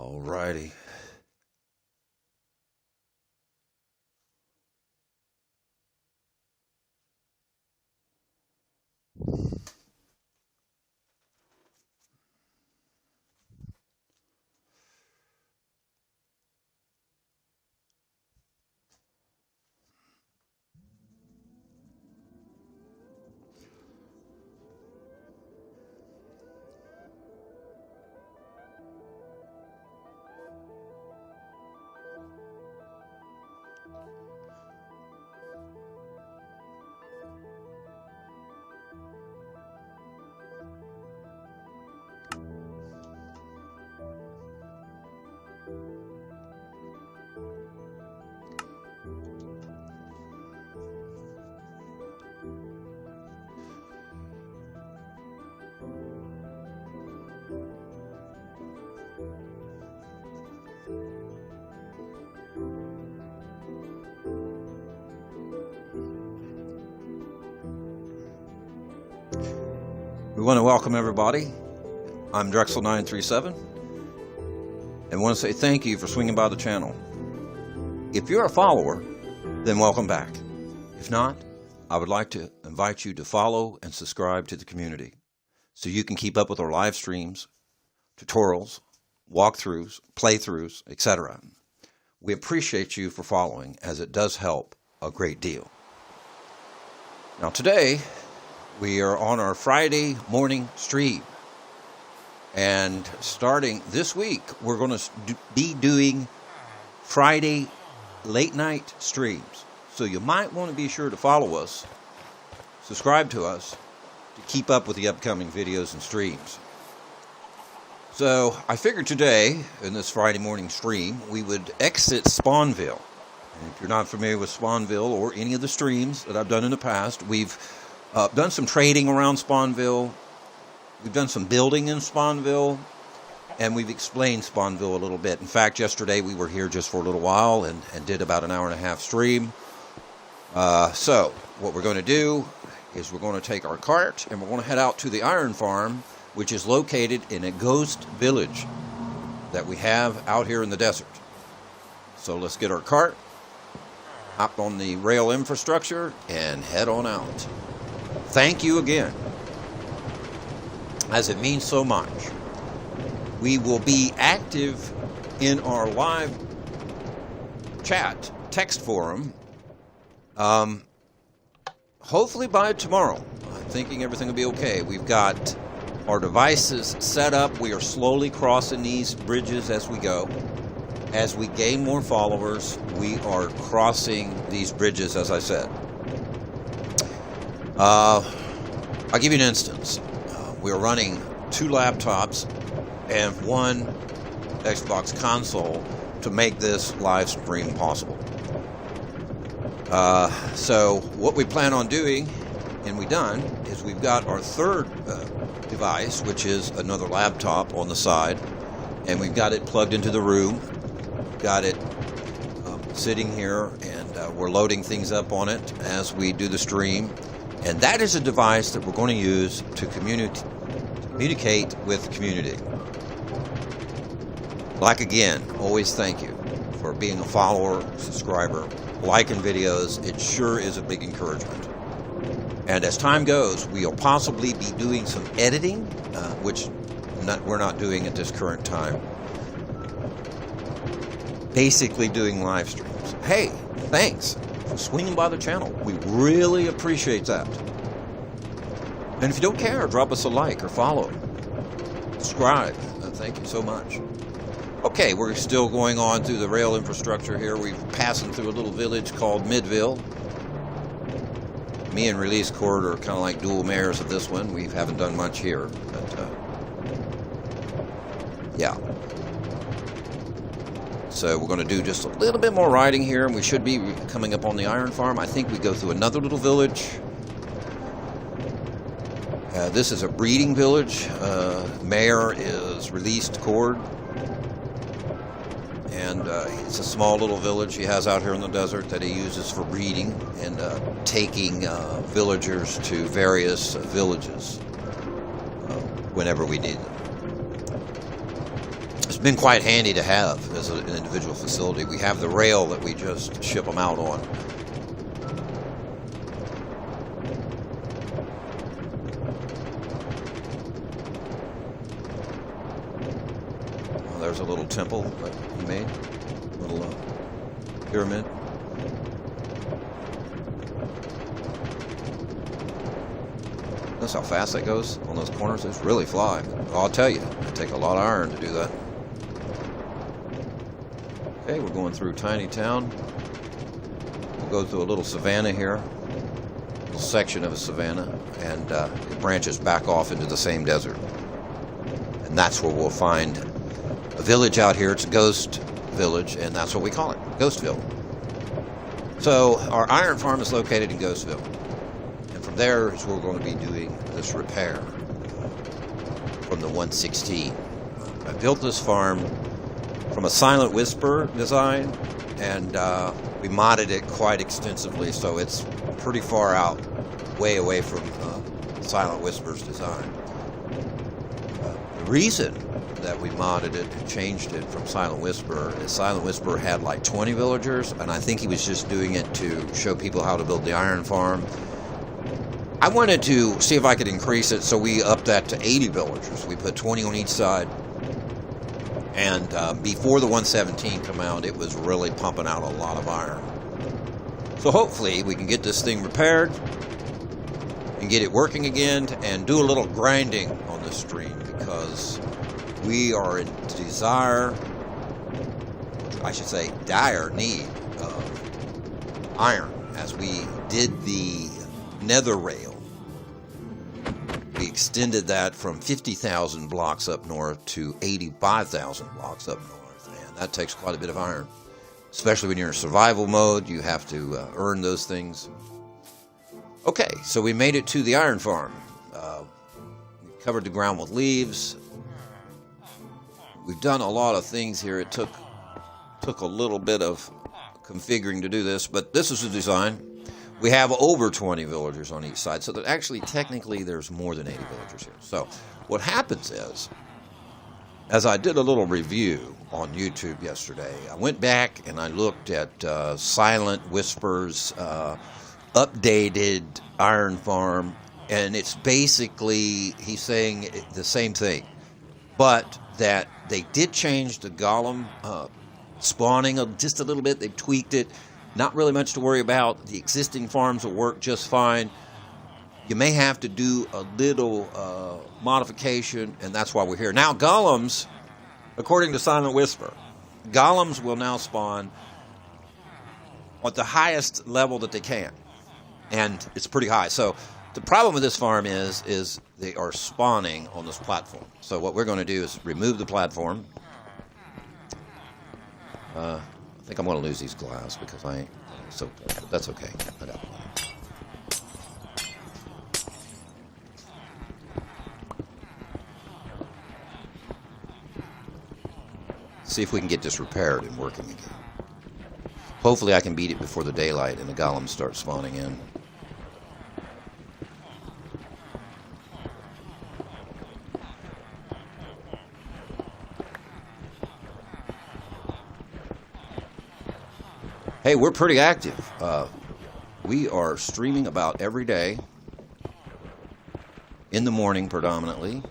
Alrighty. We want to welcome everybody. I'm Drexel937 and want to say thank you for swinging by the channel. If you're a follower, then welcome back. If not, I would like to invite you to follow and subscribe to the community so you can keep up with our live streams, tutorials, walkthroughs, playthroughs, etc. We appreciate you for following, as it does help a great deal. Now today, we are on our Friday morning stream, and starting this week, we're going to be doing Friday late night streams. So you might want to be sure to follow us, subscribe to us, to keep up with the upcoming videos and streams. So I figured today, in this Friday morning stream, we would exit Spawnville. And if you're not familiar with Spawnville or any of the streams that I've done in the past, we've done some trading around Spawnville. We've done some building in Spawnville, and we've explained Spawnville a little bit. In fact, yesterday we were here just for a little while and did about an hour and a half stream. So what we're going to do is we're going to take our cart and we're going to head out to the iron farm, which is located in a ghost village that we have out here in the desert. So let's get our cart, hop on the rail infrastructure, and head on out. Thank you again, as it means so much. We will be active in our live chat text forum, hopefully by tomorrow. I'm thinking everything will be okay. We've got our devices set up. We are slowly crossing these bridges as we go. As we gain more followers, we are crossing these bridges, as I said. I'll give you an instance. We're running 2 laptops and 1 Xbox console to make this live stream possible. So what we plan on doing, and we've done, is we've got our third device, which is another laptop on the side, and we've got it plugged into the room. Got it sitting here, and we're loading things up on it as we do the stream. And that is a device that we're going to use to communicate with the community. Like again, always thank you for being a follower, subscriber, liking videos. It sure is a big encouragement. And as time goes, we'll possibly be doing some editing, which we're not doing at this current time. Basically doing live streams. Hey, thanks for swinging by the channel. We really appreciate that. And if you don't care, drop us a like or follow. Subscribe. Thank you so much. Okay, we're still going on through the rail infrastructure here. We're passing through a little village called Midville. Me and Release Court are kind of like dual mayors of this one. We haven't done much here, but yeah. So we're going to do just a little bit more riding here, and we should be coming up on the iron farm. I think we go through another little village. This is a breeding village. Mayor is Released Cord. And it's a small little village he has out here in the desert that he uses for breeding and taking villagers to various villages whenever we need them. It's been quite handy to have as an individual facility. We have the rail that we just ship them out on. Well, there's a little temple that he made, a little pyramid. Notice how fast that goes on those corners. It's really flying. I'll tell you, it takes a lot of iron to do that. Okay, we're going through Tiny Town. We'll go through a little savanna here, a little section of a savanna, and it branches back off into the same desert. And that's where we'll find a village out here. It's a ghost village, and that's what we call it, Ghostville. So our iron farm is located in Ghostville. And from there is where we're going to be doing this repair from the 116. I built this farm from a Silent Whisper design, and we modded it quite extensively, so it's pretty far out, way away from Silent Whisper's design. The reason that we modded it and changed it from Silent Whisper is Silent Whisper had like 20 villagers, and I think he was just doing it to show people how to build the iron farm. I wanted to see if I could increase it, so we upped that to 80 villagers. We put 20 on each side. And before the 117 come out, it was really pumping out a lot of iron. So hopefully we can get this thing repaired and get it working again and do a little grinding on the stream, because we are in dire need of iron, as we did the nether rail. We extended that from 50,000 blocks up north to 85,000 blocks up north, and that takes quite a bit of iron. Especially when you're in survival mode, you have to earn those things. Okay, so we made it to the iron farm. We covered the ground with leaves. We've done a lot of things here. It took a little bit of configuring to do this, but this is the design. We have over 20 villagers on each side, so that actually, technically, there's more than 80 villagers here. So what happens is, as I did a little review on YouTube yesterday, I went back and I looked at Silent Whisper's updated iron farm, and it's basically, he's saying the same thing, but that they did change the golem spawning just a little bit. They've tweaked it. Not really much to worry about. The existing farms will work just fine. You may have to do a little modification, and that's why we're here. Now, golems, according to Silent Whisper, golems will now spawn at the highest level that they can, and it's pretty high. So the problem with this farm is they are spawning on this platform. So what we're going to do is remove the platform. I think I'm going to lose these glass because I ain't so, but that's okay. I got it. See if we can get this repaired and working again. Hopefully I can beat it before the daylight and the golems start spawning in. Hey, we're pretty active. We are streaming about every day, in the morning predominantly.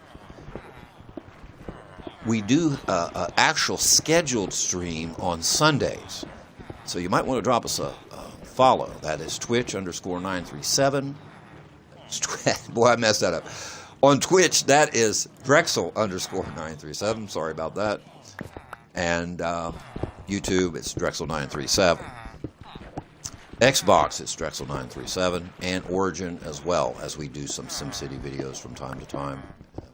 We do an actual scheduled stream on Sundays. So you might want to drop us a follow. That is Twitch_937. Boy, I messed that up. On Twitch, that is Drexel_937. Sorry about that. And YouTube, it's Drexel937. Xbox, it's Drexel937. And Origin as well, as we do some SimCity videos from time to time.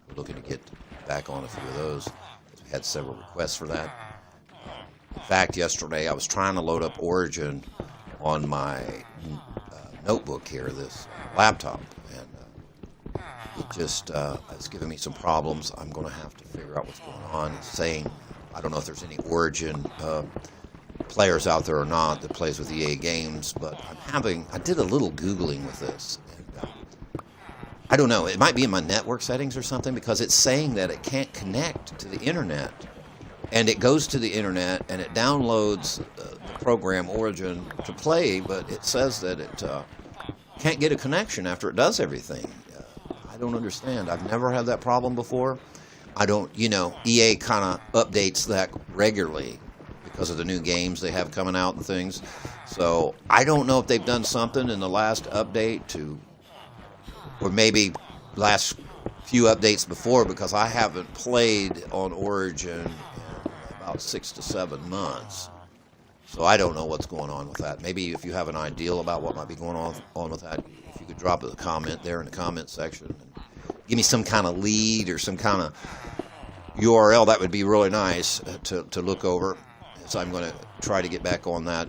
We're looking to get back on a few of those. We had several requests for that. In fact, yesterday I was trying to load up Origin on my notebook here, this laptop, and it just is giving me some problems. I'm going to have to figure out what's going on. It's saying, I don't know if there's any Origin players out there or not that plays with EA Games, but I did a little Googling with this, and I don't know, it might be in my network settings or something, because it's saying that it can't connect to the internet and it goes to the internet and it downloads the program Origin to play, but it says that it can't get a connection after it does everything. I don't understand. I've never had that problem before. I don't, EA kind of updates that regularly because of the new games they have coming out and things. So I don't know if they've done something in the last update or maybe last few updates before, because I haven't played on Origin in about 6 to 7 months. So I don't know what's going on with that. Maybe if you have an idea about what might be going on with that, if you could drop a comment there in the comment section and give me some kind of lead or some kind of URL, that would be really nice to look over. So I'm going to try to get back on that.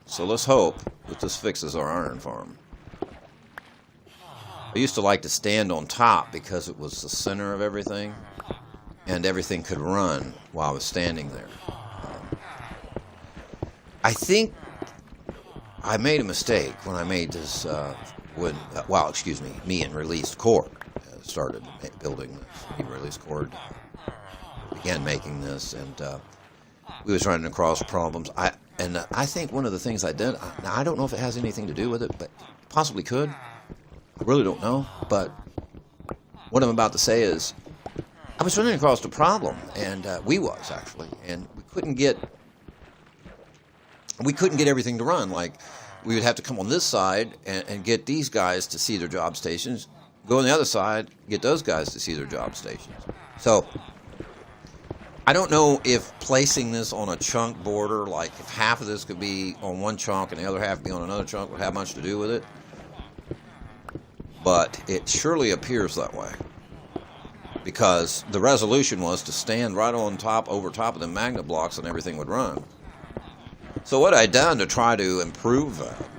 So let's hope that this fixes our iron farm. I used to like to stand on top because it was the center of everything, and everything could run while I was standing there. I think I made a mistake when I made this, me and Released Cord started building this. Me and Released Cord began making this, and we was running across problems. I think one of the things I did, now I don't know if it has anything to do with it, but possibly could. I really don't know, but what I'm about to say is I was running across a problem, and we couldn't get everything to run. Like, we would have to come on this side and get these guys to see their job stations, go on the other side, get those guys to see their job stations. So I don't know if placing this on a chunk border, like if half of this could be on one chunk and the other half be on another chunk, would have much to do with it. But it surely appears that way, because the resolution was to stand right on top, over top of the magnet blocks, and everything would run. So what I'd done to try to improve that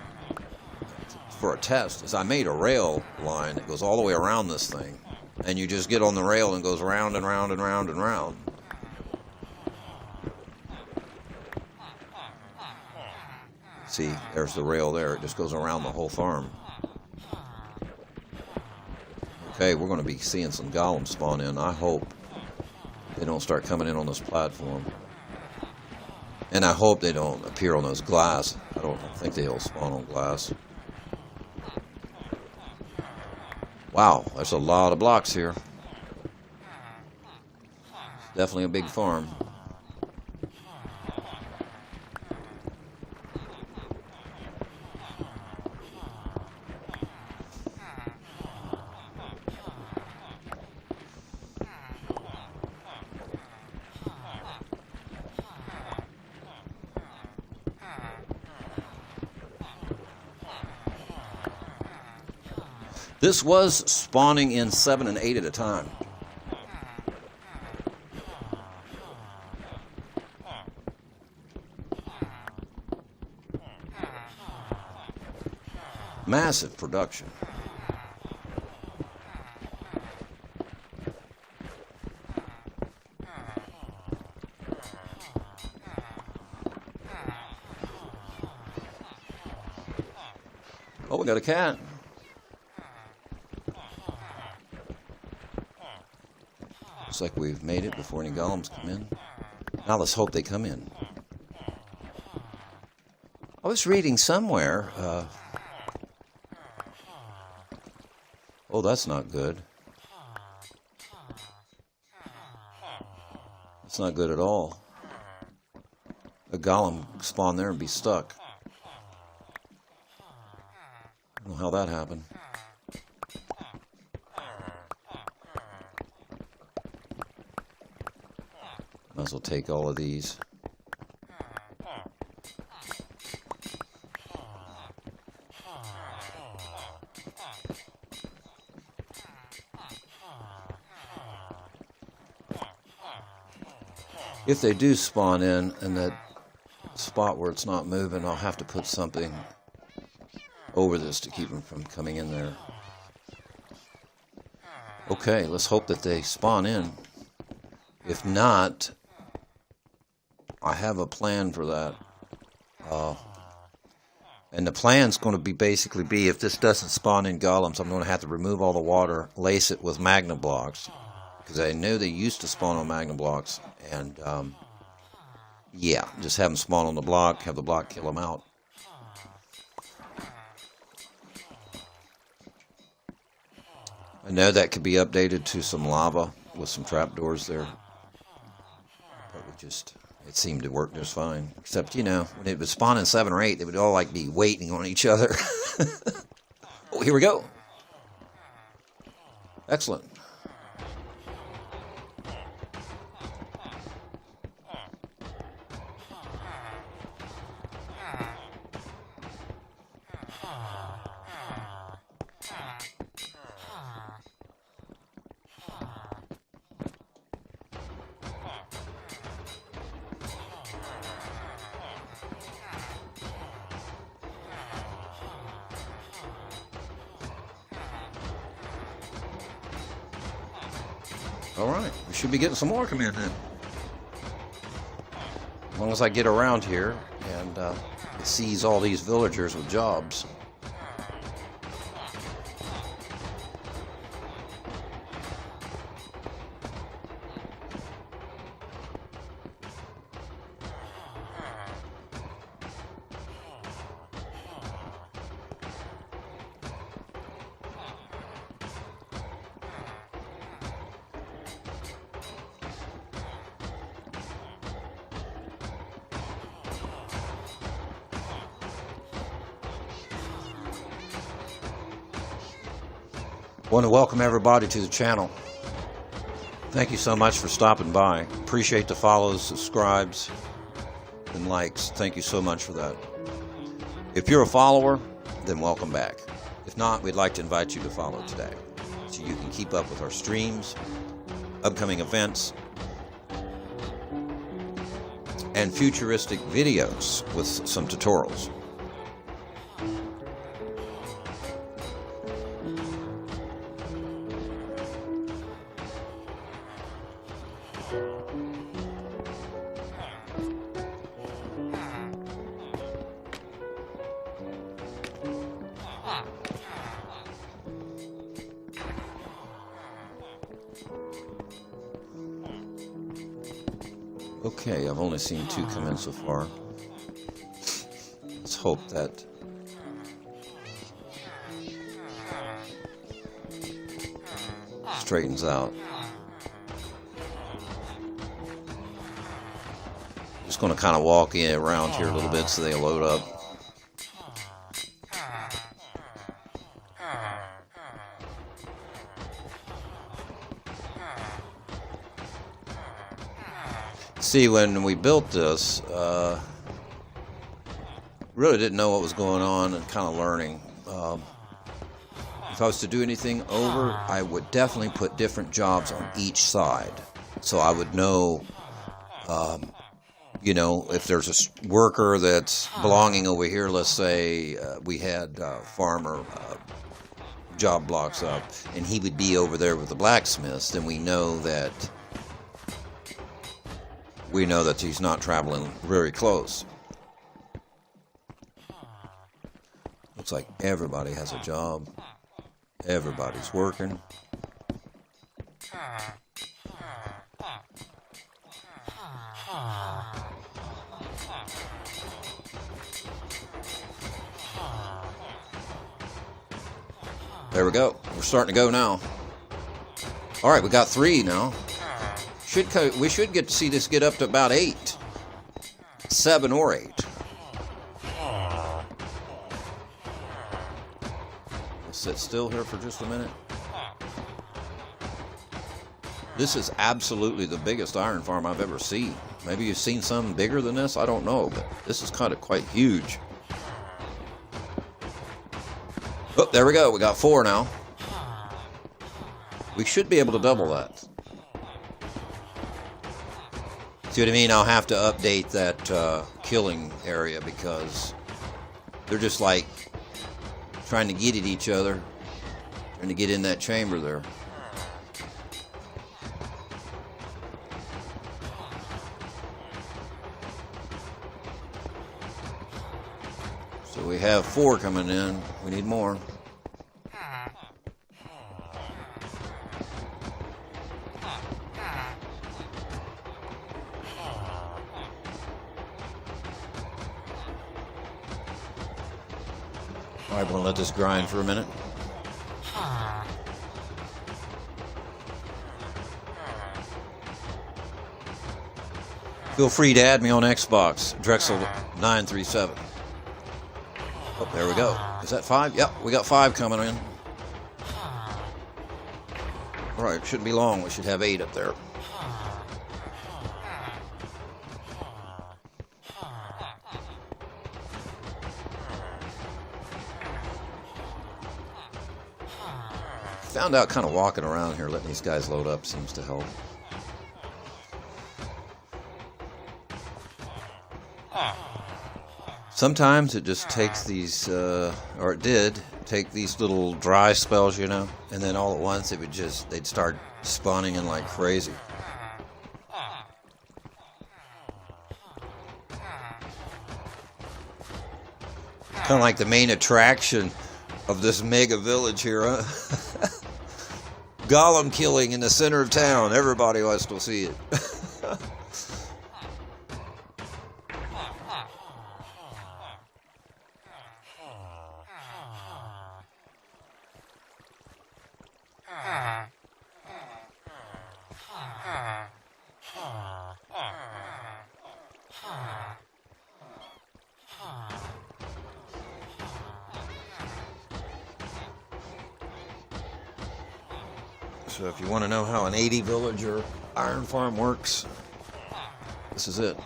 for a test is I made a rail line that goes all the way around this thing, and you just get on the rail and it goes round and round and round and round. See, there's the rail there. It just goes around the whole farm. Okay, we're going to be seeing some golems spawn in. I hope they don't start coming in on this platform. And I hope they don't appear on those glass. I don't think they'll spawn on glass. Wow, there's a lot of blocks here. Definitely a big farm. This was spawning in 7 and 8 at a time. Massive production. Oh, we got a cat. Looks like we've made it before any golems come in. Now let's hope they come in. I was reading somewhere. Oh, that's not good. That's not good at all. A golem spawn there and be stuck. I don't know how that happened. Might as well take all of these. If they do spawn in that spot where it's not moving, I'll have to put something over this to keep them from coming in there. Okay, let's hope that they spawn in. If not, I have a plan for that. And the plan's going to be basically be, if this doesn't spawn in golems, I'm going to have to remove all the water, lace it with magna blocks, because I know they used to spawn on magna blocks, and yeah, just have them spawn on the block, have the block kill them out. I know that could be updated to some lava with some trapdoors there, but it seemed to work just fine. Except, you know, when it would spawn in 7 or 8, they would all like be waiting on each other. Oh, here we go. Excellent. Alright, we should be getting some more come in then. As long as I get around here and seize all these villagers with jobs. I want to welcome everybody to the channel. Thank you so much for stopping by. Appreciate the follows, subscribes, and likes. Thank you so much for that. If you're a follower, then welcome back. If not, we'd like to invite you to follow today, so you can keep up with our streams, upcoming events, and futuristic videos with some tutorials. Okay, I've only seen 2 come in so far. Let's hope that straightens out. Just going to kind of walk in around here a little bit so they load up. See, when we built this, really didn't know what was going on and kind of learning. If I was to do anything over, I would definitely put different jobs on each side, so I would know, you know, if there's a worker that's belonging over here. Let's say we had farmer job blocks up, and he would be over there with the blacksmiths. Then we know that he's not traveling very close. Looks like everybody has a job. Everybody's working. There we go. We're starting to go now. All right, we got 3 now. We should get to see this get up to about 8. 7 or 8. We'll sit still here for just a minute. This is absolutely the biggest iron farm I've ever seen. Maybe you've seen something bigger than this, I don't know, but this is kind of quite huge. Oh, there we go. We got 4 now. We should be able to double that. See what I mean? I'll have to update that killing area because they're just like trying to get at each other, trying to get in that chamber there. So we have 4 coming in. We need more. All right, we're gonna let this grind for a minute. Feel free to add me on Xbox, Drexel937. Oh, there we go. Is that 5? Yep, we got 5 coming in. All right, shouldn't be long. We should have 8 up there. Found out kind of walking around here, letting these guys load up seems to help. Sometimes it just takes these, or it did, take these little dry spells, you know, and then all at once it would just, they'd start spawning in like crazy. Kind of like the main attraction of this mega village here, huh? Golem killing in the center of town. Everybody wants to see it. So if you want to know how an 80 villager iron farm works, this is it.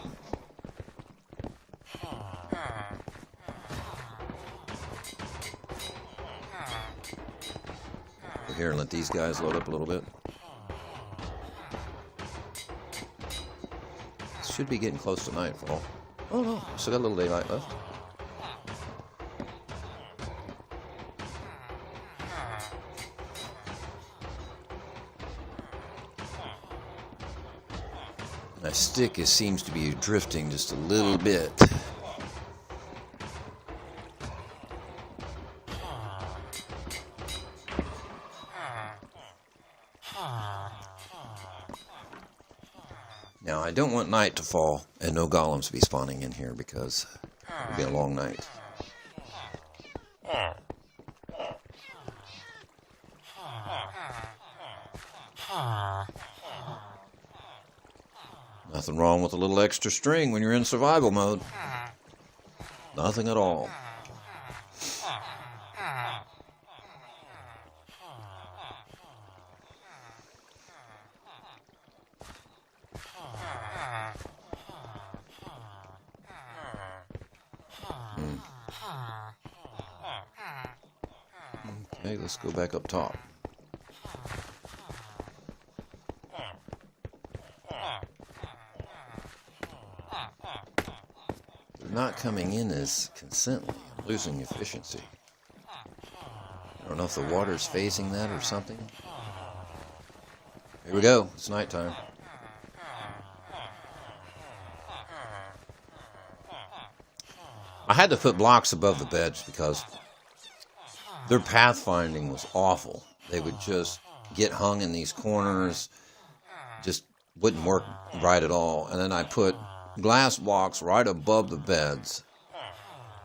We're here and let these guys load up a little bit. Should be getting close to nightfall. Oh no, still got a little daylight left. My stick seems to be drifting just a little bit. Now, I don't want night to fall and no golems to be spawning in here because it'll be a long night. Nothing wrong with a little extra string when you're in survival mode. Nothing at all. Okay, let's go back up top. They're not coming in as consistently. I'm losing efficiency. I don't know if the water's phasing that or something. Here we go. It's nighttime. I had to put blocks above the beds because their pathfinding was awful. They would just get hung in these corners, just wouldn't work right at all. And then I put glass blocks right above the beds,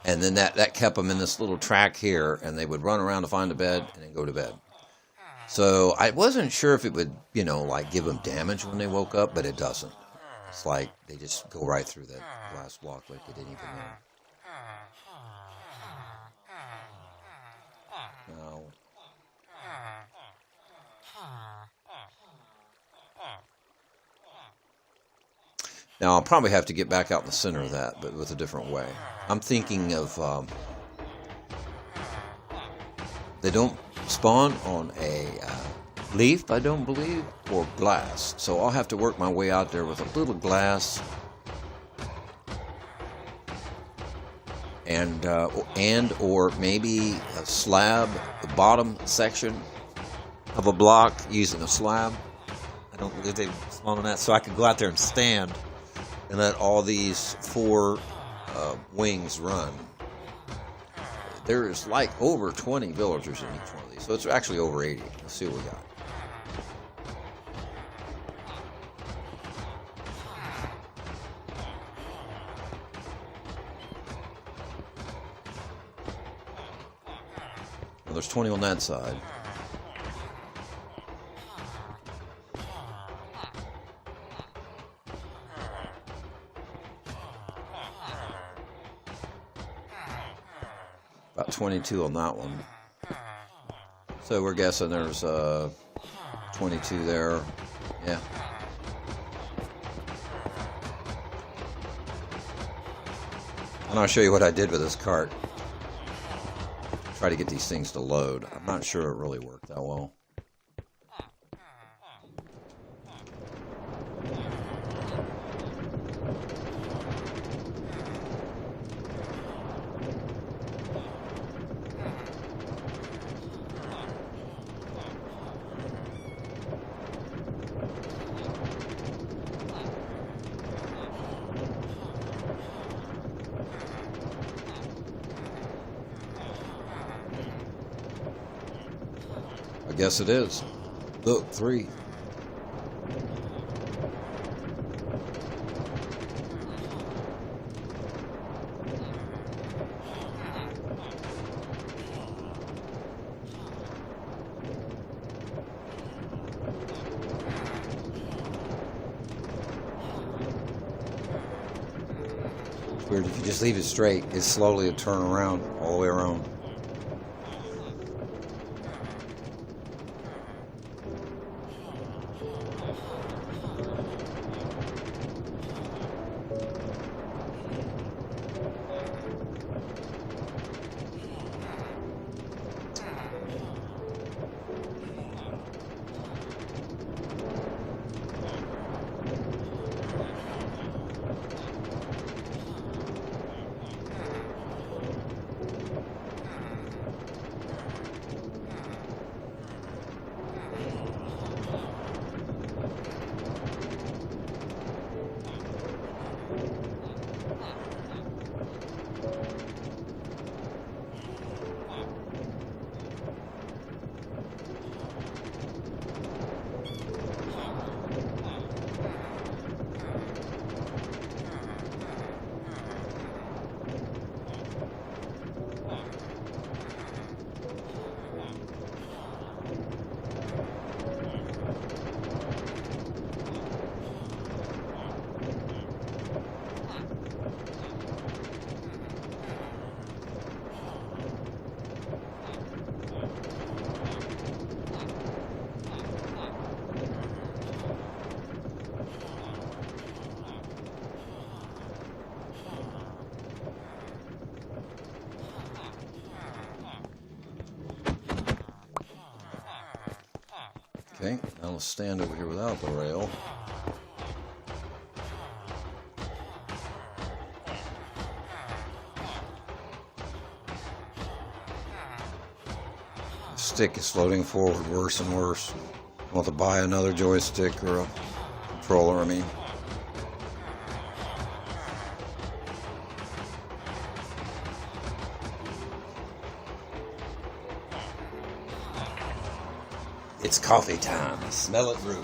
and then that kept them in this little track here, and they would run around to find a bed and then go to bed. So I wasn't sure if it would, you know, like give them damage when they woke up, but it doesn't. It's like they just go right through that glass block like they didn't even know. Now, I'll probably have to get back out in the center of that, but with a different way. I'm thinking of, they don't spawn on a leaf, I don't believe, or glass. So I'll have to work my way out there with a little glass and or maybe a slab, the bottom section of a block using a slab. I don't believe they spawn on that, so I could go out there and stand and let all these 4 wings run. there's like over 20 villagers in each one of these, so it's actually over 80. Let's see what we got. Well, there's 20 on that side. About 22 on that one. So we're guessing there's 22 there. Yeah. And I'll show you what I did with this cart. Try to get these things to load. I'm not sure it really worked that well. I guess it is. Look, 3. It's weird, if you just leave it straight, it slowly will turn around, all the way around. Okay, now let's stand over here without the rail. The stick is floating forward worse and worse. I'll have to buy another joystick or a controller, I mean. It's coffee time. Smell it brew.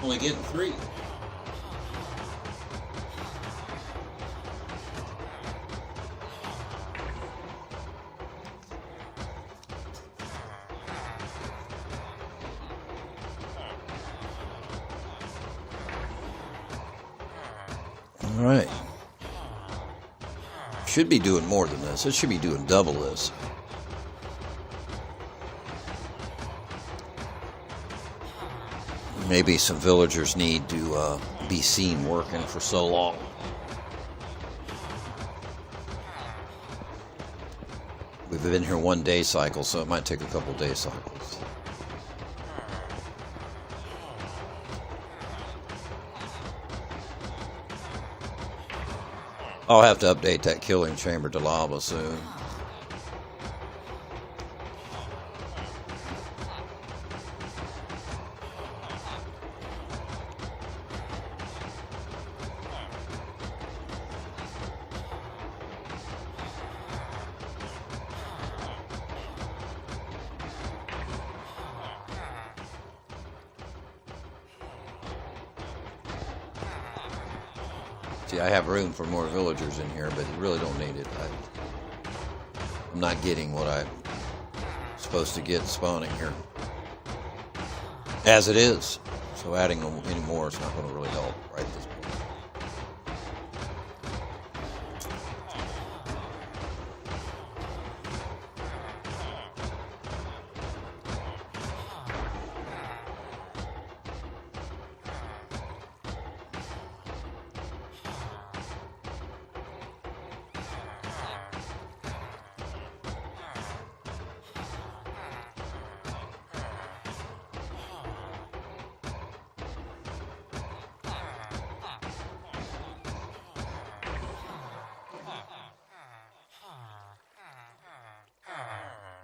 Only getting 3. All right. Should be doing more than this. It should be doing double this. Maybe some villagers need to be seen working for so long. We've been here 1 day cycle, so it might take a couple day cycles. I'll have to update that killing chamber to lava soon. See, I have room for more villagers in here, but you really don't need it. I'm not getting what I'm supposed to get spawning here, as it is. So adding any more is not going to really help right at this point.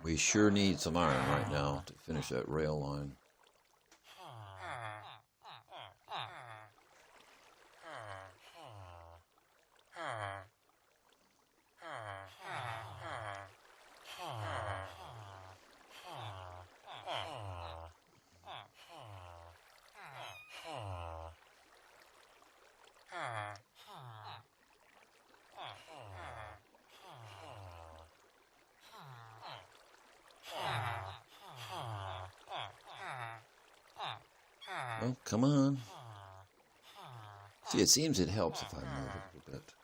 We sure need some iron right now to finish that rail line. Oh, come on. See, it seems it helps if I move a little bit.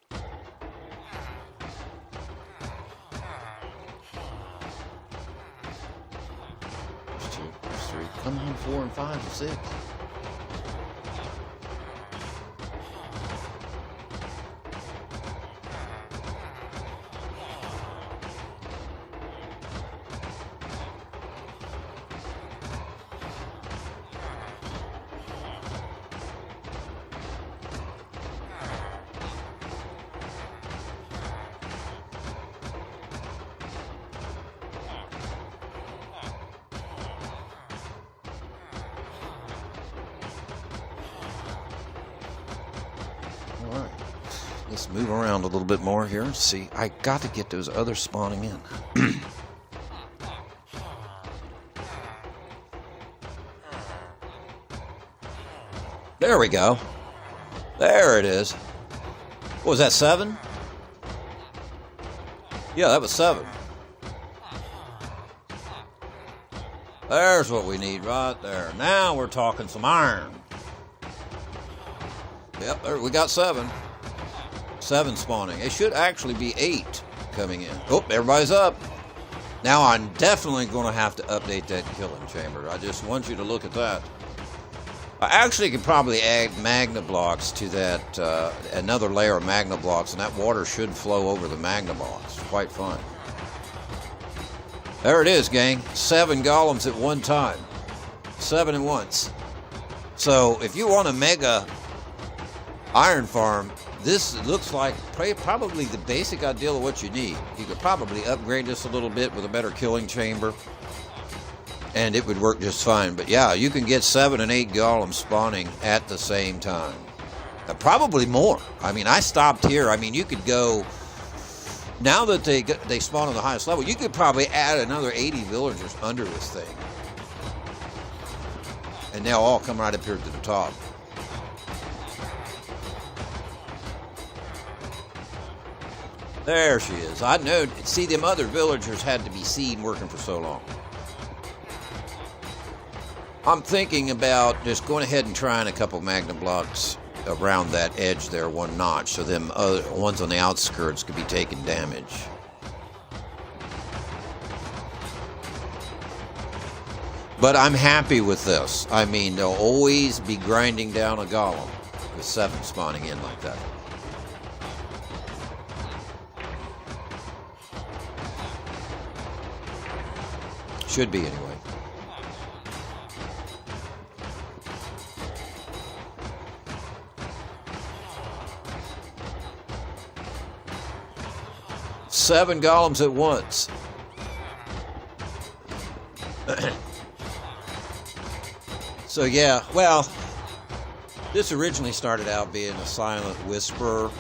There's 2, there's 3. Come on, 4 and 5 and 6. Alright, let's move around a little bit more here. See, I got to get those others spawning in. There we go. There it is. What was that, 7? Yeah, that was 7. There's what we need right there. Now we're talking some iron. Yep, there, we got 7. 7 spawning. It should actually be 8 coming in. Oh, everybody's up. Now I'm definitely going to have to update that killing chamber. I just want you to look at that. I actually could probably add magna blocks to that, another layer of magna blocks, and that water should flow over the magna blocks. Quite fun. There it is, gang. 7 golems at one time. 7 at once. So if you want a mega iron farm, this looks like probably the basic ideal of what you need. You could probably upgrade this a little bit with a better killing chamber, and it would work just fine. But yeah, you can get 7 and 8 golems spawning at the same time. Probably more. I mean, I stopped here. I mean, you could go, now that they spawn on the highest level, you could probably add another 80 villagers under this thing, and they'll all come right up here to the top. There she is. I know. See, them other villagers had to be seen working for so long. I'm thinking about just going ahead and trying a couple magna blocks around that edge there, one notch, so them other ones on the outskirts could be taking damage. But I'm happy with this. I mean, they'll always be grinding down a golem with 7 spawning in like that. Should be anyway. Seven golems at once. So yeah, well, this originally started out being a Silent Whisper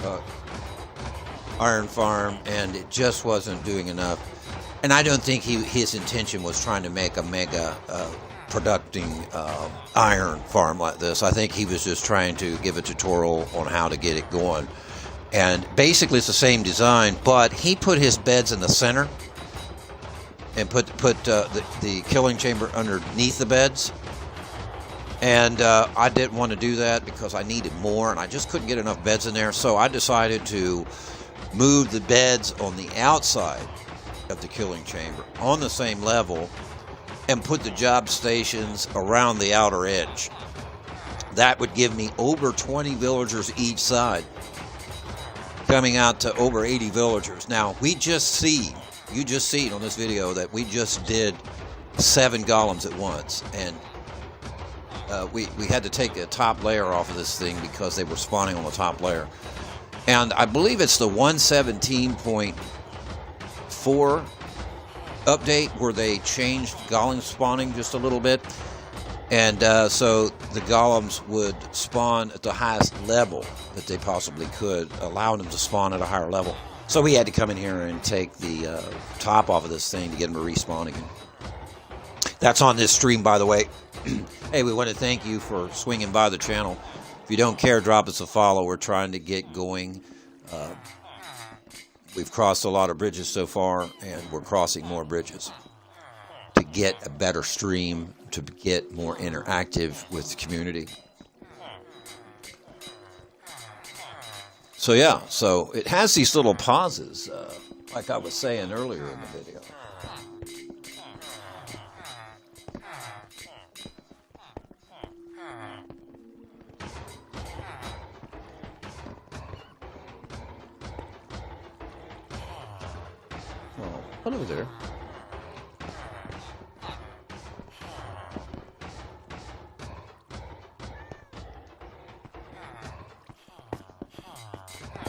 iron farm, and it just wasn't doing enough. And I don't think his intention was trying to make a mega producing iron farm like this. I think he was just trying to give a tutorial on how to get it going. And basically it's the same design, but he put his beds in the center and put the killing chamber underneath the beds. And I didn't want to do that because I needed more, and I just couldn't get enough beds in there. So I decided to move the beds on the outside of the killing chamber on the same level and put the job stations around the outer edge. That would give me over 20 villagers each side, coming out to over 80 villagers. Now, you just see on this video that we just did 7 golems at once, and we had to take the top layer off of this thing because they were spawning on the top layer. And I believe it's the 117.4 update where they changed golem spawning just a little bit. And so the golems would spawn at the highest level that they possibly could, allowing them to spawn at a higher level. So we had to come in here and take the top off of this thing to get them to respawn again. That's on this stream, by the way. Hey, we want to thank you for swinging by the channel. If you don't care, drop us a follow. We're trying to get going. We've crossed a lot of bridges so far, and we're crossing more bridges to get a better stream, to get more interactive with the community. So yeah, so it has these little pauses, like I was saying earlier in the video. Oh, hello there.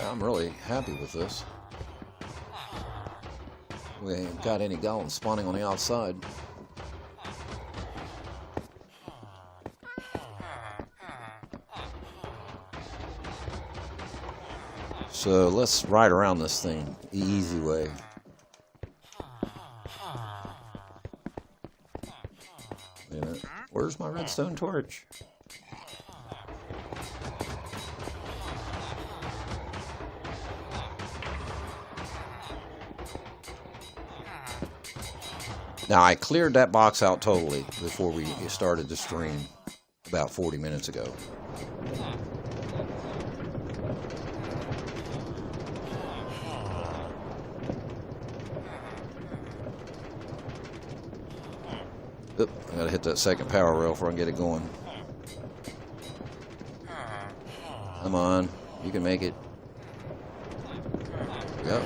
I'm really happy with this. We ain't got any golems spawning on the outside. So let's ride around this thing the easy way. Wait a minute. Where's my redstone torch? Now, I cleared that box out totally before we started the stream about 40 minutes ago. Oop, I gotta hit that second power rail before I can get it going. Come on, you can make it. Yep.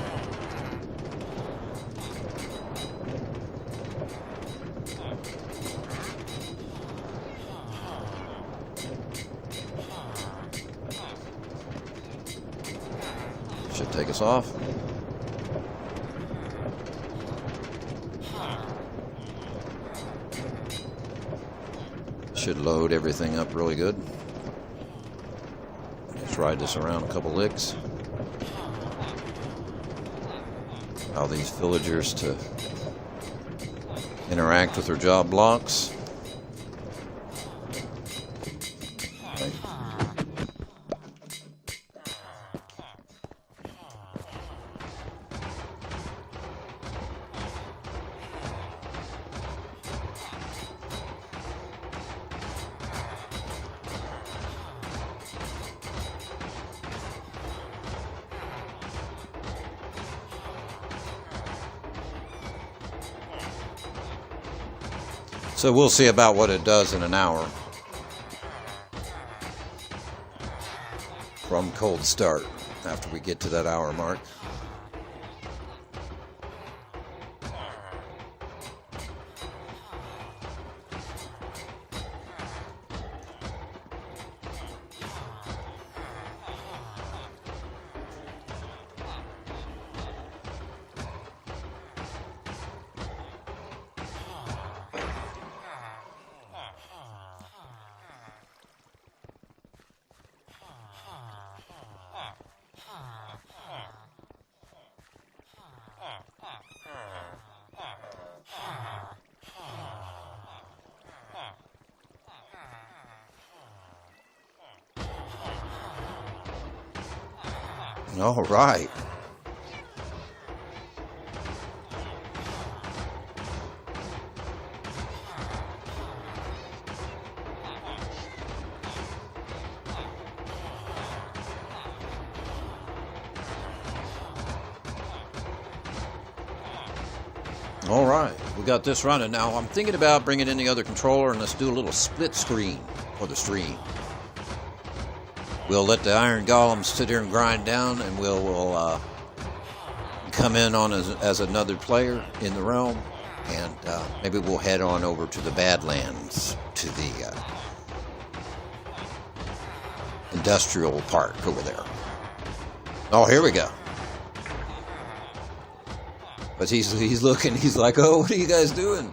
Should take us off. Should load everything up really good. Let's ride this around a couple licks. Allow these villagers to interact with their job blocks. Okay. So we'll see about what it does in an hour. From cold start, after we get to that hour mark. All right. All right, we got this running. Now I'm thinking about bringing in the other controller and let's do a little split screen for the stream. We'll let the Iron Golems sit here and grind down, and we'll come in on as another player in the realm, and maybe we'll head on over to the Badlands, to the industrial park over there. Oh, here we go. But he's looking, he's like, oh, what are you guys doing?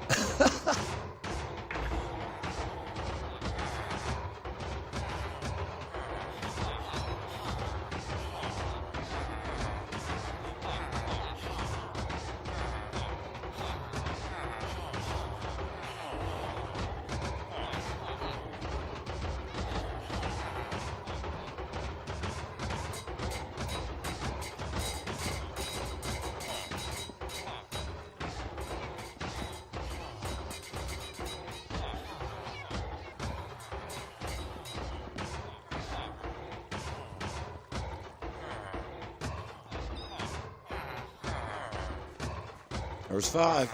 There's 5.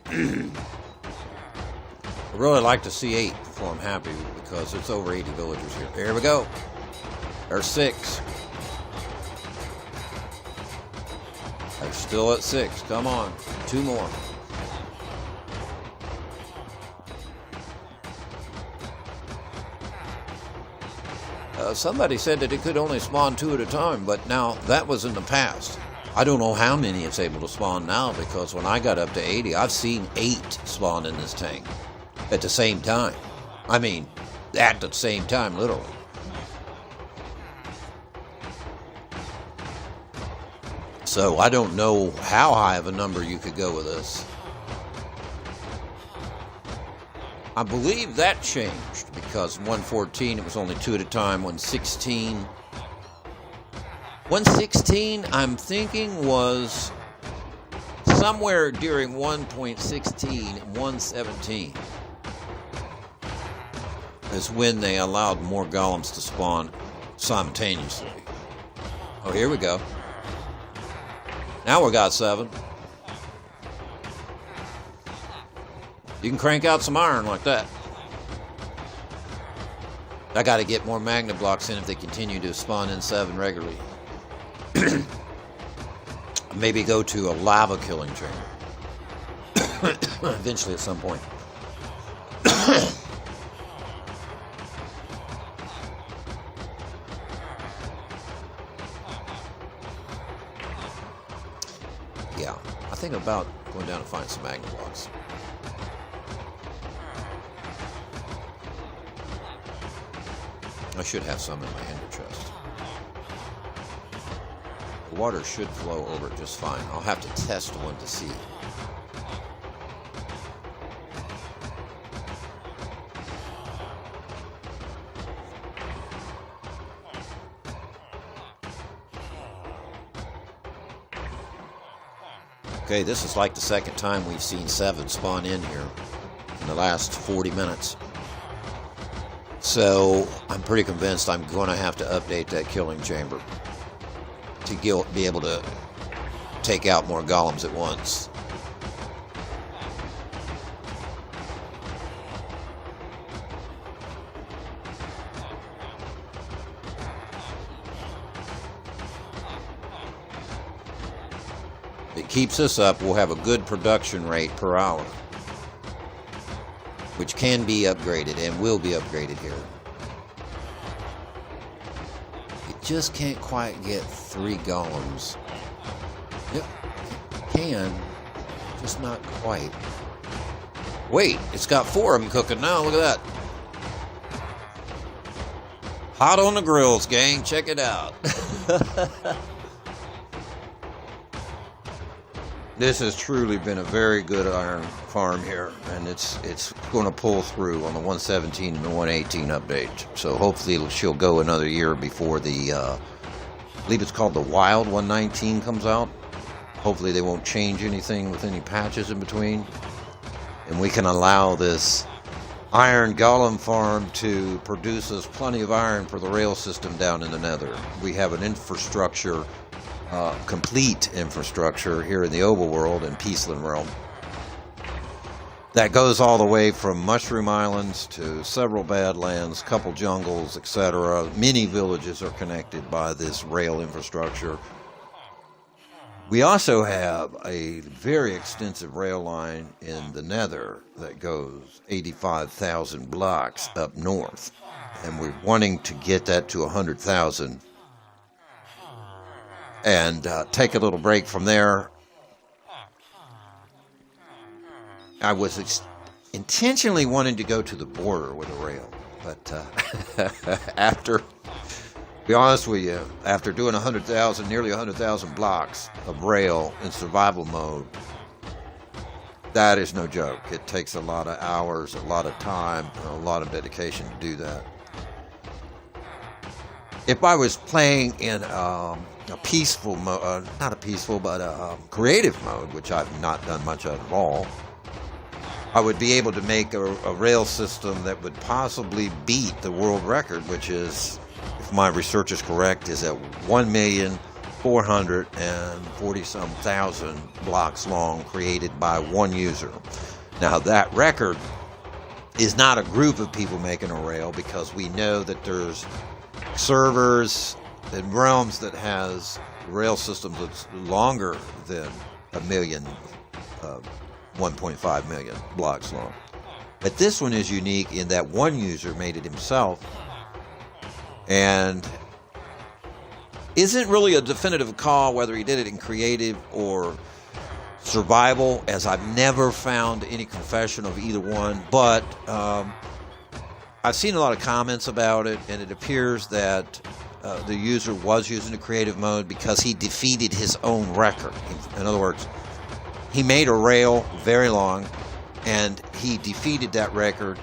I really like to see 8 before I'm happy, because it's over 80 villagers here. There we go. There's 6. They're still at 6. Come on. 2 more. Somebody said that it could only spawn 2 at a time, but now that was in the past. I don't know how many it's able to spawn now, because when I got up to 80, I've seen 8 spawn in this tank at the same time. I mean, at the same time, literally. So I don't know how high of a number you could go with this. I believe that changed, because 114 it was only 2 at a time. 116, I'm thinking, was somewhere during 1.16 and 117 is when they allowed more golems to spawn simultaneously. Oh, here we go. Now we got 7. You can crank out some iron like that. I got to get more magnet blocks in if they continue to spawn in 7 regularly. Maybe go to a lava killing chamber eventually at some point. Yeah, I think about going down and find some magnet blocks. I should have some in my ender chest. The water should flow over it just fine. I'll have to test one to see. Okay, this is like the second time we've seen 7 spawn in here in the last 40 minutes. So I'm pretty convinced I'm going to have to update that killing chamber to be able to take out more golems at once. If it keeps this up, we'll have a good production rate per hour, which can be upgraded and will be upgraded here. You just can't quite get 3 golems. Yep, can, just not quite. Wait, it's got 4 of them cooking now, look at that. Hot on the grills, gang, check it out. This has truly been a very good iron farm here, and it's going to pull through on the 117 and the 118 update. So hopefully she'll go another year before the, I believe it's called the Wild 119 comes out. Hopefully they won't change anything with any patches in between, and we can allow this iron golem farm to produce us plenty of iron for the rail system down in the Nether. We have an infrastructure, complete infrastructure here in the overworld and Peaceland realm that goes all the way from Mushroom Islands to several Badlands, couple jungles, etc. Many villages are connected by this rail infrastructure. We also have a very extensive rail line in the Nether that goes 85,000 blocks up north, and we're wanting to get that to 100,000 and take a little break from there. I was intentionally wanting to go to the border with a rail, but after, to be honest with you, after doing nearly 100,000 blocks of rail in survival mode, that is no joke. It takes a lot of hours, a lot of time, and a lot of dedication to do that. If I was playing in a peaceful mode, not a peaceful, but a creative mode, which I've not done much of at all, I would be able to make a rail system that would possibly beat the world record, which is, if my research is correct, is at 1,440,000 some blocks long, created by one user. Now that record is not a group of people making a rail, because we know that there's servers and realms that has rail systems that's longer than 1.5 million blocks long. But this one is unique in that one user made it himself, and isn't really a definitive call whether he did it in creative or survival, as I've never found any confession of either one. But I've seen a lot of comments about it, and it appears that the user was using the creative mode because he defeated his own record. In other words, he made a rail very long, and he defeated that record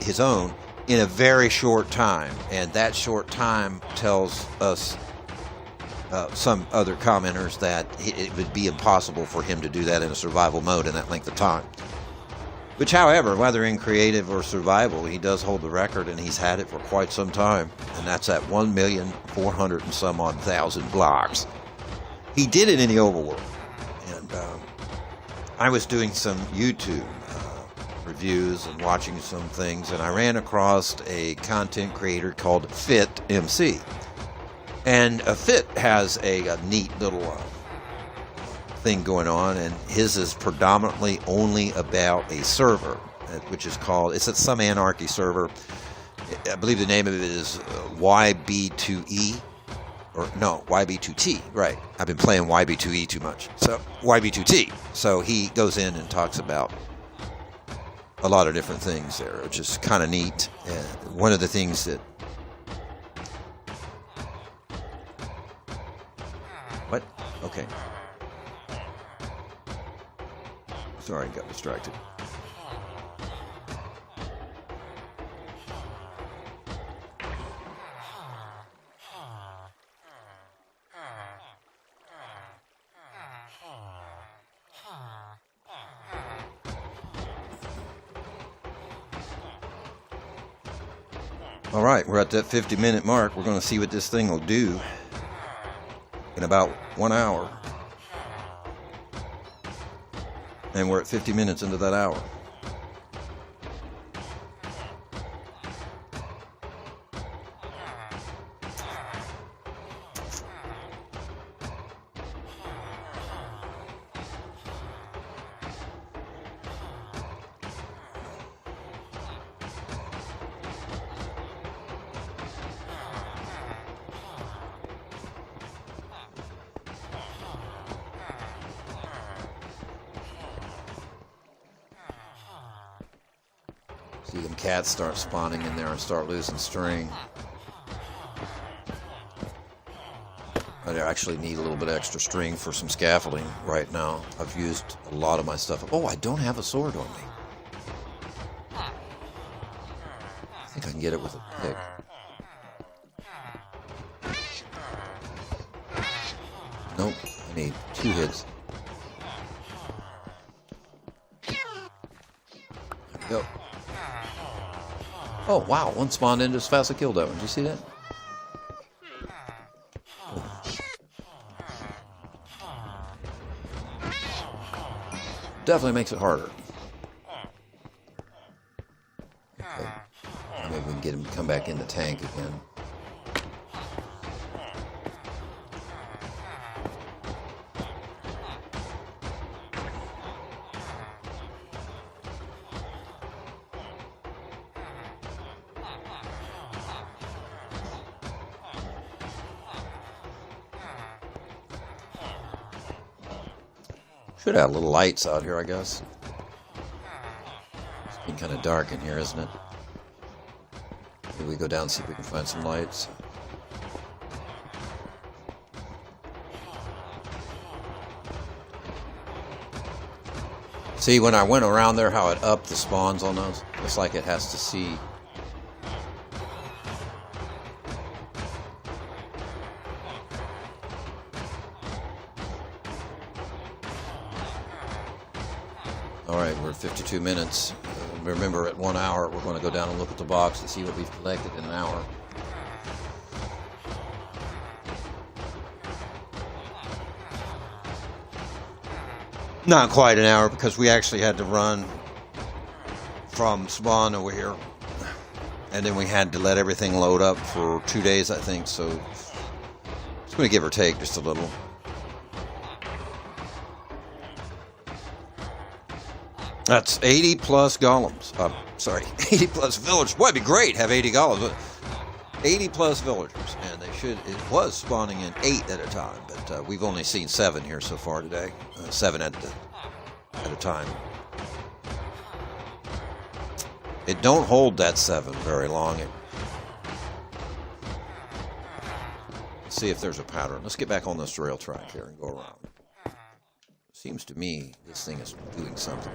his own in a very short time. And that short time tells us, some other commenters, that it would be impossible for him to do that in a survival mode in that length of time. Which, however, whether in creative or survival, he does hold the record, and he's had it for quite some time. And that's at 1,400,000 and some odd blocks. He did it in the overworld. And I was doing some YouTube reviews and watching some things, and I ran across a content creator called FitMC. And Fit has a neat little thing going on, and his is predominantly only about a server, which is called, it's at some Anarchy server. I believe the name of it is YB2E, or no, YB2T, right. I've been playing YB2E too much. So, YB2T. So he goes in and talks about a lot of different things there, which is kind of neat. And one of the things that... What? Okay. Sorry, got distracted. All right, we're at that 50-minute mark. We're going to see what this thing will do in about 1 hour. And we're at 50 minutes into that hour. See them cats start spawning in there and start losing string. I actually need a little bit of extra string for some scaffolding right now. I've used a lot of my stuff. Oh, I don't have a sword on me. I think I can get it with a pick. Nope, I need 2 hits. There we go. Oh, wow, one spawned in just as fast as I killed that one. Did you see that? Definitely makes it harder. Okay. Maybe we can get him to come back in the tank again. Should have little lights out here, I guess. It's been kind of dark in here, isn't it? Maybe we go down and see if we can find some lights. See, when I went around there, how it upped the spawns on those? Looks like it has to see. Alright, we're at 52 minutes. Remember, at 1 hour, we're going to go down and look at the box and see what we've collected in an hour. Not quite an hour, because we actually had to run from spawn over here. And then we had to let everything load up for 2 days, I think, so it's going to give or take just a little. That's 80 plus golems. Sorry, 80 plus villagers. Boy, it'd be great to have 80 golems, but 80 plus villagers, and they should. It was spawning in 8 at a time, but we've only seen 7 here so far today. 7 at a time. It don't hold that 7 very long. Let's see if there's a pattern. Let's get back on this rail track here and go around. Seems to me this thing is doing something.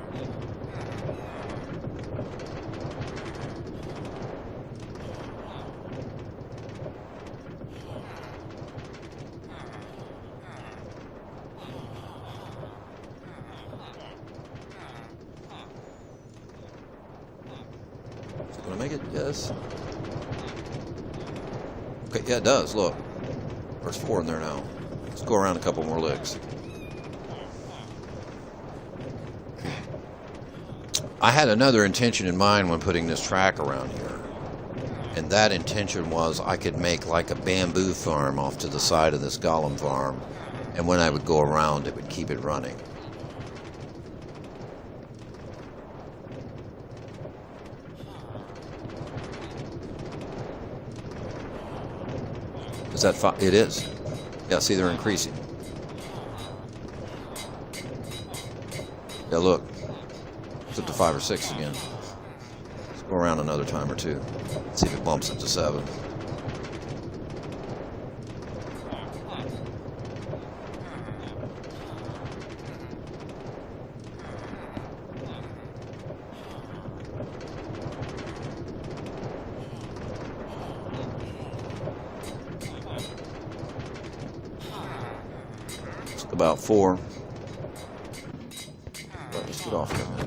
Is it going to make it? Yes. Okay, yeah, it does. Look. There's 4 in there now. Let's go around a couple more licks. I had another intention in mind when putting this track around here, and that intention was I could make like a bamboo farm off to the side of this golem farm, and when I would go around it would keep it running. Is that it is. Yeah, see, they're increasing. Yeah, look. It's up to 5 or 6 again. Let's go around another time or 2. See if it bumps up to 7. It's about 4. Let's get off here a minute.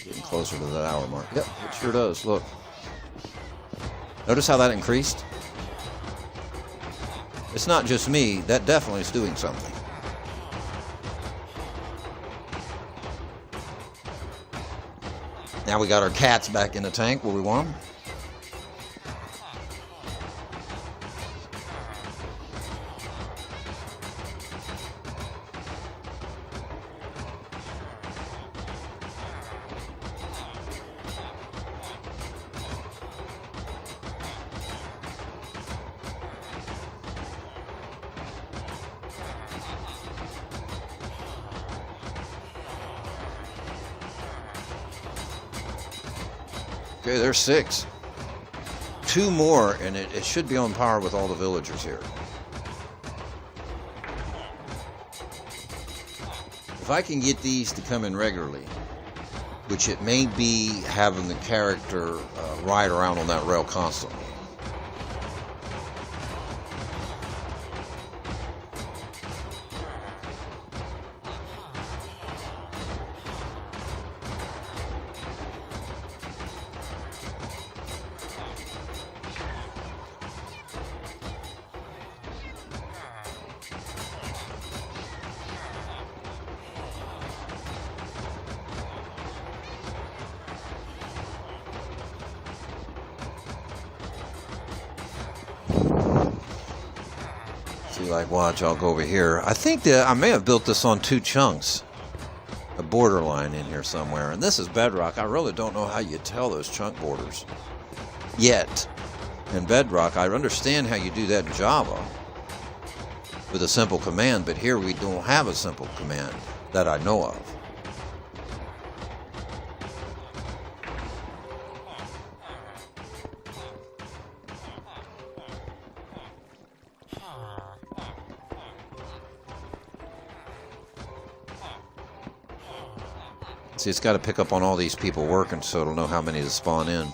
Getting closer to that hour mark. Yep, it sure does. Look. Notice how that increased? It's not just me. That definitely is doing something. Now we got our cats back in the tank where we want them. Okay, there's 6. 2 more, and it should be on par with all the villagers here. If I can get these to come in regularly, which it may be having the character ride around on that rail constantly. See, like, watch, I'll go over here. I think that I may have built this on 2 chunks. A borderline in here somewhere. And this is Bedrock. I really don't know how you tell those chunk borders yet. In Bedrock, I understand how you do that in Java with a simple command, but here we don't have a simple command that I know of. See, it's got to pick up on all these people working so it'll know how many to spawn in.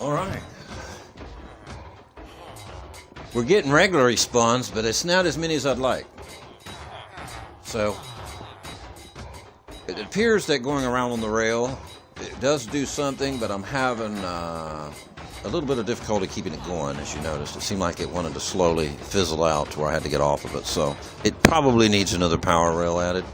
All right. We're getting regular respawns, but it's not as many as I'd like. So it appears that going around on the rail, it does do something, but I'm having a little bit of difficulty keeping it going, as you noticed. It seemed like it wanted to slowly fizzle out to where I had to get off of it. So it probably needs another power rail added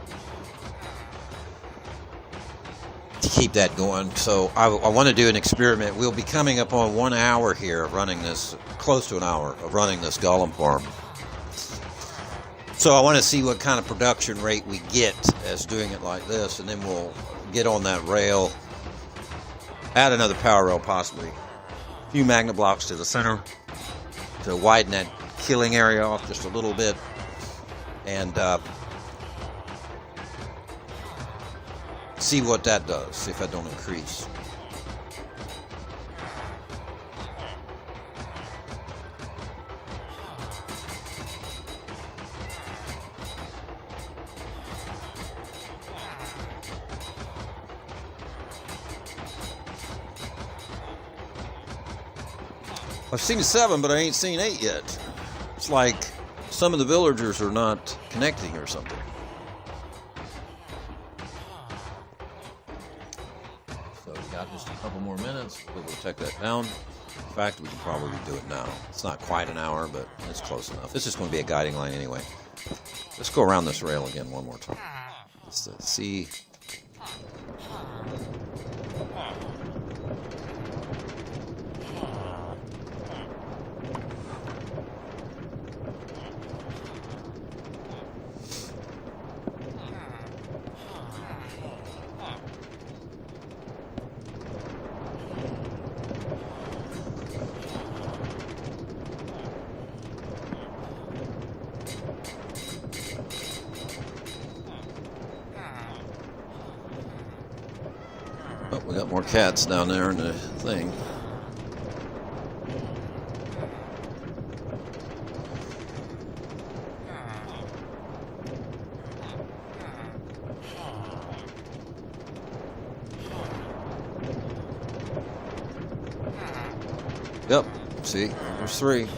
to keep that going. So I want to do an experiment. We'll be coming up on 1 hour here of running this, close to an hour of running this golem farm. So I want to see what kind of production rate we get as doing it like this, and then we'll get on that rail, add another power rail possibly, a few magnet blocks to the center to widen that killing area off just a little bit, and see what that does, see if that don't increase. I've seen 7, but I ain't seen 8 yet. It's like some of the villagers are not connecting or something. So we got just a couple more minutes. We'll go check that down. In fact, we can probably do it now. It's not quite an hour, but it's close enough. This is going to be a guiding line anyway. Let's go around this rail again one more time. Let's see. Oh, we got more cats down there in the thing. Yep. See, there's 3.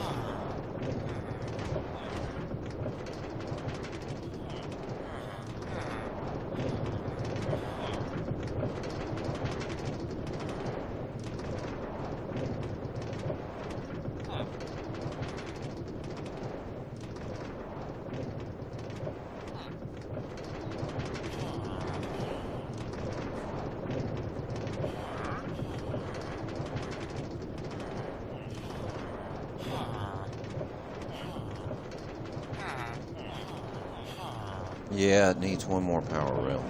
Yeah, it needs 1 more power rail.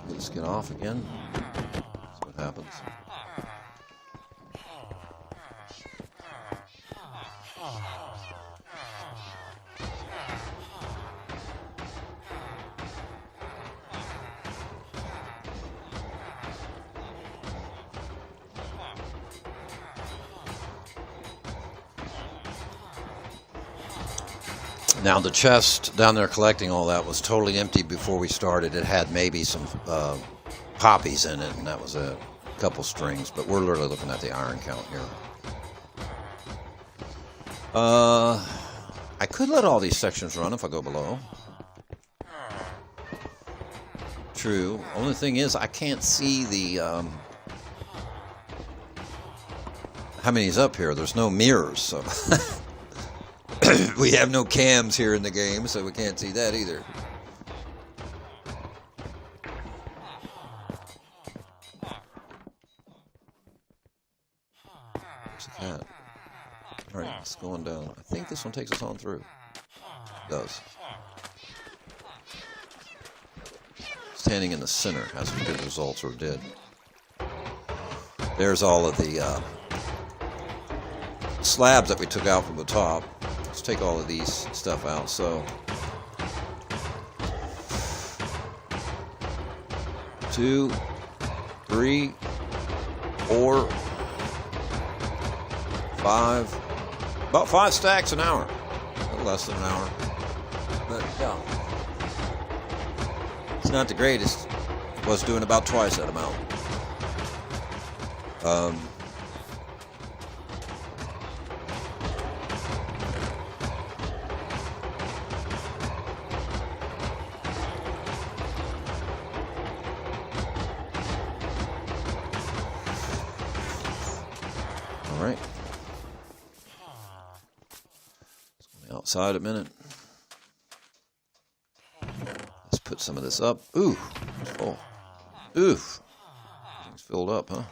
Let's get off again. That's what happens. Now the chest down there collecting all that was totally empty before we started. It had maybe some poppies in it, and that was a couple strings, but we're literally looking at the iron count here. I could let all these sections run if I go below. True. Only thing is I can't see the how many's up here. There's no mirrors, so we have no cams here in the game, so we can't see that either. There's a cat. Alright, it's going down. I think this one takes us on through. It does. Standing in the center has some good results, or did. There's all of the slabs that we took out from the top. Let's take all of these stuff out. So 2, 3, 4, 5, about 5 stacks an hour. A little less than an hour, but yeah, it's not the greatest. I was doing about twice that amount. All right. Let's go on the outside a minute. Let's put some of this up. Ooh. Oh. Oof. It's filled up, huh?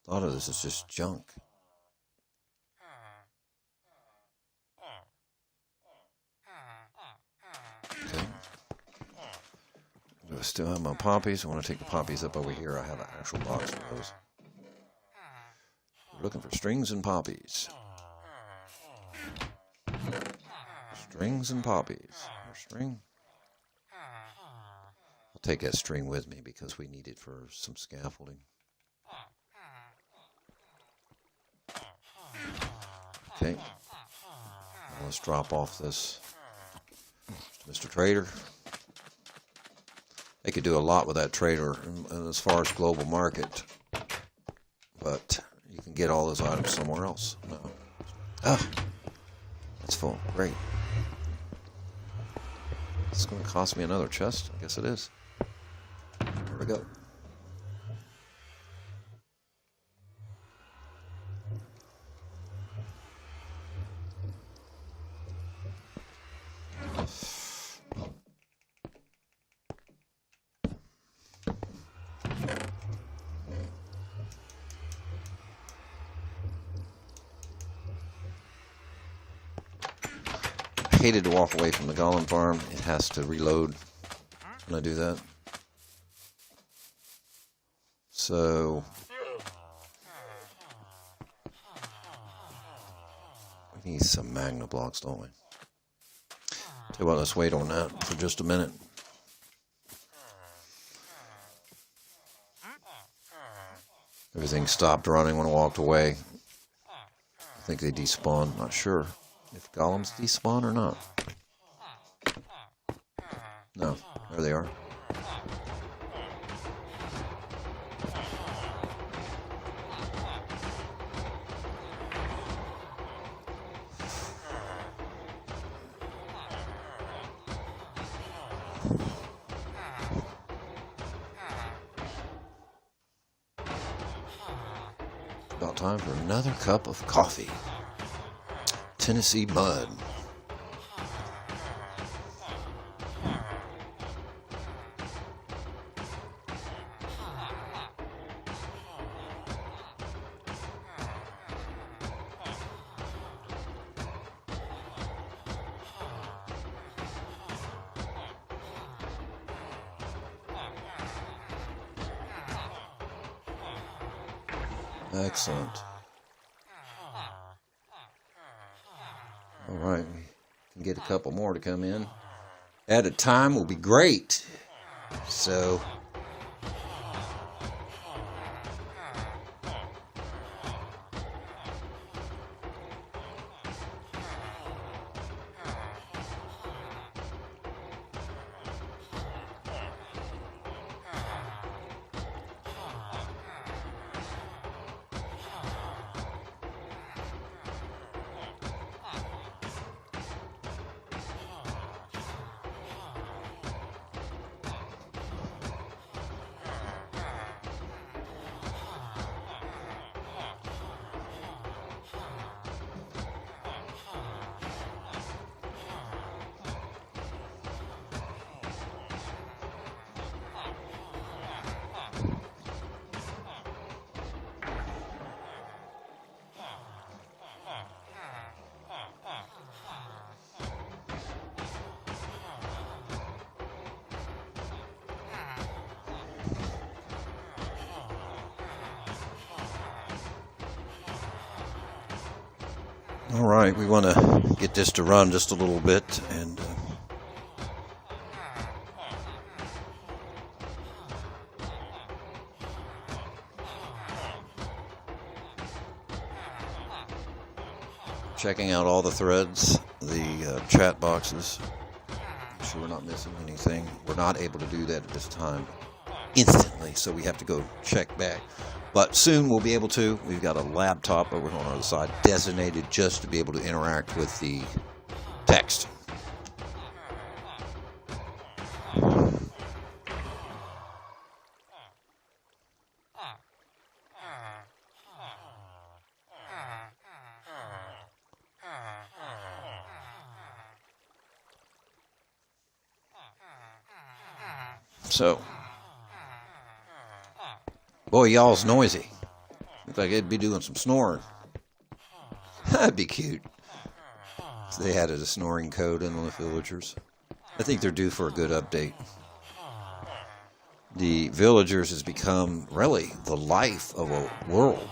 A lot of this is just junk. Okay. Do I still have my poppies? I want to take the poppies up over here. I have an actual box of those. We're looking for strings and poppies. Strings and poppies. String. I'll take that string with me because we need it for some scaffolding. Okay. Now let's drop off this to Mr. Trader. They could do a lot with that trader as far as global market, but you can get all those items somewhere else. No. Ah, that's full. Great. It's going to cost me another chest. I guess it is. Here we go. I hated to walk away from the Golem farm. It has to reload when I do that. So need some Magna blocks, don't we? Tell you what, let's wait on that for just a minute. Everything stopped running when I walked away. I think they despawned. Not sure if golems despawn or not. No, there they are. About time for another cup of coffee. Tennessee Mud. Excellent. All right, we can get a couple more to come in at a time will be great. So all right, we want to get this to run just a little bit, and checking out all the threads, the chat boxes. Make sure we're not missing anything. We're not able to do that at this time instantly, so we have to go check back. But soon we'll be able to. We've got a laptop over on our other side designated just to be able to interact with the text. So, boy, y'all's noisy. Looks like they'd be doing some snoring. That'd be cute. So they added a snoring code in on the villagers. I think they're due for a good update. The villagers has become really the life of a world.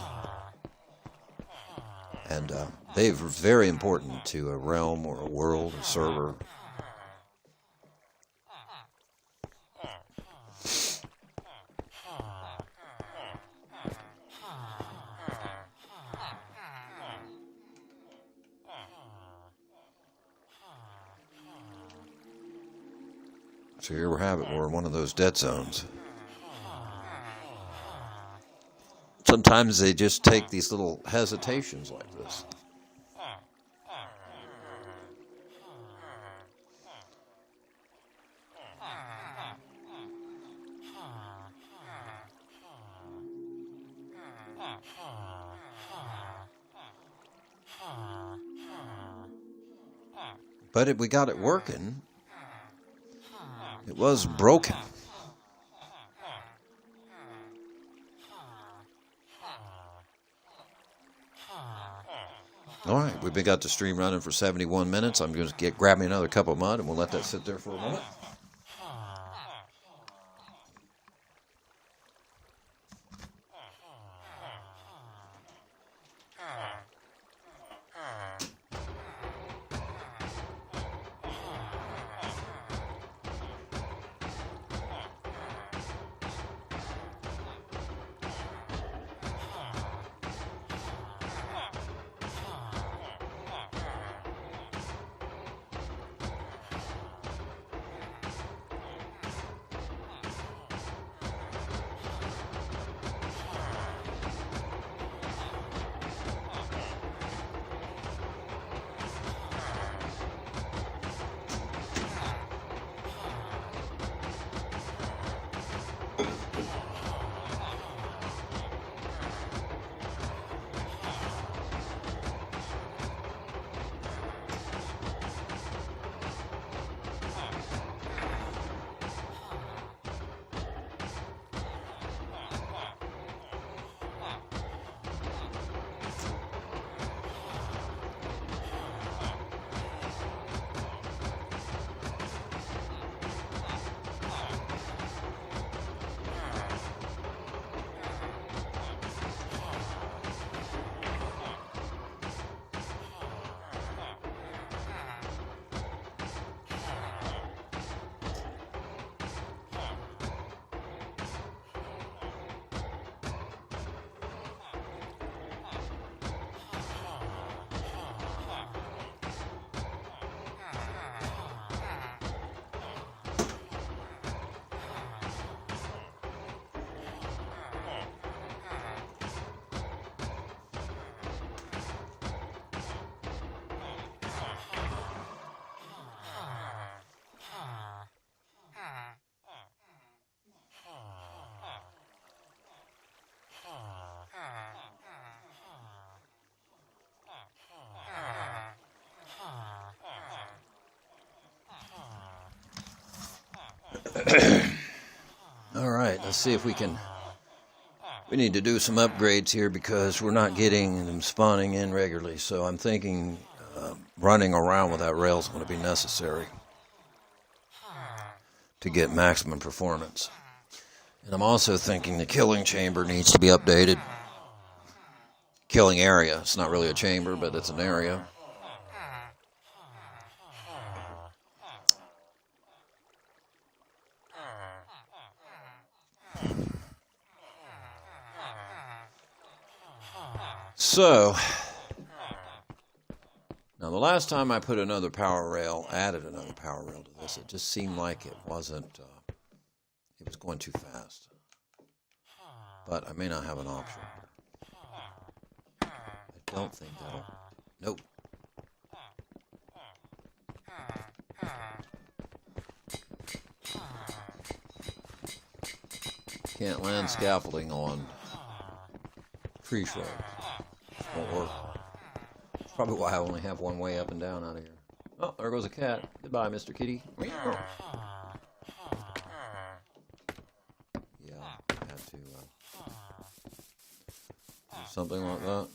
And they're very important to a realm or a world, a server. So here we have it. We're in one of those dead zones. Sometimes they just take these little hesitations like this. But we got it working. It was broken. All right, we've got the stream running for 71 minutes. I'm going to grab me another cup of mud, and we'll let that sit there for a moment. All right, let's see if we can. We need to do some upgrades here because we're not getting them spawning in regularly. So I'm thinking running around with that rail is going to be necessary to get maximum performance. And I'm also thinking the killing chamber needs to be updated. Killing area. It's not really a chamber, but it's an area. So, now the last time I put another power rail, added another power rail to this, it just seemed like it wasn't, it was going too fast. But I may not have an option. I don't think that'll, nope. Can't land scaffolding on tree shrubs. Won't work. That's probably why I only have one way up and down out of here. Oh, there goes a cat. Goodbye, Mr. Kitty. Yeah, I had to do something like that.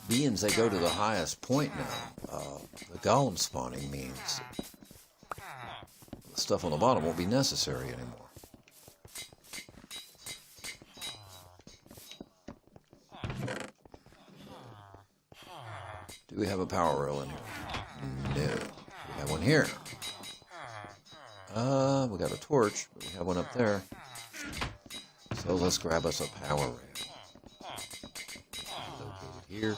Beings, they go to the highest point now. The golem spawning means the stuff on the bottom won't be necessary anymore. Do we have a power rail in here? No. We have one here. We got a torch, but we have one up there. So let's grab us a power rail. Located here.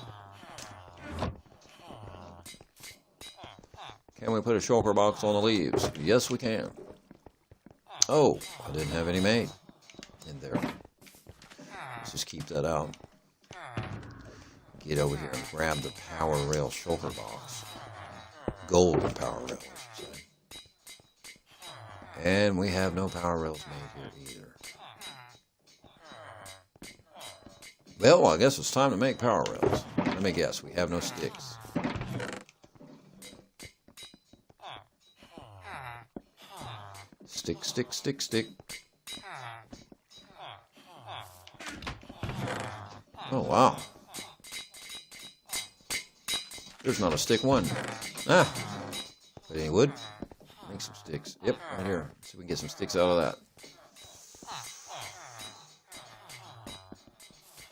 Can we put a shulker box on the leaves? Yes, we can. Oh, I didn't have any made in there. Let's just keep that out. Get over here and grab the power rail shulker box. Golden power rail, I should say. And we have no power rails made here either. Well, I guess it's time to make power rails. Let me guess, we have no sticks. Stick, stick, stick, stick. Oh, wow. There's not a stick one. Ah. Put any wood? Make some sticks. Yep, right here. See if we can get some sticks out of that.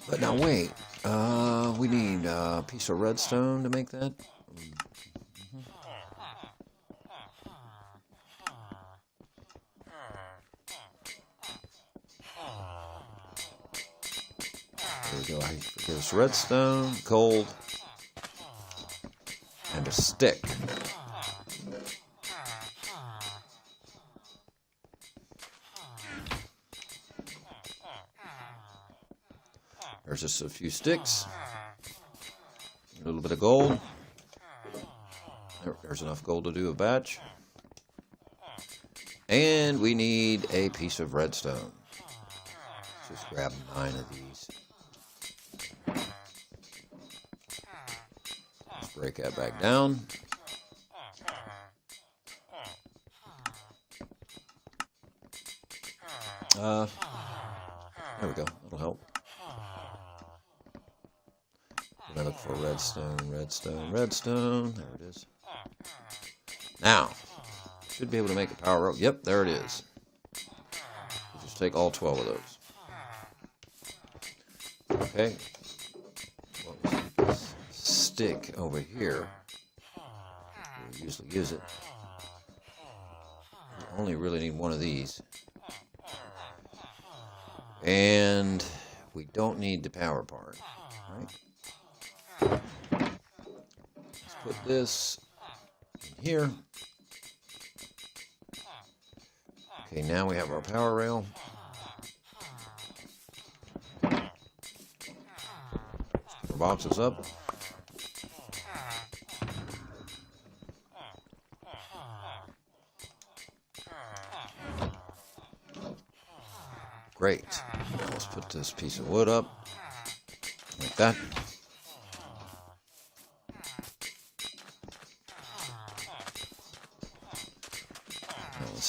But now wait. We need a piece of redstone to make that. There we go. There's redstone, gold, and a stick. There's just a few sticks, a little bit of gold. There's enough gold to do a batch. And we need a piece of redstone. Let's just grab 9 of these. Let's break that back down. There we go. That'll help. I look for redstone, redstone, redstone. There it is. Now, should be able to make a power rope. Yep, there it is. We'll just take all 12 of those. Okay. What was this stick over here? We usually use it. We only really need one of these. And we don't need the power part. Right? Let's put this in here. Okay, now we have our power rail. Let's put our boxes up. Great. Now let's put this piece of wood up like that.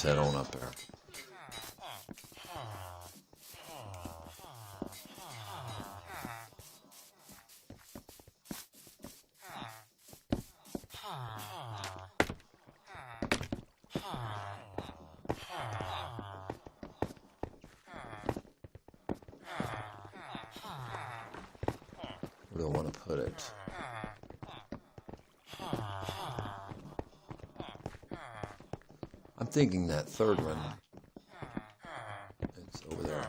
head on up there. Where do I want to put it? I'm thinking that third one, it's over there.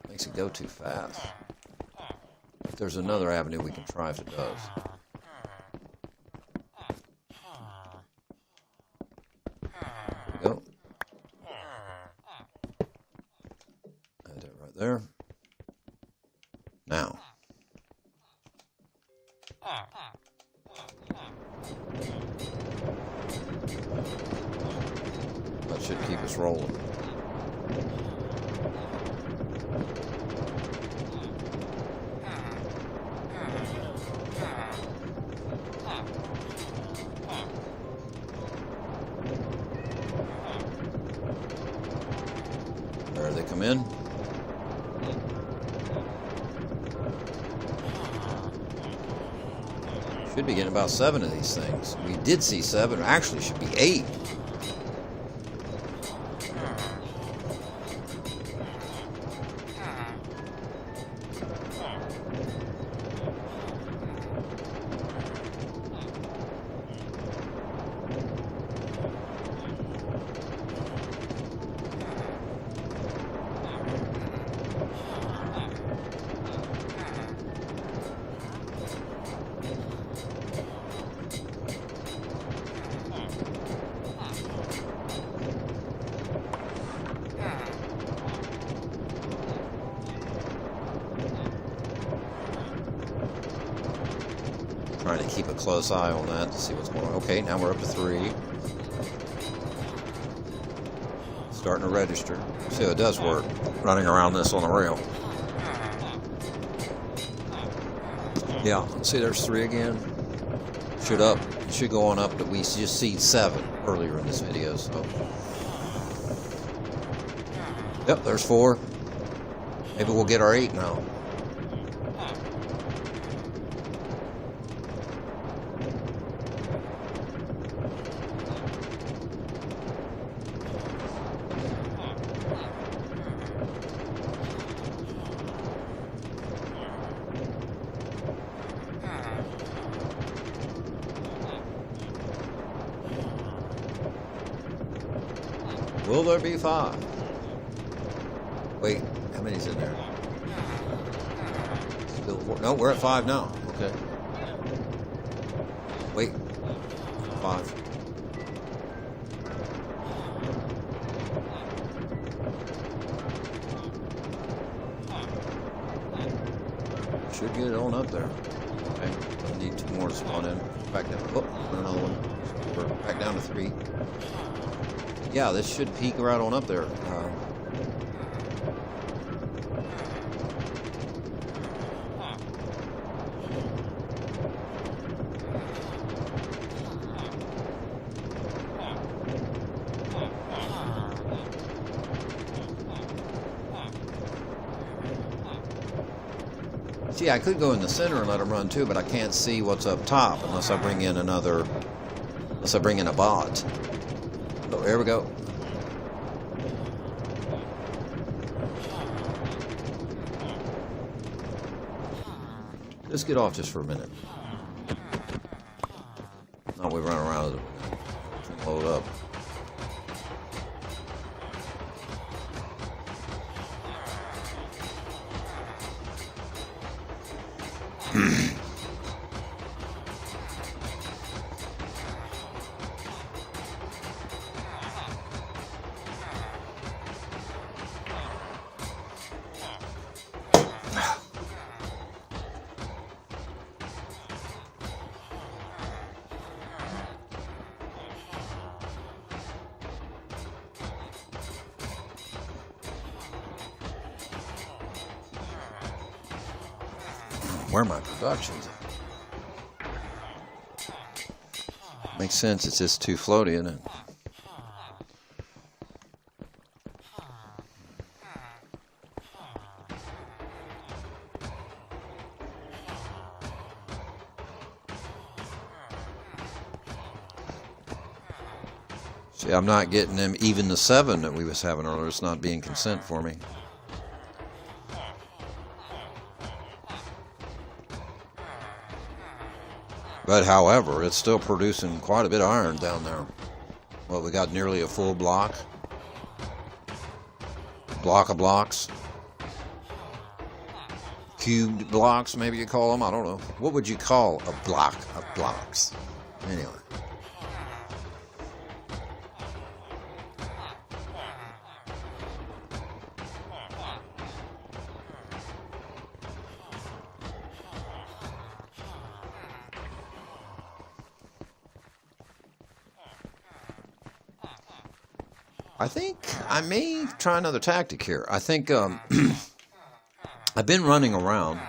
Makes it go too fast. But there's another avenue we can try if it does. There we go. Add it right there. Now. That should keep us rolling. There they come in. Should be getting about 7 of these things. We did see 7. Actually, should be 8. Trying to keep a close eye on that to see what's going on. Okay, now we're up to 3. Starting to register. See how it does work. Running around this on the rail. Yeah, see there's 3 again. Should go on up, but we just see 7 earlier in this video, so. Yep, there's 4. Maybe we'll get our 8 now. Will there be 5? Wait, how many's in there? Still 4. No, we're at 5 now. Okay. Wait. 5. Should get it on up there. Okay. I need 2 more to spawn in. Back down. Oh, another one. So we're back down to 3. Yeah, this should peak right on up there. See, I could go in the center and let them run too, but I can't see what's up top unless I bring in a bot. Oh, there we go. Let's get off just for a minute. Now we run around with it. Load up. Where are my productions? Makes sense, it's just too floaty, isn't it? See, I'm not getting them. Even the 7 that we was having earlier, it's not being consent for me. But however, it's still producing quite a bit of iron down there. Well, we got nearly a full block of blocks. Cubed blocks, maybe you call them. I don't know. What would you call a block of blocks? Anyway. I think I may try another tactic here. I think I've been running around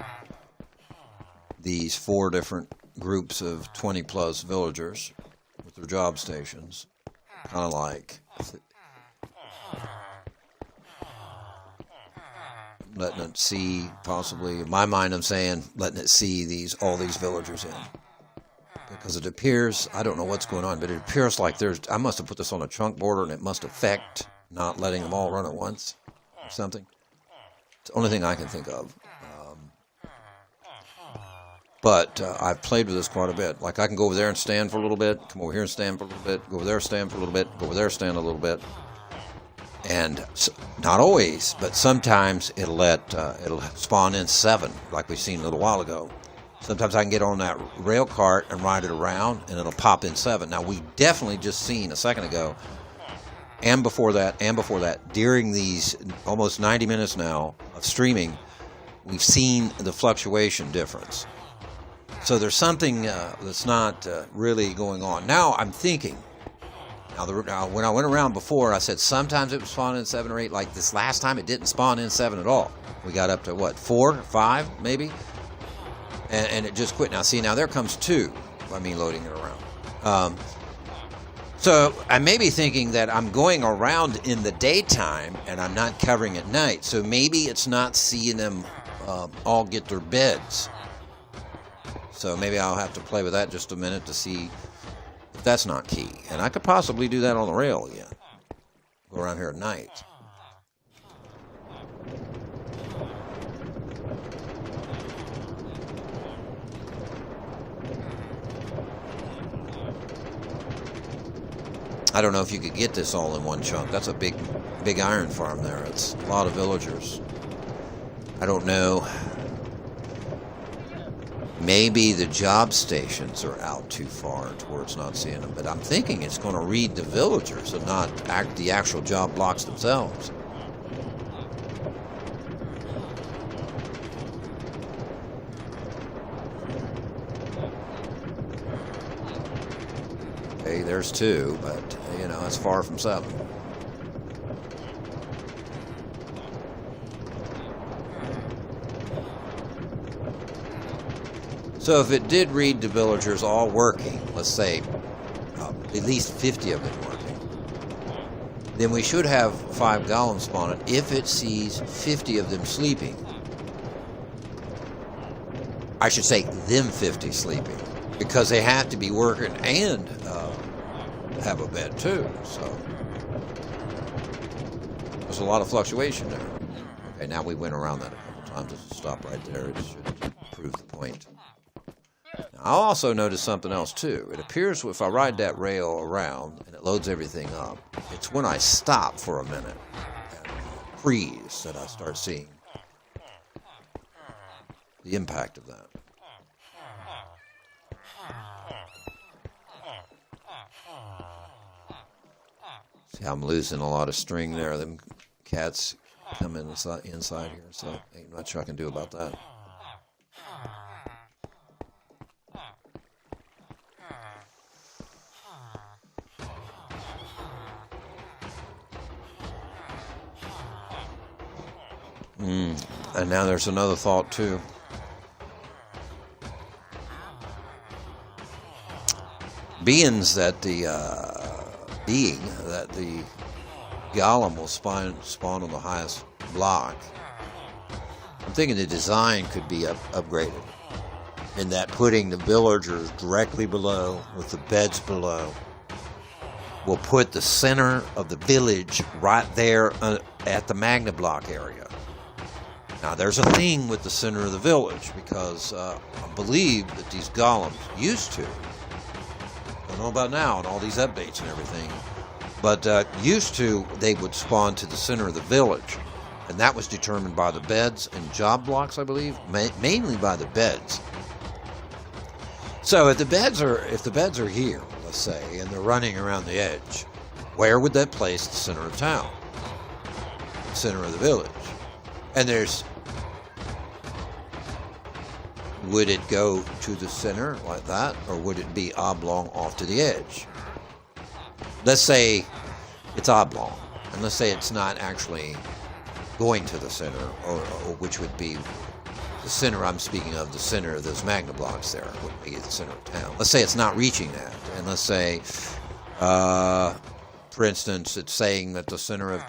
these 4 different groups of 20-plus villagers with their job stations, kind of like letting it see, possibly, in my mind I'm saying, letting it see all these villagers in. Because it appears, I don't know what's going on, but it appears like I must have put this on a chunk border and it must affect not letting them all run at once or something. It's the only thing I can think of. But I've played with this quite a bit. Like I can go over there and stand for a little bit, come over here and stand for a little bit, go over there, stand for a little bit, go over there, stand a little bit. And not always, but sometimes it'll spawn in 7, like we've seen a little while ago. Sometimes I can get on that rail cart and ride it around, and it'll pop in 7. Now, we definitely just seen a second ago, and before that, during these almost 90 minutes now of streaming, we've seen the fluctuation difference. So there's something that's not really going on. Now, I'm thinking, now when I went around before, I said sometimes it would spawn in 7 or 8. Like this last time, it didn't spawn in 7 at all. We got up to, what, 4, 5, maybe? And it just quit. Now, see, now there comes 2 by me loading it around. So I may be thinking that I'm going around in the daytime and I'm not covering at night. So maybe it's not seeing them all get their beds. So maybe I'll have to play with that just a minute to see if that's not key. And I could possibly do that on the rail again. Go around here at night. I don't know if you could get this all in one chunk. That's a big iron farm there. It's a lot of villagers. I don't know. Maybe the job stations are out too far towards not seeing them. But I'm thinking it's going to read the villagers and not the actual job blocks themselves. Okay, there's 2, but, you know, it's far from 7. So if it did read the villagers all working, let's say at least 50 of them working, then we should have 5 golems spawning if it sees 50 of them sleeping. I should say them 50 sleeping, because they have to be working and have a bed too. So there's a lot of fluctuation there. Okay, now we went around that a couple times. Just stop right there. It should prove the point. Now, I'll also notice something else too. It appears if I ride that rail around and it loads everything up, it's when I stop for a minute and freeze that I start seeing the impact of that. See how I'm losing a lot of string there. Them cats come inside here, so ain't much I can do about that. And now there's another thought too. Being that the golem will spawn on the highest block, I'm thinking the design could be upgraded, in that putting the villagers directly below with the beds below will put the center of the village right there at the Magna Block area. Now, there's a thing with the center of the village because I believe that these golems used to, I don't know about now and all these updates and everything, but used to, they would spawn to the center of the village. And that was determined by the beds and job blocks, I believe, mainly by the beds. So if the beds are here, let's say, and they're running around the edge, where would that place the center of town? The center of the village. And would it go to the center like that, or would it be oblong off to the edge? Let's say it's oblong, and let's say it's not actually going to the center, or which would be the center I'm speaking of, the center of those Magna blocks there, would be the center of town. Let's say it's not reaching that, and let's say, for instance, it's saying that the center of,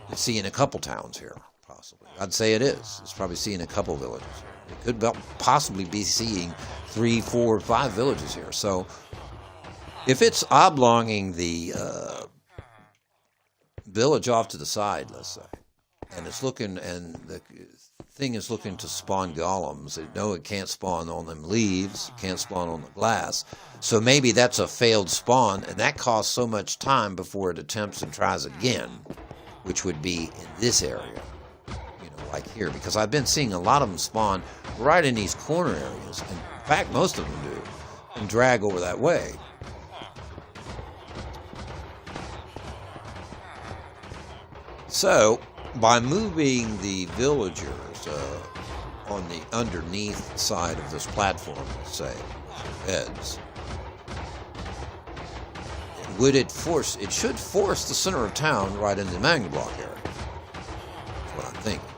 it's seeing a couple towns here, possibly. I'd say it is. It's probably seeing a couple villages. It could possibly be seeing 3, 4, 5 villages here. So if it's oblonging the village off to the side, let's say, and it's looking, and the thing is looking to spawn golems, it can't spawn on them leaves, it can't spawn on the glass. So maybe that's a failed spawn, and that costs so much time before it attempts and tries again, which would be in this area, like here, because I've been seeing a lot of them spawn right in these corner areas, and in fact, most of them do, and drag over that way. So, by moving the villagers on the underneath side of this platform, let's say, beds, it should force the center of town right into the Magna Block area. That's what I'm thinking.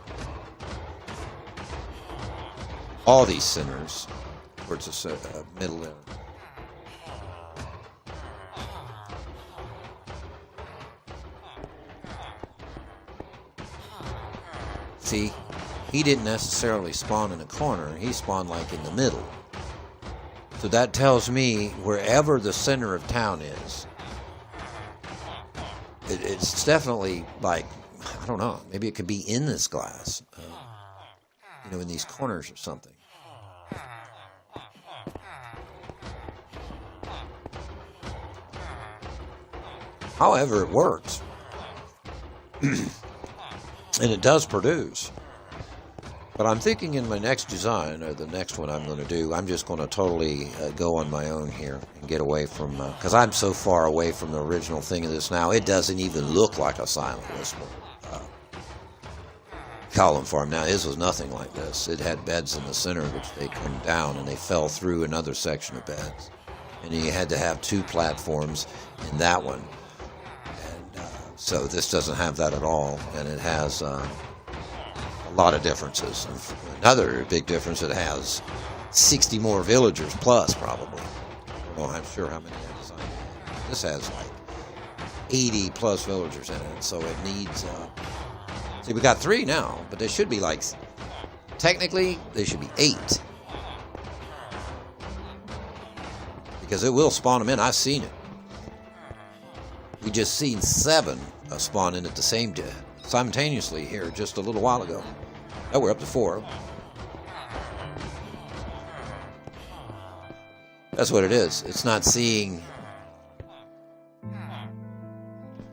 All these centers towards the middle area. See, he didn't necessarily spawn in a corner, he spawned like in the middle. So that tells me wherever the center of town is, it's definitely like, I don't know, maybe it could be in this glass, in these corners or something. However, it works. And it does produce. But I'm thinking in my next design, or the next one I'm going to do, I'm just going to totally go on my own here and get away from, because I'm so far away from the original thing of this now, it doesn't even look like a Silent Whisper column farm. Now, his was nothing like this. It had beds in the center, which they come down, and they fell through another section of beds. And you had to have 2 platforms in that one. So this doesn't have that at all, and it has a lot of differences. Another big difference, it has 60 more villagers plus, probably. I don't know, I'm sure how many I designed. This has like 80 plus villagers in it, so it needs... see, we got 3 now, but there should be like... Technically, there should be 8. Because it will spawn them in. I've seen it. We just seen 7 spawn in at the same time, simultaneously here just a little while ago. Oh, we're up to 4. That's what it is. It's not seeing.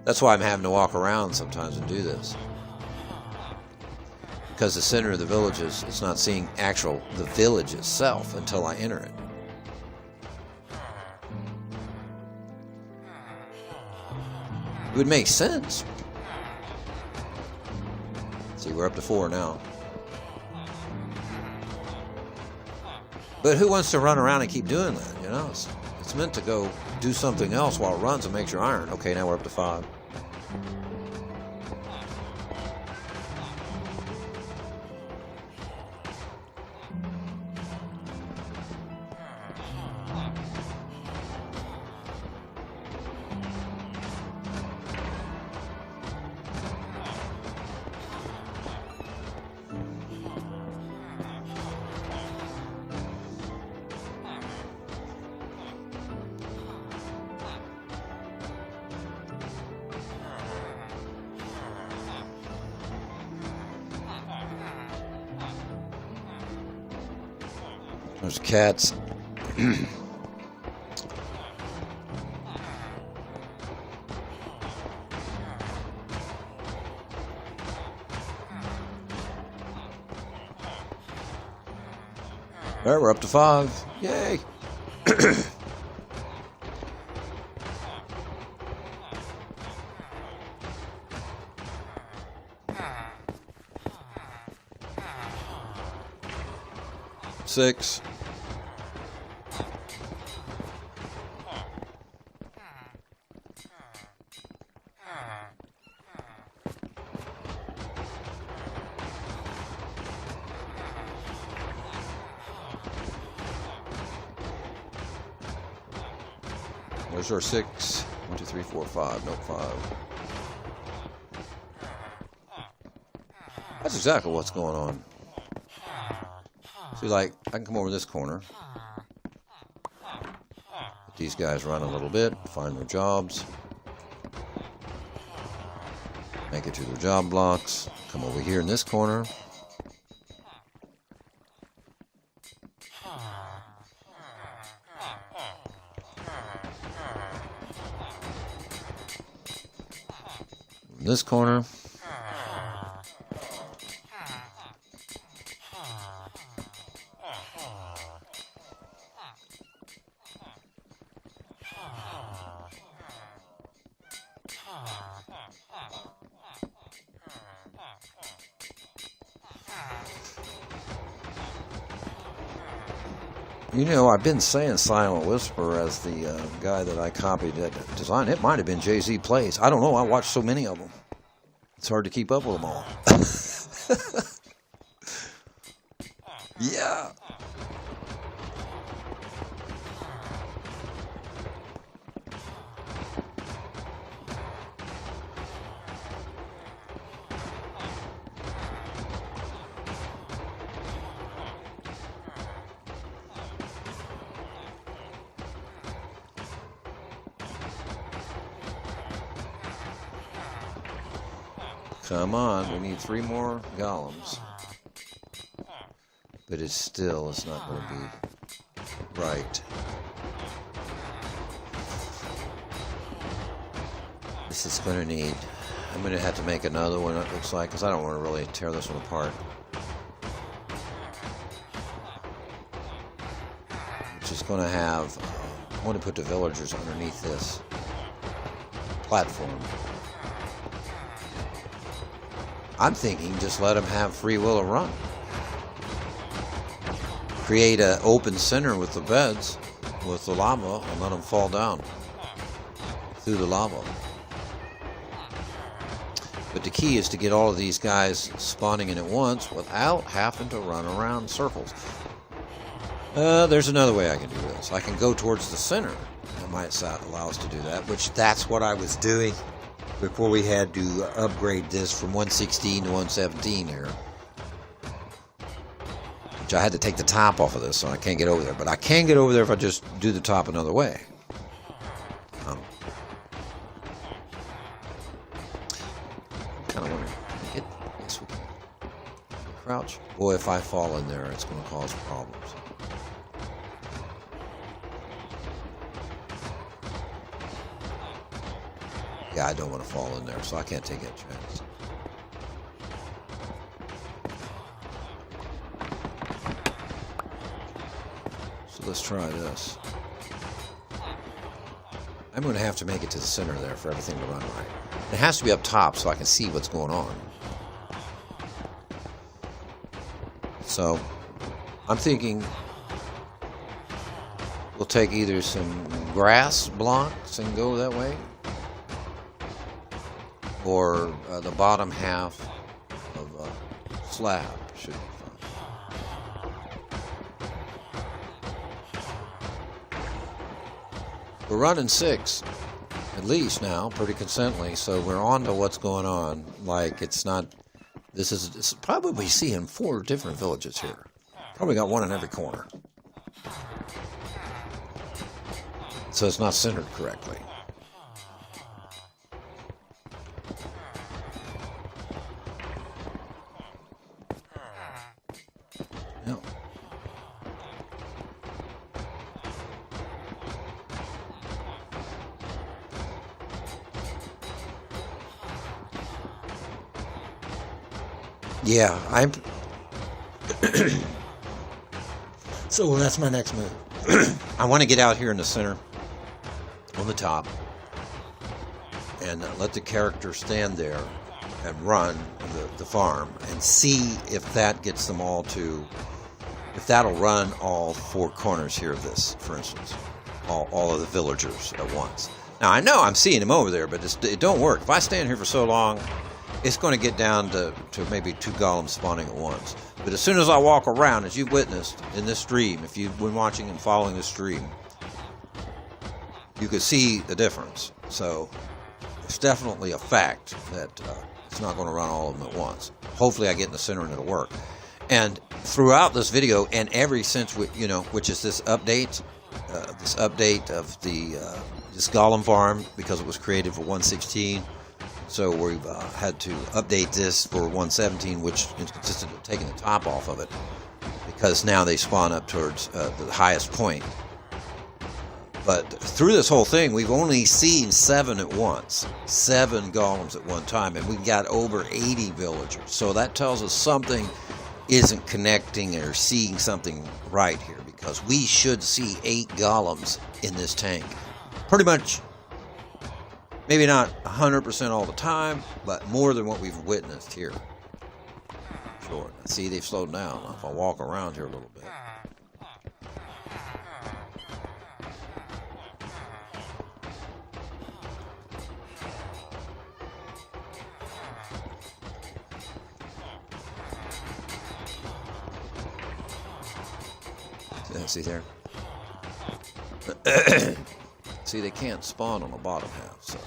That's why I'm having to walk around sometimes and do this. Because the center of the village it's not seeing the village itself until I enter it. It would make sense. See, we're up to 4 now. But who wants to run around and keep doing that, It's meant to go do something else while it runs and makes your iron. Okay, now we're up to 5. There's cats. All right, we're up to 5. Yay! Six. Where's our 6? 1, 2, 3, 4, 5. Nope, 5. That's exactly what's going on. See, like, I can come over this corner. Let these guys run a little bit, find their jobs. Make it to their job blocks. Come over here in this corner. In this corner. You know, I've been saying Silent Whisper as the guy that I copied that design. It might have been Jay-Z Plays. I don't know. I watched so many of them. It's hard to keep up with them all. Yeah. Come on, we need 3 more golems. But it's not going to be right. This is going to need... I'm going to have to make another one, it looks like, because I don't want to really tear this one apart. Which is going to have... I want to put the villagers underneath this platform. I'm thinking just let them have free will of run. Create an open center with the beds, with the lava, and let them fall down through the lava. But the key is to get all of these guys spawning in at once without having to run around in circles. There's another way I can do this. I can go towards the center. That might allow us to do that, which that's what I was doing before we had to upgrade this from 116 to 117 here. Which I had to take the top off of this, so I can't get over there. But I can get over there if I just do the top another way. Kind of wondering. Yes, we can. Crouch. Boy, if I fall in there, it's going to cause problems. Yeah, I don't want to fall in there, so I can't take that chance. So let's try this. I'm going to have to make it to the center there for everything to run right. It has to be up top so I can see what's going on. So, I'm thinking we'll take either some grass blocks and go that way, or the bottom half of a slab should be fine. We're running 6 at least now, pretty consistently, so we're on to what's going on. Like, it's not, this is probably seeing 4 different villages here. Probably got one in every corner. So it's not centered correctly. Yeah, I'm. So that's my next move. I want to get out here in the center, on the top, and let the character stand there and run the farm and see if that gets them all to, if that'll run all four corners here of this, for instance, all of the villagers at once. Now I know I'm seeing them over there, but it don't work. If I stand here for so long, it's going to get down to maybe 2 golems spawning at once. But as soon as I walk around, as you've witnessed in this stream, if you've been watching and following this stream, you could see the difference. So it's definitely a fact that it's not going to run all of them at once. Hopefully I get in the center and it'll work. And throughout this video, and every since, which is this update of the this golem farm, because it was created for 1.16. So we've had to update this for 1.17, which consisted of taking the top off of it, because now they spawn up towards the highest point. But through this whole thing, we've only seen 7 at once, 7 golems at one time, and we got over 80 villagers. So that tells us something isn't connecting or seeing something right here, because we should see 8 golems in this tank. Pretty much, maybe not 100% all the time, but more than what we've witnessed here. Sure. See, they've slowed down. If I walk around here a little bit. See there? See, they can't spawn on the bottom half, so.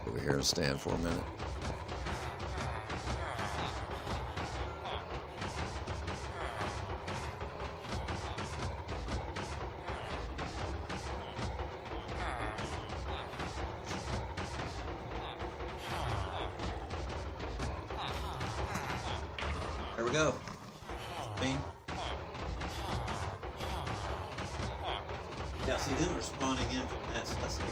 Over here and stand for a minute. There we go. Yeah, see, them are spawning in from that. That's it.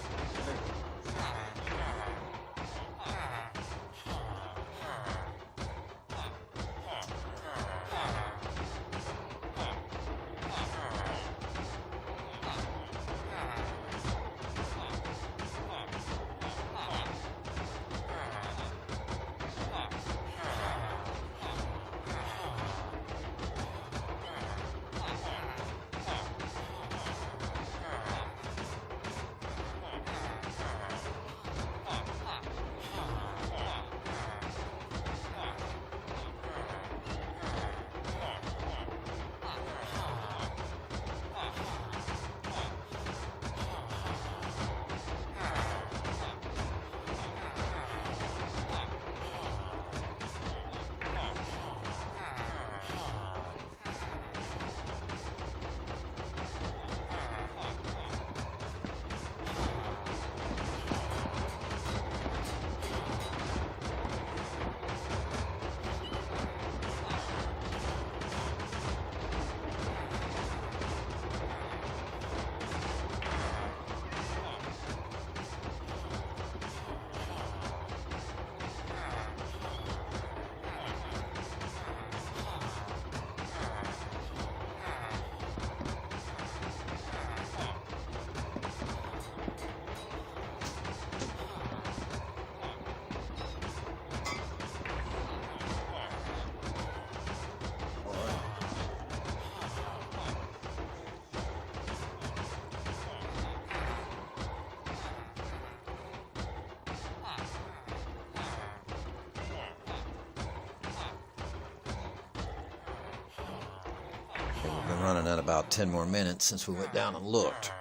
We've been running at about 10 more minutes since we went down and looked.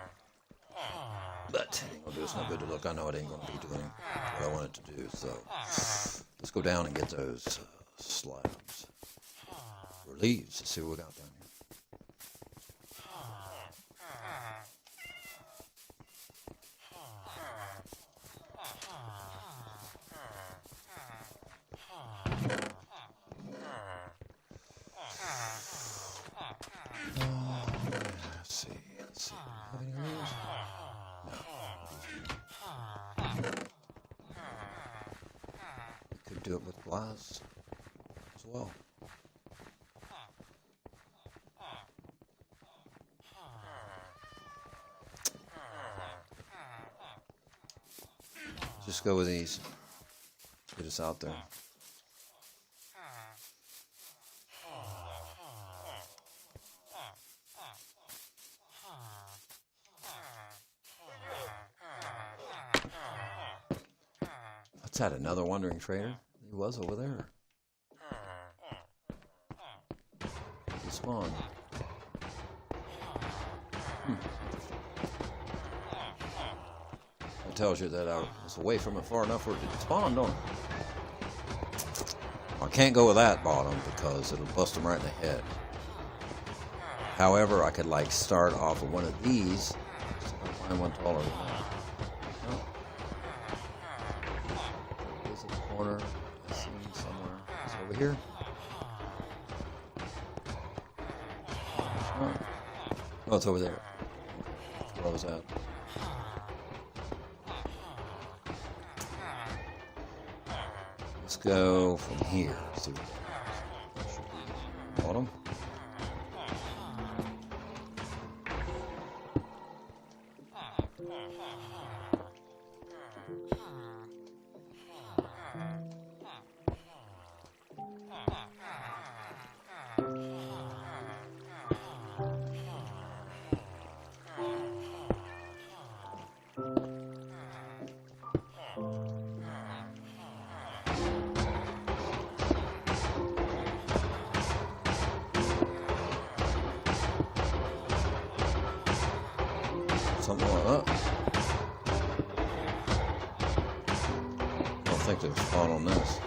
But it ain't gonna do us no good to look. I know it ain't gonna be doing what I want it to do. So let's go down and get those slabs. Or leaves. Let's see what we got down here. Let's see. Have any of those? No. We could do it with glass as well. Just go with these. Get us out there. What's that? Another wandering trader? He was over there. He spawned. That tells you that I was away from it far enough where it spawned, don't it? I can't go with that bottom because it'll bust them right in the head. However, I could like start off with one of these. I'll find one taller than that. No. There's a corner. I see him somewhere. It's over here. Oh, it's over there. That's where I was at. Let's go from here. See what that should be. Bottom. Something like that. I don't think there's spawn on this.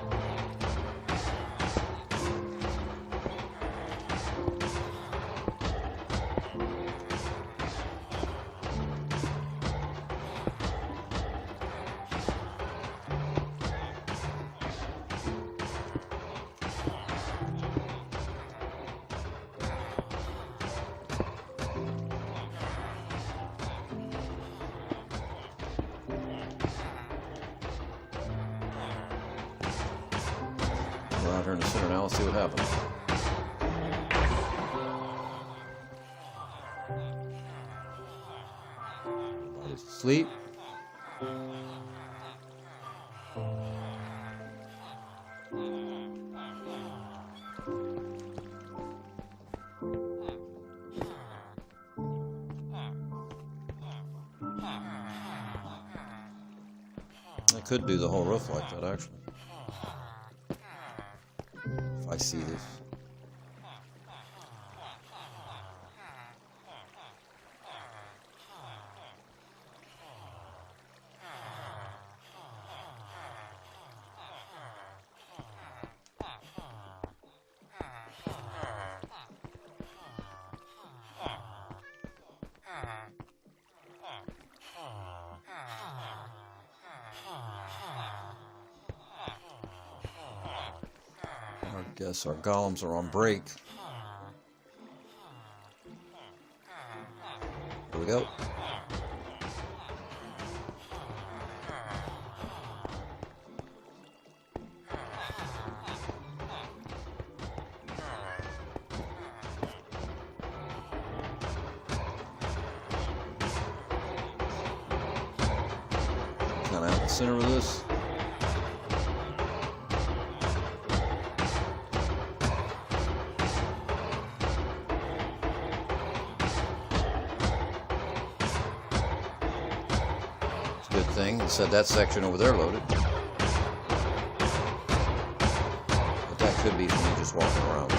We're out here in the center now. Let's see what happens. Everybody's asleep. I could do the whole roof like that, actually. If I see this. I guess our golems are on break. Here we go. Kind of out in the center of this. Good thing. It said that section over there loaded. But that could be from me just walking around.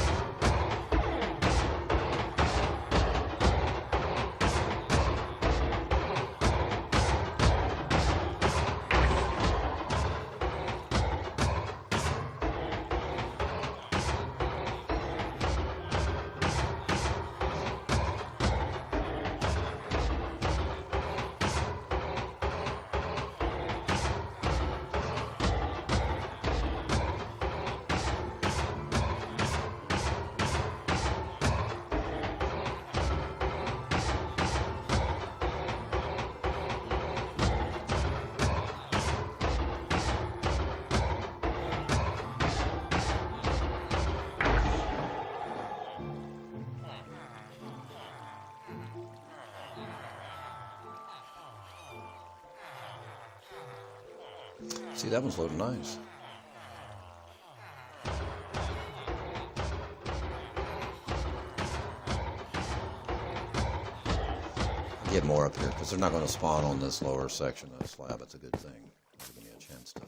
See, that one's loading nice. I'll get more up here because they're not going to spawn on this lower section of the slab. It's a good thing. It'll give me a chance to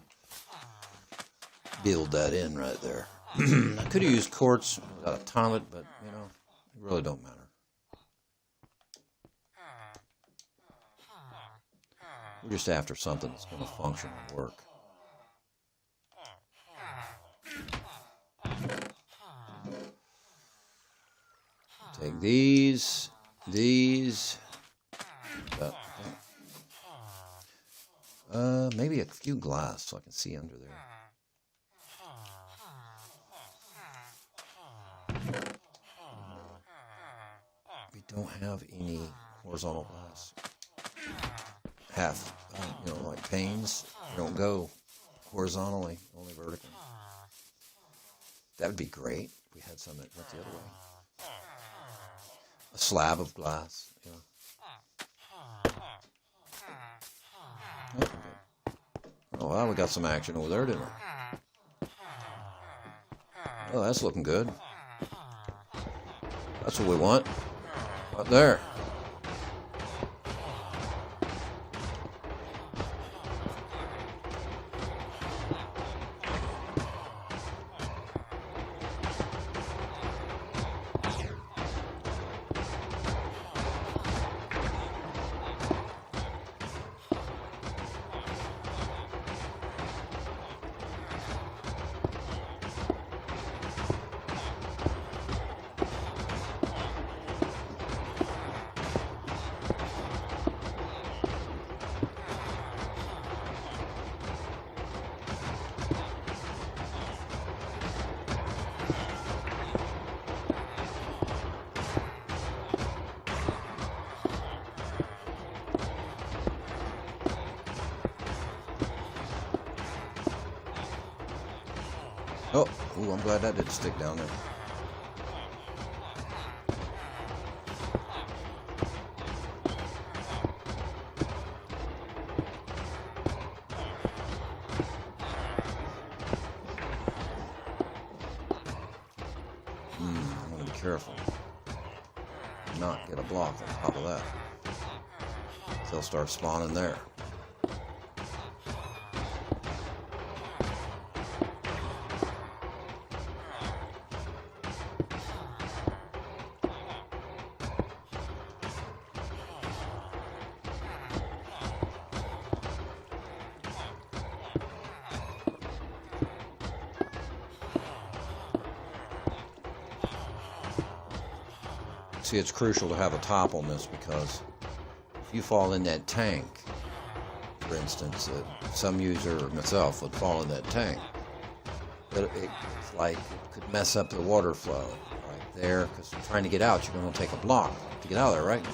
build that in right there. I could have used quartz without a ton of it, but, you know, it really don't matter. We're just after something that's going to function and work. Take these, maybe a few glass so I can see under there. We don't have any horizontal glass. Half, you know, like panes, don't go horizontally, only vertically. That would be great if we had some that went the other way. A slab of glass, you know. Oh, well, we got some action over there, didn't we? Oh, that's looking good. That's what we want. Right there. Oh, ooh, I'm glad that didn't stick down there. I'm gonna be careful. Not get a block on top of that. They'll start spawning there. See, it's crucial to have a top on this because if you fall in that tank, for instance, some user or myself would fall in that tank, it's like it could mess up the water flow right there because trying to get out, you're going to take a block to get out of there, right?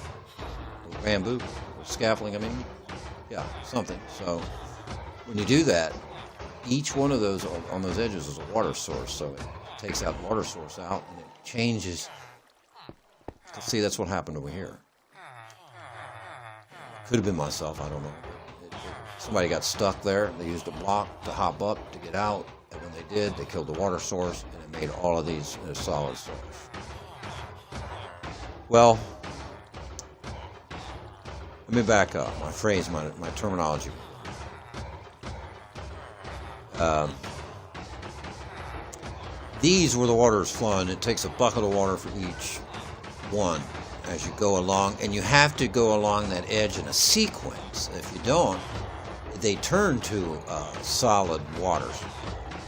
Or bamboo, or scaffolding, I mean, yeah, something. So when you do that, each one of those on those edges is a water source, so it takes that water source out and it changes. See, that's what happened over here. Could have been myself, I don't know. Somebody got stuck there. They used a block to hop up to get out. And when they did, they killed the water source, and it made all of these a solid source. Well, let me back up. My phrase, my terminology. These where the water is flowing. It takes a bucket of water for each one as you go along, and you have to go along that edge in a sequence. If you don't, they turn to a solid water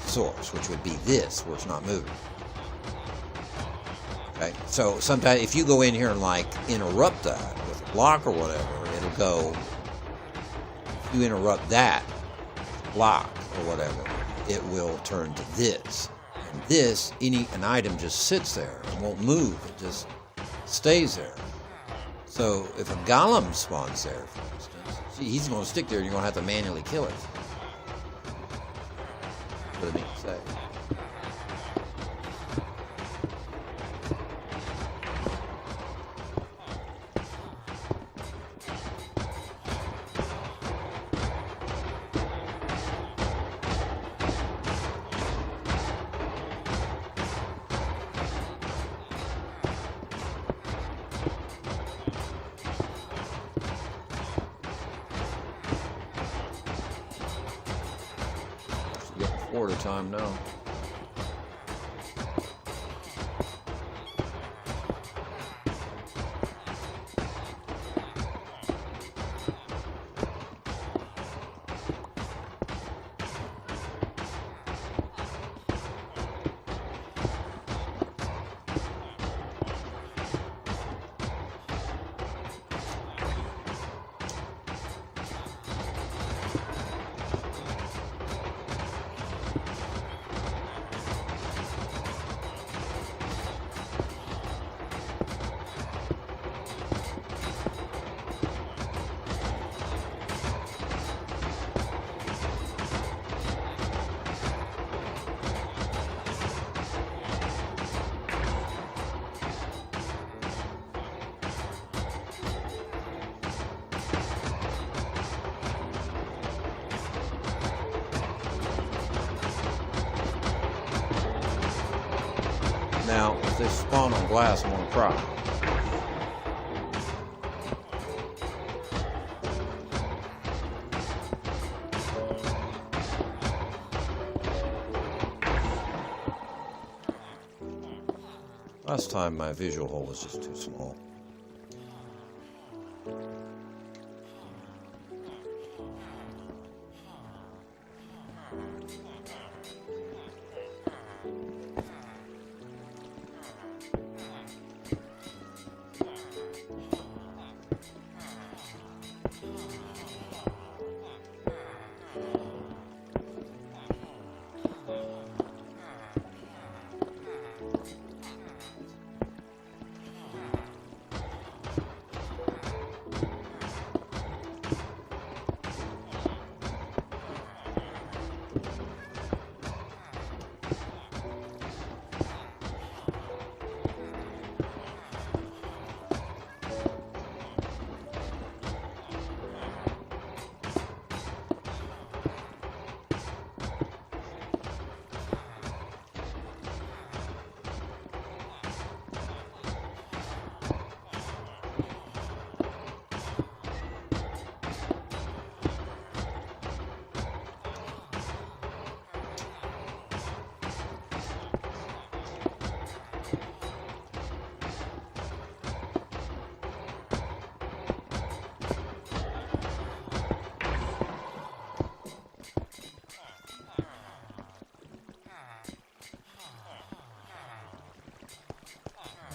source, which would be this, where it's not moving. Okay, so sometimes if you go in here and like interrupt that with a block or whatever, it'll go. If you interrupt that block or whatever, it will turn to this. And this, an item just sits there and won't move. It just stays there. So if a golem spawns there, for instance, he's going to stick there and you're going to have to manually kill it. That's what I mean to say. quarter time now. Now, if they spawn on glass, I'm gonna cry. Last time my visual hole was just too small.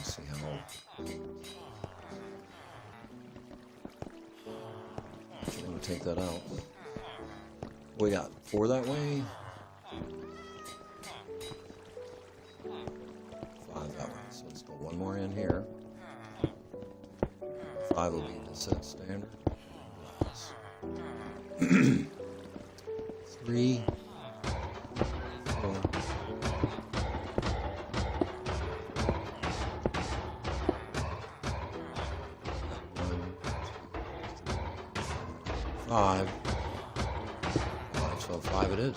See how actually, I'm gonna take that out. We got 4 that way, 5 that way. So let's go 1 more in here. 5 will be the set standard. 3, 4. 5. Alright, so 5 it is.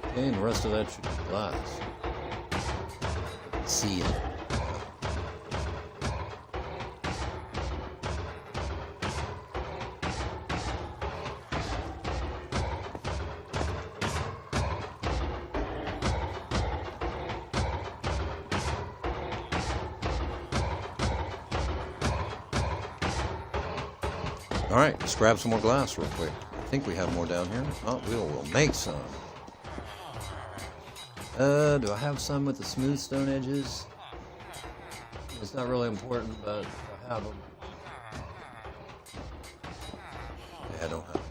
Okay, and the rest of that should be glass. See it. All right, let's grab some more glass real quick. I think we have more down here. Oh, we'll make some. Do I have some with the smooth stone edges? It's not really important, but I have them. Yeah, I don't have them.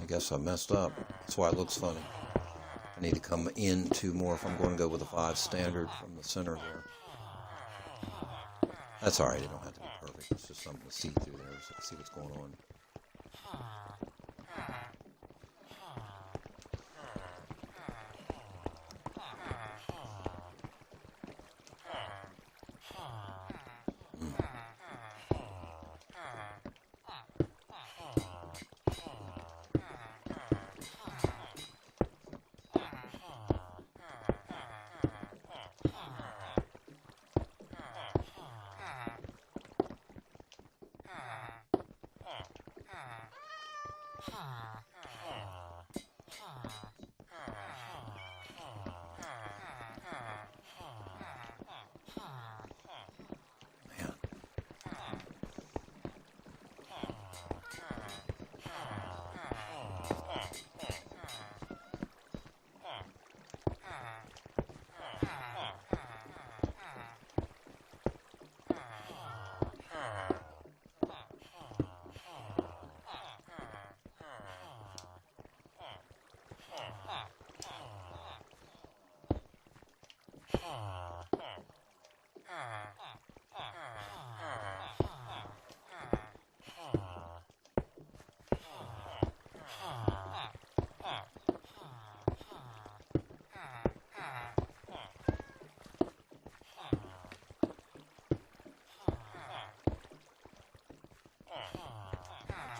guess I messed up. That's why it looks funny. I need to come into more if I'm going to go with a 5 standard from the center there. That's alright, it don't have to be perfect. It's just something to see through there, so see what's going on.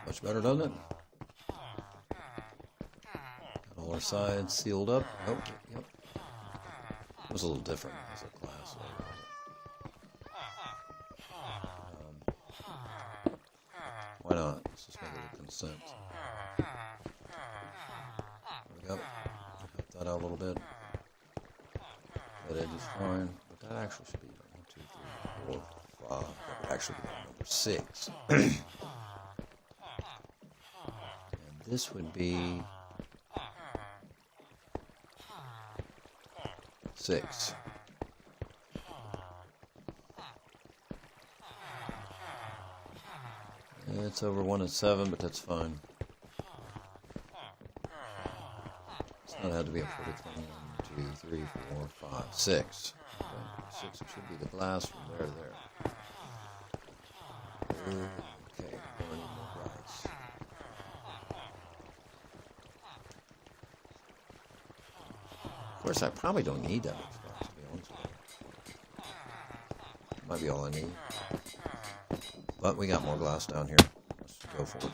Much better, doesn't it? Got all our sides sealed up. Oh, yep. It was a little different as a glass layer. Why not? Let's just make it a consent. There we go. Cut that out a little bit. That edge is fine, but that actually should be 1, 2, 3, 4, 5. That would actually be number 6. This would be 6. It's over 1 and 7, but that's fine. It's not had to be a perfect thing. 1, 2, 3, 4, 5, 6. Okay, 6 should be the glass from there to there. Okay, we're going to need more glass. Of course, I probably don't need that much glass, to be honest with you. Might be all I need. But we got more glass down here. Let's go for it.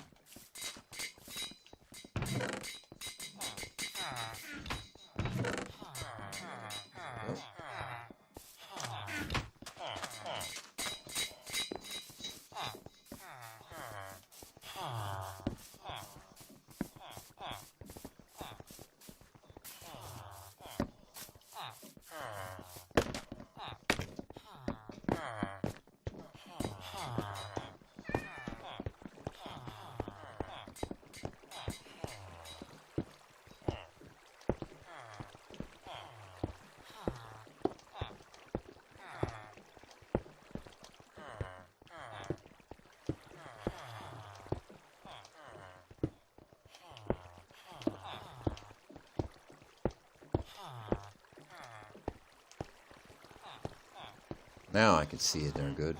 Now I can see it there good.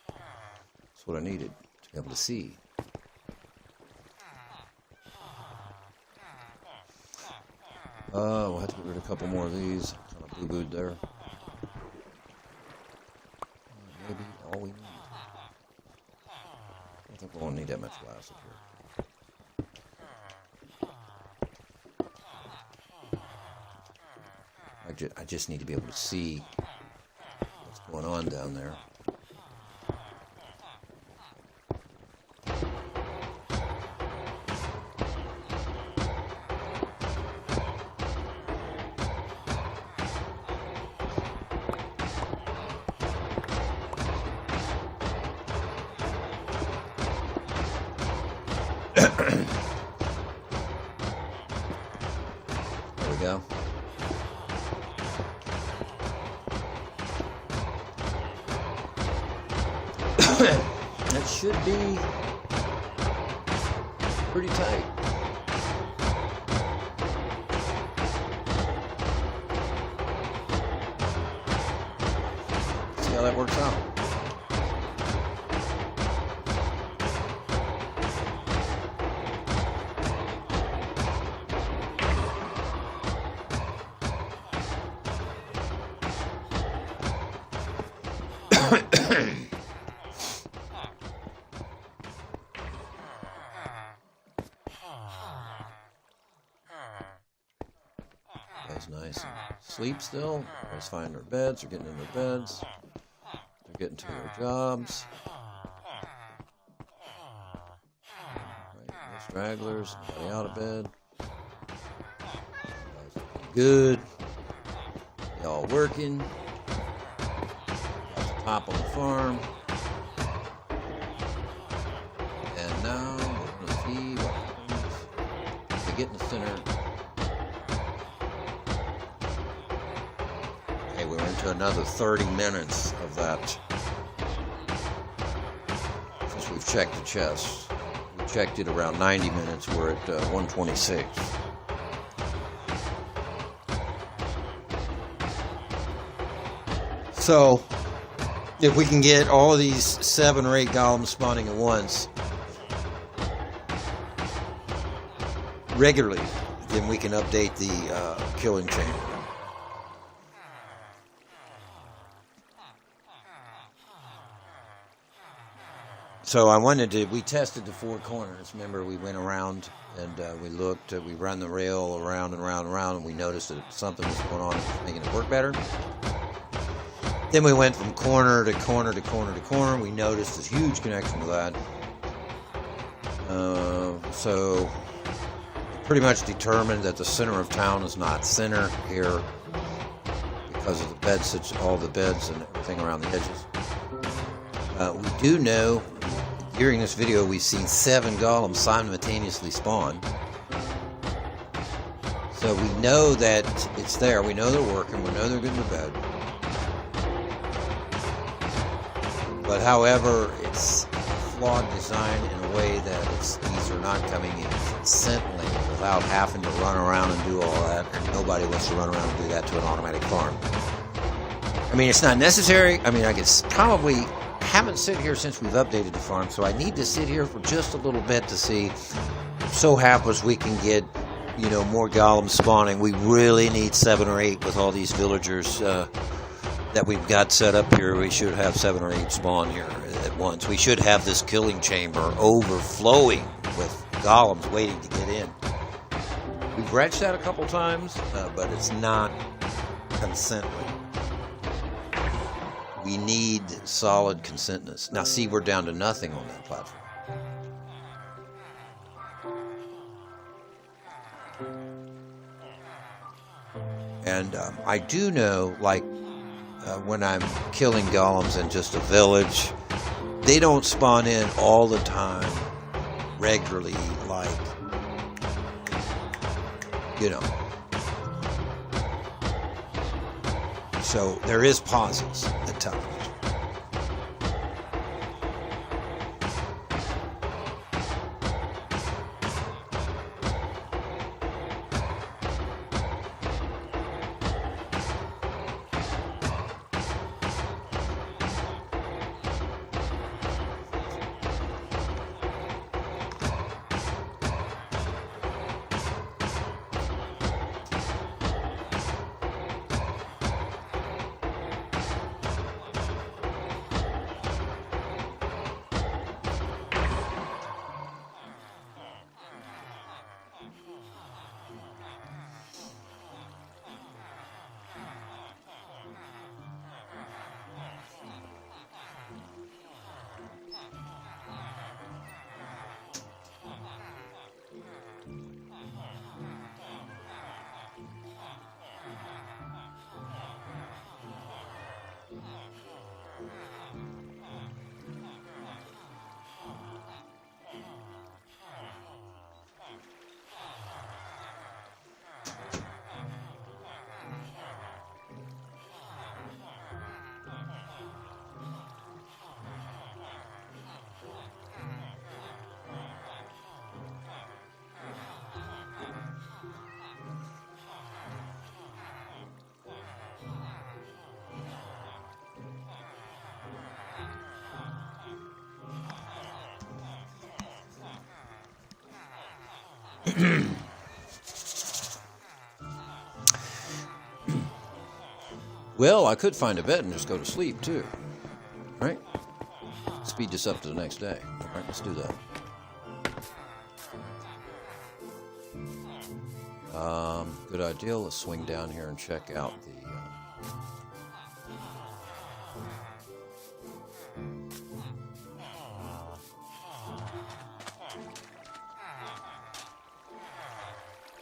That's what I needed, to be able to see. We'll have to get rid of a couple more of these. Kind of boo-booed there. Maybe all we need. I don't think we won't need that much glass up here. I just need to be able to see what's going on down there. There we go. That should be pretty tight. that works out. That's nice. Sleep still. Everybody's finding their beds. They're getting in their beds. They're getting to their jobs. Right, no stragglers. Everybody out of bed. Everybody's good. They all working. Got the top on the farm. And now we're going to see what happens. They get in the center. Okay, we're into another 30 minutes of that. Since we've checked the chest. We checked it around 90 minutes. We're at 126. So, if we can get all of these 7 or 8 golems spawning at once regularly, then we can update the killing chamber. So I wanted to, we tested the 4 corners. Remember, we went around and we looked, we ran the rail around and around and around, and we noticed that something was going on that was making it work better. Then we went from corner to corner to corner to corner. We noticed this huge connection to that. So pretty much determined that the center of town is not center here because of the beds, all the beds and everything around the edges. We do know, during this video, we've seen 7 golems simultaneously spawn. So we know that it's there. We know they're working. We know they're getting to bed. But however, it's a flawed design in a way that these are not coming in instantly without having to run around and do all that. And nobody wants to run around and do that to an automatic farm. I mean, it's not necessary. I mean, I could probably haven't sit here since we've updated the farm, so I need to sit here for just a little bit to see. So happens we can get, you know, more golems spawning. We really need 7 or 8 with all these villagers that we've got set up here. We should have 7 or 8 spawn here at once. We should have this killing chamber overflowing with golems waiting to get in. We've retched that a couple times, but it's not consently. We need solid consentness. Now, see, we're down to nothing on that platform. And I do know, like, when I'm killing golems in just a village, they don't spawn in all the time, regularly, like, you know. So there is pauses at times. Well, I could find a bed and just go to sleep too, right? Speed this up to the next day. All right, let's do that. Good idea. Let's swing down here and check out the.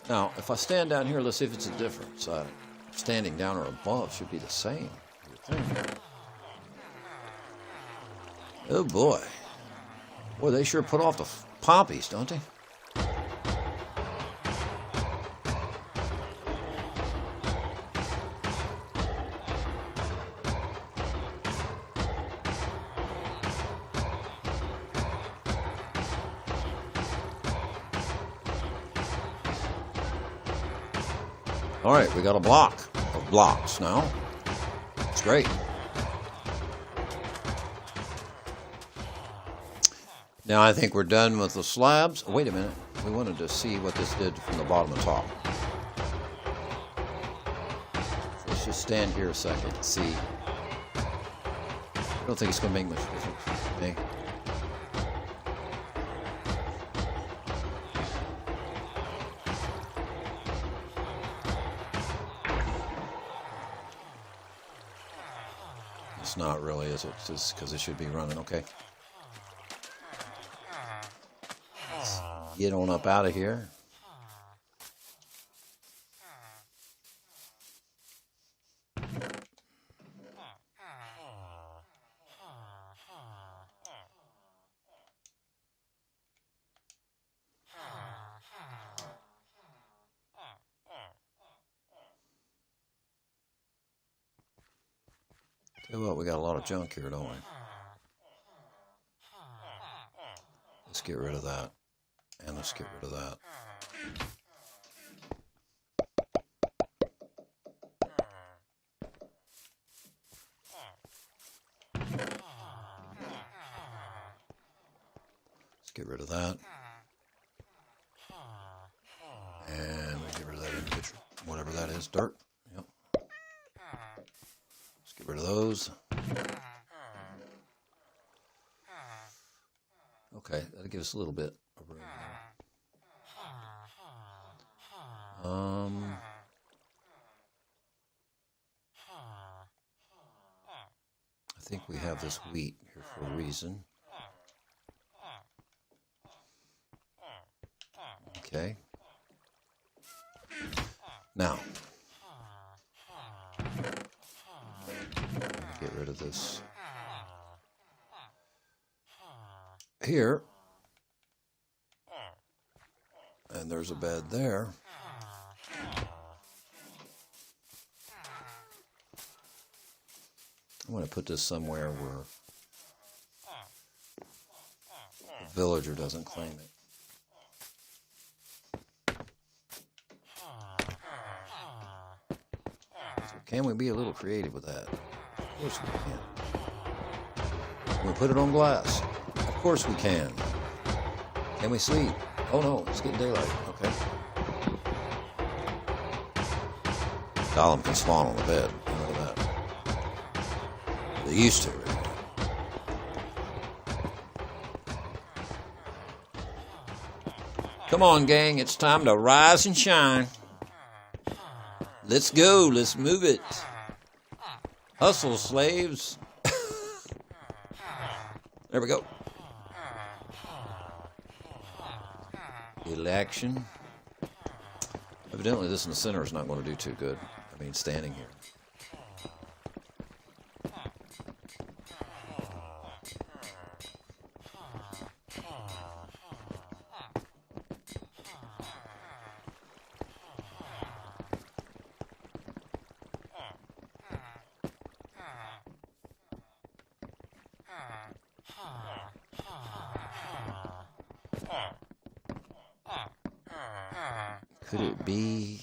Now, if I stand down here, let's see if it's a difference. Standing down or above should be the same. Oh boy. Boy, they sure put off the poppies, don't they? All right, we got a block of blocks now. It's great. Now I think we're done with the slabs. Oh, wait a minute. We wanted to see what this did from the bottom to top. Let's just stand here a second and see. I don't think it's going to make much difference. Okay. It's not really, is it? Just because it should be running. Okay. Let's get on up out of here. Tell you what, we got a lot of junk here, don't we? Let's get rid of that. And let's get rid of that. Let's get rid of that. And we get rid of that individual, whatever that is, dirt. Yep. Let's get rid of those. Okay, that'll give us a little bit of room there. I think we have this wheat here for a reason. Okay. Now, get rid of this here. And there's a bed there. I'm going to put this somewhere where the villager doesn't claim it. So can we be a little creative with that? Of course we can. Can we put it on glass? Of course we can. Can we sleep? Oh no, it's getting daylight. Okay. Gollum can spawn on the bed. You know that. They used to. Come on, gang. It's time to rise and shine. Let's go. Let's move it. Hustle, slaves. There we go. Election. Evidently, this in the center is not going to do too good. I mean, standing here. Could it be?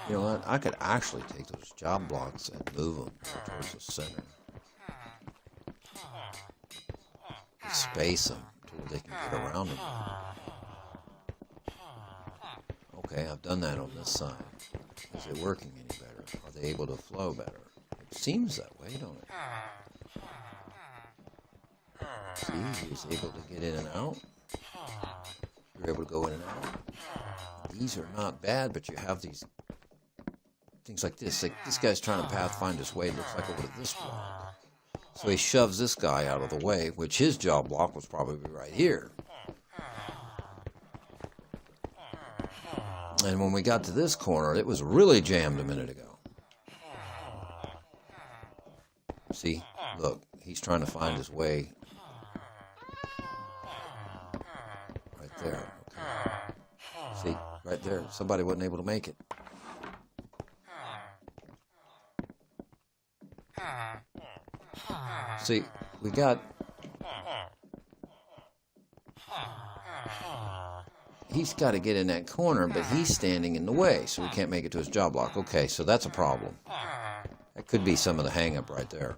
You know what? I could actually take those job blocks and move them towards the center. base them to where they can get around them. Okay, I've done that on this side. Is it working any better? Are they able to flow better? It seems that way, don't it? See, he's able to get in and out. You're able to go in and out. These are not bad, but you have these things like this. Like this guy's trying to pathfind his way, it looks like, over to this block. So he shoves this guy out of the way, which his jaw block was probably right here. And when we got to this corner, it was really jammed a minute ago. See, look, he's trying to find his way right there. Okay. See, right there, somebody wasn't able to make it. See, we got... He's got to get in that corner, but he's standing in the way, so he can't make it to his jaw block. Okay, so that's a problem. That could be some of the hang-up right there.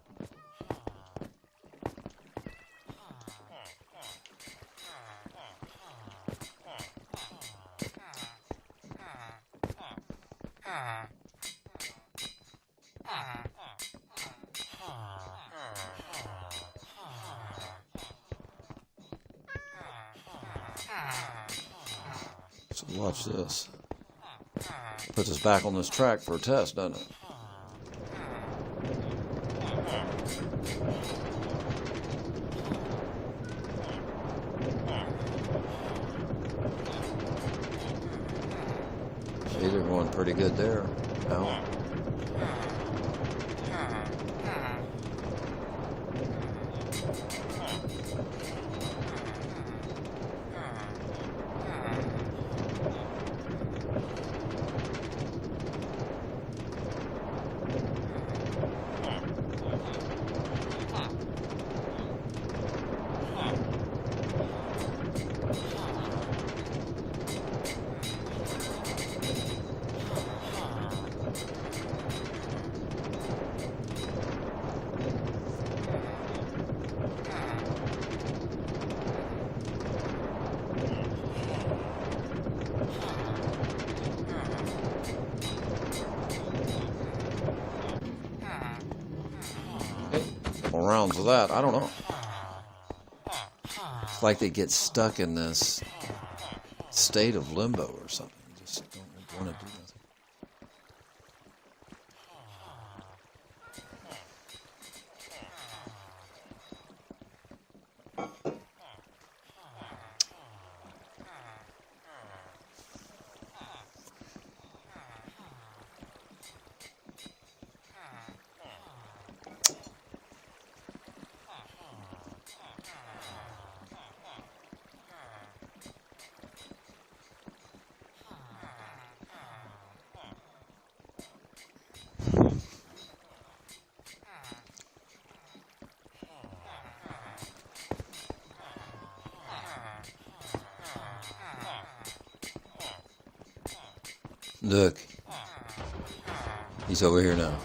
So watch this. Puts us back on this track for a test, doesn't it? See, they're going pretty good there now. Rounds of that, I don't know. It's like they get stuck in this state of limbo or something. Just don't want to do nothing. Look, he's over here now.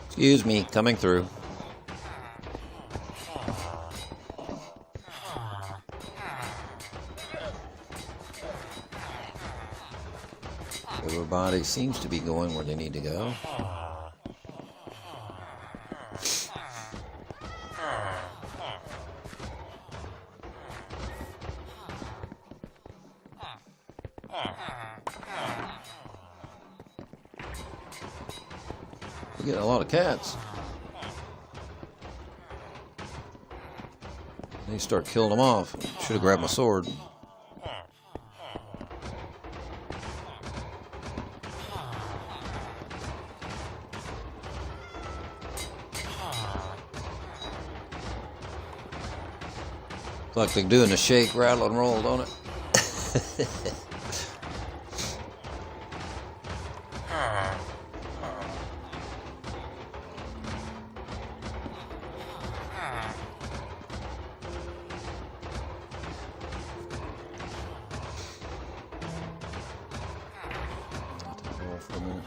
Excuse me, coming through. Everybody seems to be going where they need to go. We're getting a lot of cats. They start killing them off. Should have grabbed my sword. Like they're doing a shake, rattle, and roll, don't it? Roll for a minute.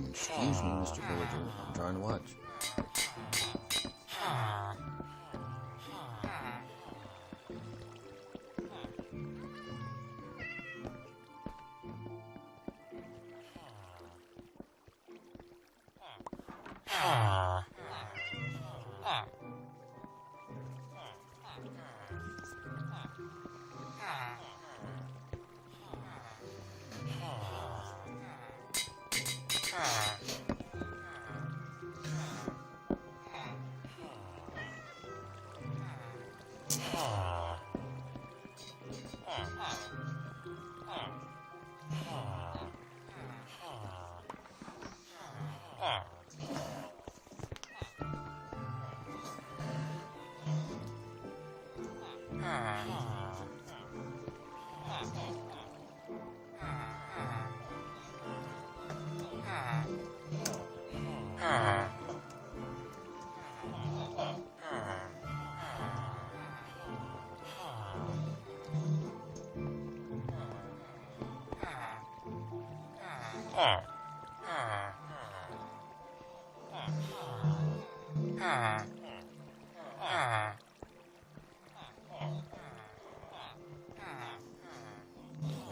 Excuse me, Mr. Villager. I'm trying to watch.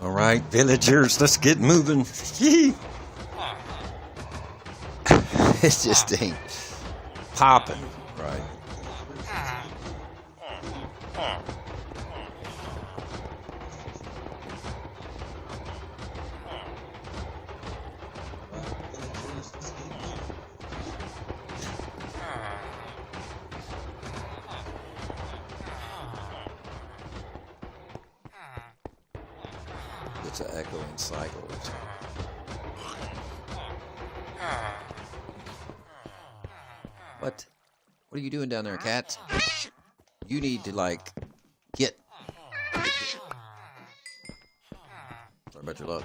All right, villagers, let's get moving. It just ain't popping, right? It's an echoing cycle. What? What are you doing down there, cats? You need to, like, get. Sorry about your luck.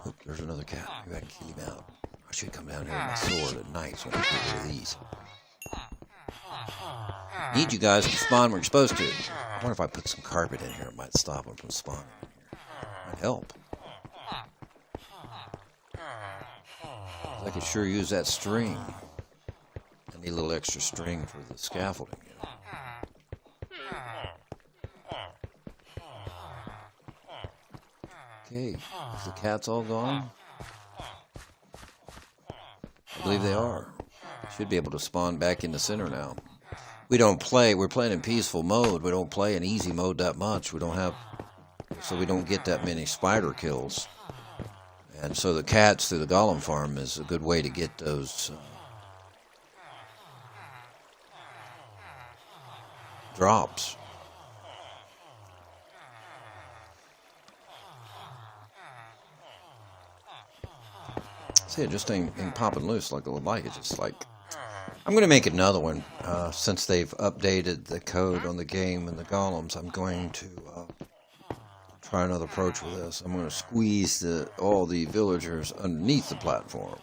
Look, there's another cat. Maybe I can keep him out. I should come down here with my sword at night so I can get rid of these. Need you guys to spawn where you're supposed to. I wonder if I put some carpet in here, it might stop them from spawning in here. Might help. I could sure use that string. I need a little extra string for the scaffolding, you know. Okay, is the cats all gone? I believe they are. Should be able to spawn back in the center now. We don't play, we're playing in peaceful mode. We don't play in easy mode that much. We don't have, so we don't get that many spider kills. And so the cats through the golem farm is a good way to get those drops. See, it just ain't popping loose like it would like. It's just like, I'm going to make another one. Since they've updated the code on the game and the golems, I'm going to try another approach with this. I'm going to squeeze all the villagers underneath the platform.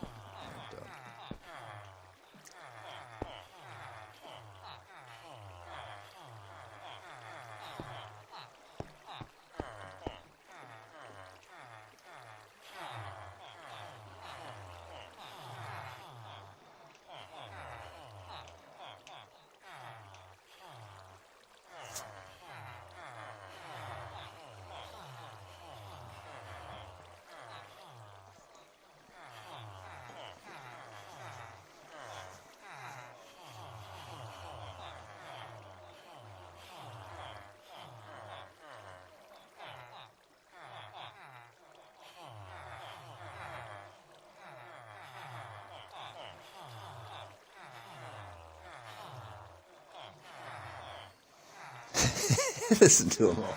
Listen to them all.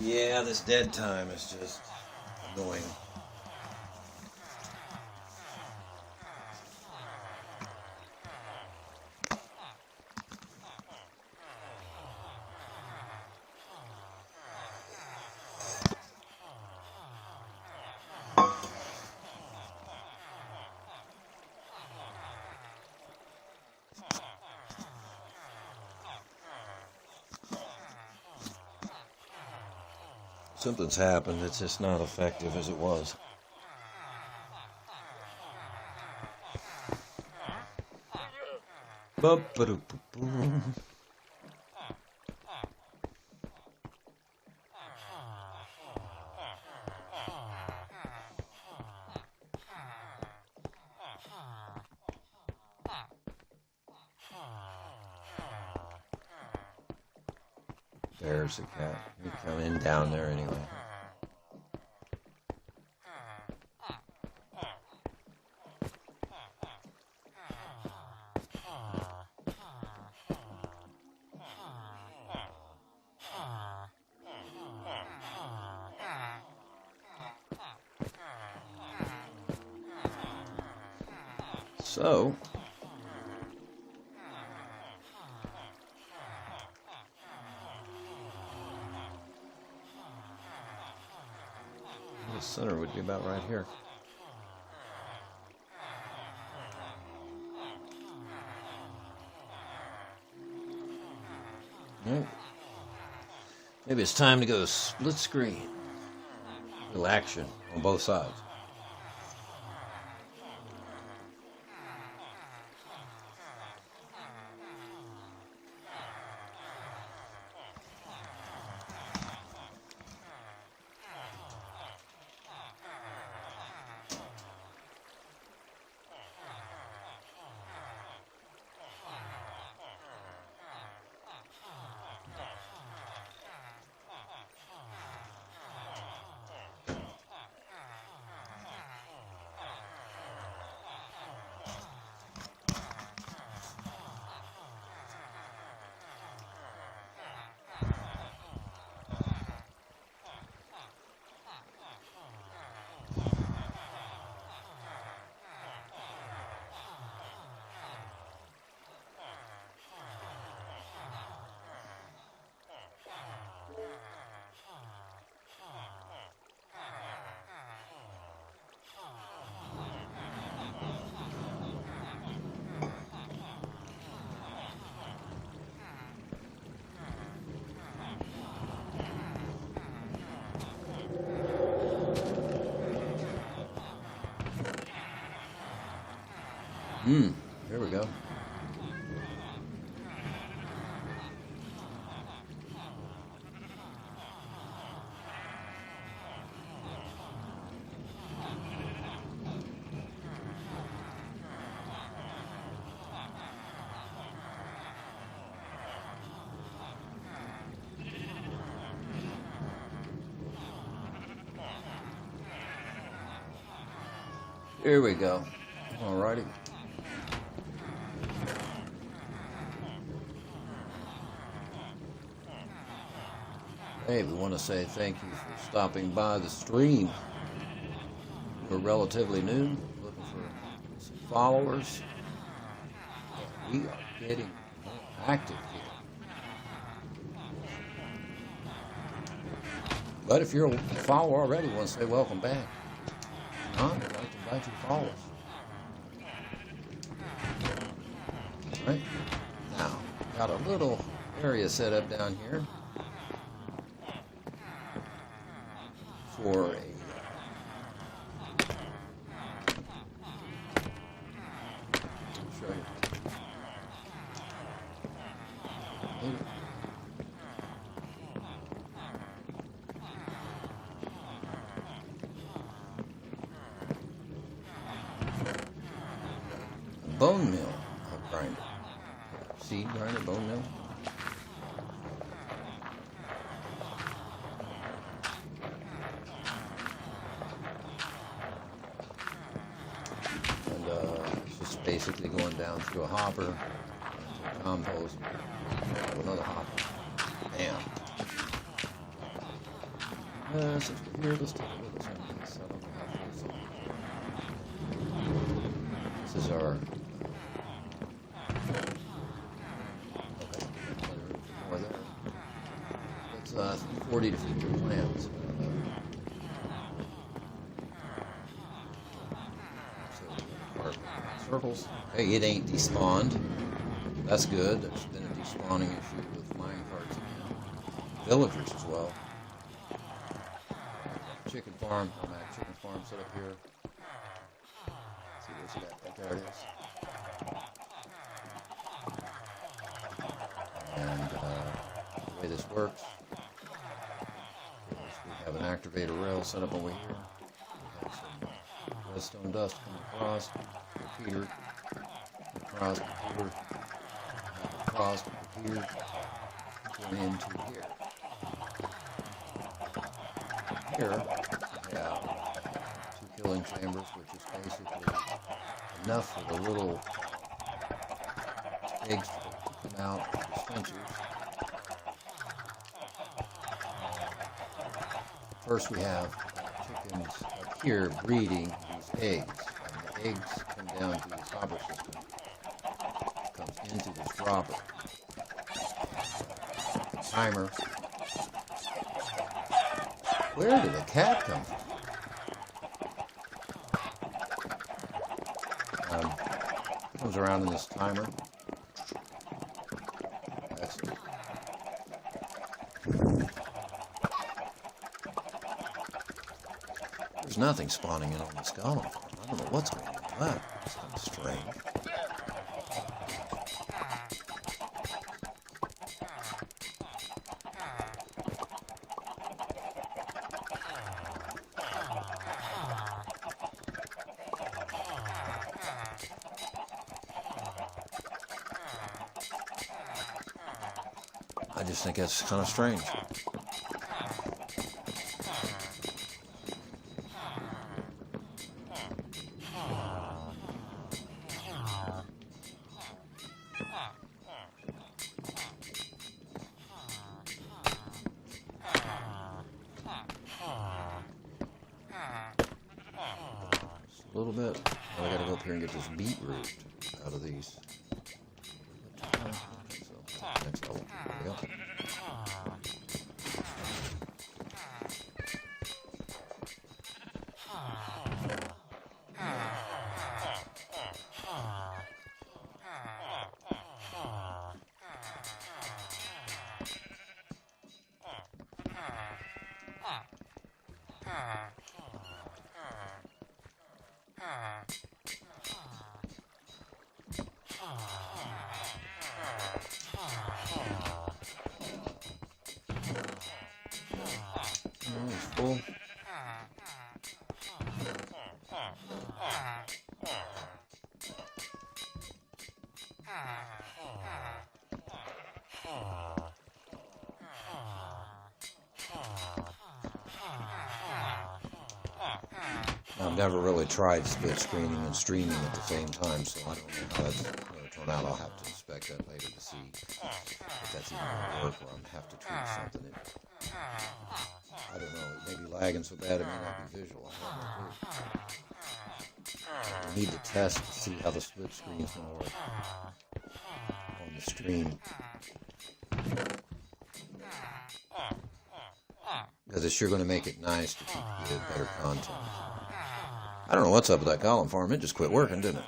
Yeah, this dead time is just annoying. Something's happened. It's just not effective as it was. Ba-ba-doo-ba-boom. There's the cat. He's coming down there anyway. So, the center would be about right here. Right. Maybe it's time to go split screen. A little action on both sides. Here we go. Here we go. Alrighty. Hey, we want to say thank you for stopping by the stream. We're relatively new, looking for some followers. We are getting more active here. But if you're a follower already, we want to say welcome back. I'd like to invite you to follow us. All right. Now, got a little area set up down here for a show you. Bone mill grinder. Seed grinder, bone mill. And it's just basically going down through a hopper, into a compost, to another hopper. Bam. Since we're here, let's take a look at some of this. I don't know how to. This is our. It's 40 to 50 plants. So, circles. Hey, it ain't despawned. That's good. There's been a despawning issue with mine carts again. Villagers as well. Chicken farm. I'm at chicken farm set up here. Let's see what you got. Right there it is. And the way this works. We have an activator rail set up over here. We have some redstone dust coming across, repeater, across, repeater, across, repeater, going into here. Here we have 2 killing chambers, which is basically enough for the little eggs to come out, the spenchers. First we have chickens up here breeding these eggs. And the eggs come down to this hopper system. It comes into this dropper. Timer. Where did the cat come from? Comes around in this timer. Excellent. There's nothing spawning in on this golem farm. I don't know what's going on with that. It's kind of strange. I just think that's kind of strange. A little bit. Now I gotta go up here and get this beetroot out of these. So, next level. There we go. I've never really tried split screening and streaming at the same time, so I don't know how that's going to turn out. I'll have to inspect that later to see if that's even going to work, or I'm going to have to tweak something. I don't know. It may be lagging so bad it may not be visual. I have no clue. We need to test to see how the split screen is going to work on the stream. Because it's sure going to make it nice to get better content. I don't know what's up with that column farm. It just quit working, didn't it?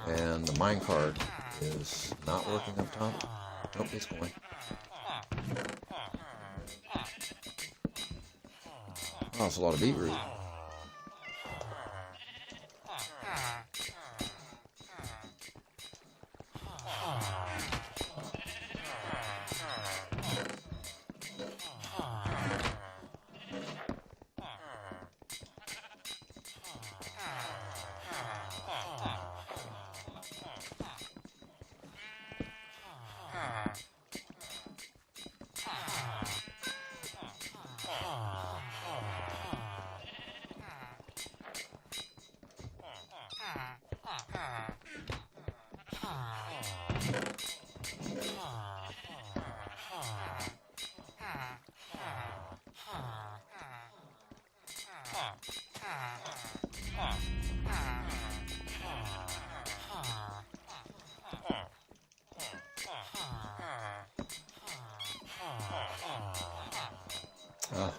And the minecart is not working up top. Nope, it's going. Oh, it's a lot of beetroot. A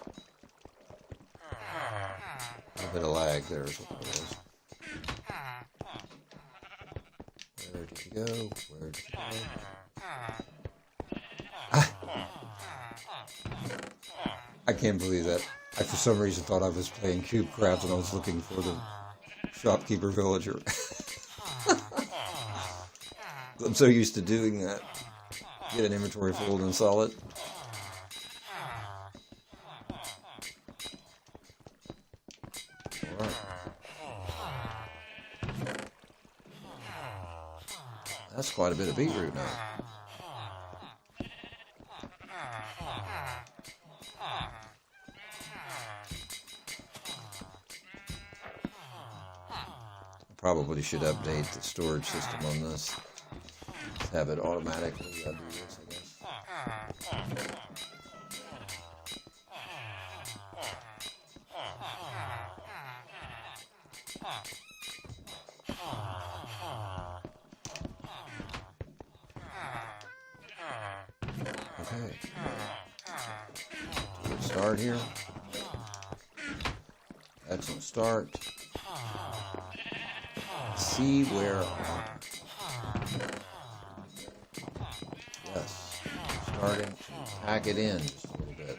little bit of lag there is what it was. Where did you go? Where did you go? I can't believe that. I, for some reason, thought I was playing CubeCraft and I was looking for the shopkeeper villager. I'm so used to doing that. Get an inventory full and sell it. Alright. That's quite a bit of beetroot now. Probably should update the storage system on this. Have it automatically do this, I guess. Okay. Good start here. Excellent start. See where yes, starting to pack it in just a little bit.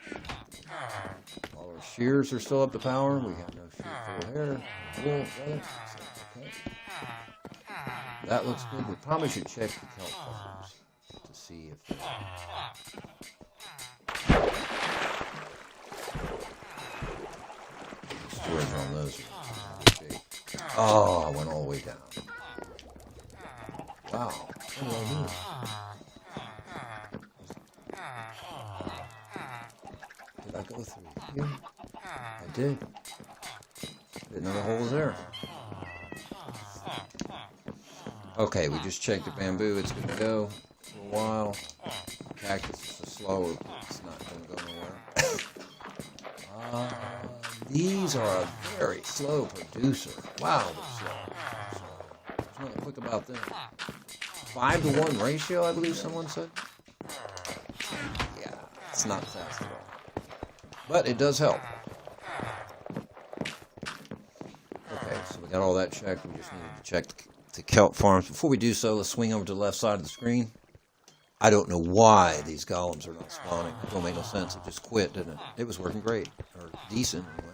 While our shears are still up to power, we have no shear full hair. Wool, feather. Okay. That looks good. We probably should check the kelp farms to see if the storage on those are in good shape. Oh, I went all the way down. Wow. What did I do? Did I go through here? I did. Didn't know the hole was there. Okay, we just checked the bamboo. It's good to go for a while. Cactus is slow. It's not going to go nowhere. These are a very slow producer. Wow, they're slow. There's nothing quick about them. 5-to-1 ratio, I believe someone said. Yeah, it's not fast at all. But it does help. Okay, so we got all that checked. We just needed to check the kelp farms. Before we do so, let's swing over to the left side of the screen. I don't know why these golems are not spawning. It don't make no sense. It just quit, didn't it? It was working great. Or decent, anyway.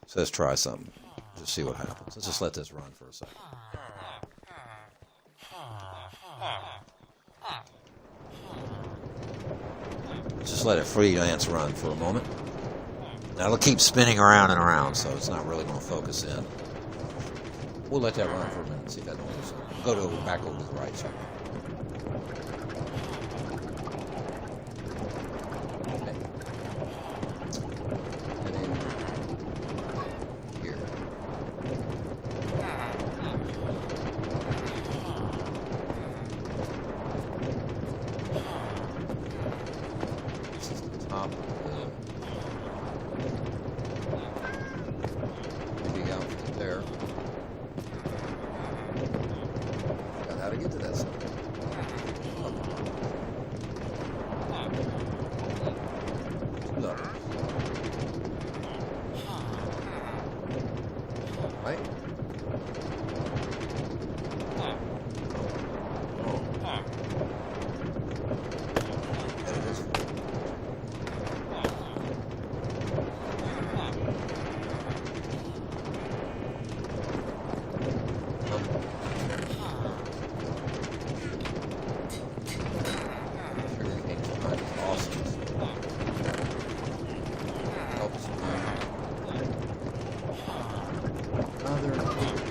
So let's try something. Just see what happens. Let's just let this run for a second. Let's just let it freelance run for a moment. Now it'll keep spinning around and around, so it's not really going to focus in. We'll let that run for a minute and see if that don't do something. Go to back over to the right side. Okay. And then here. This is the top of the big outfit there. Got how to get to that side. Look. Right? Oh. There it is. Sugarcane plant is awesome. Helps other activities.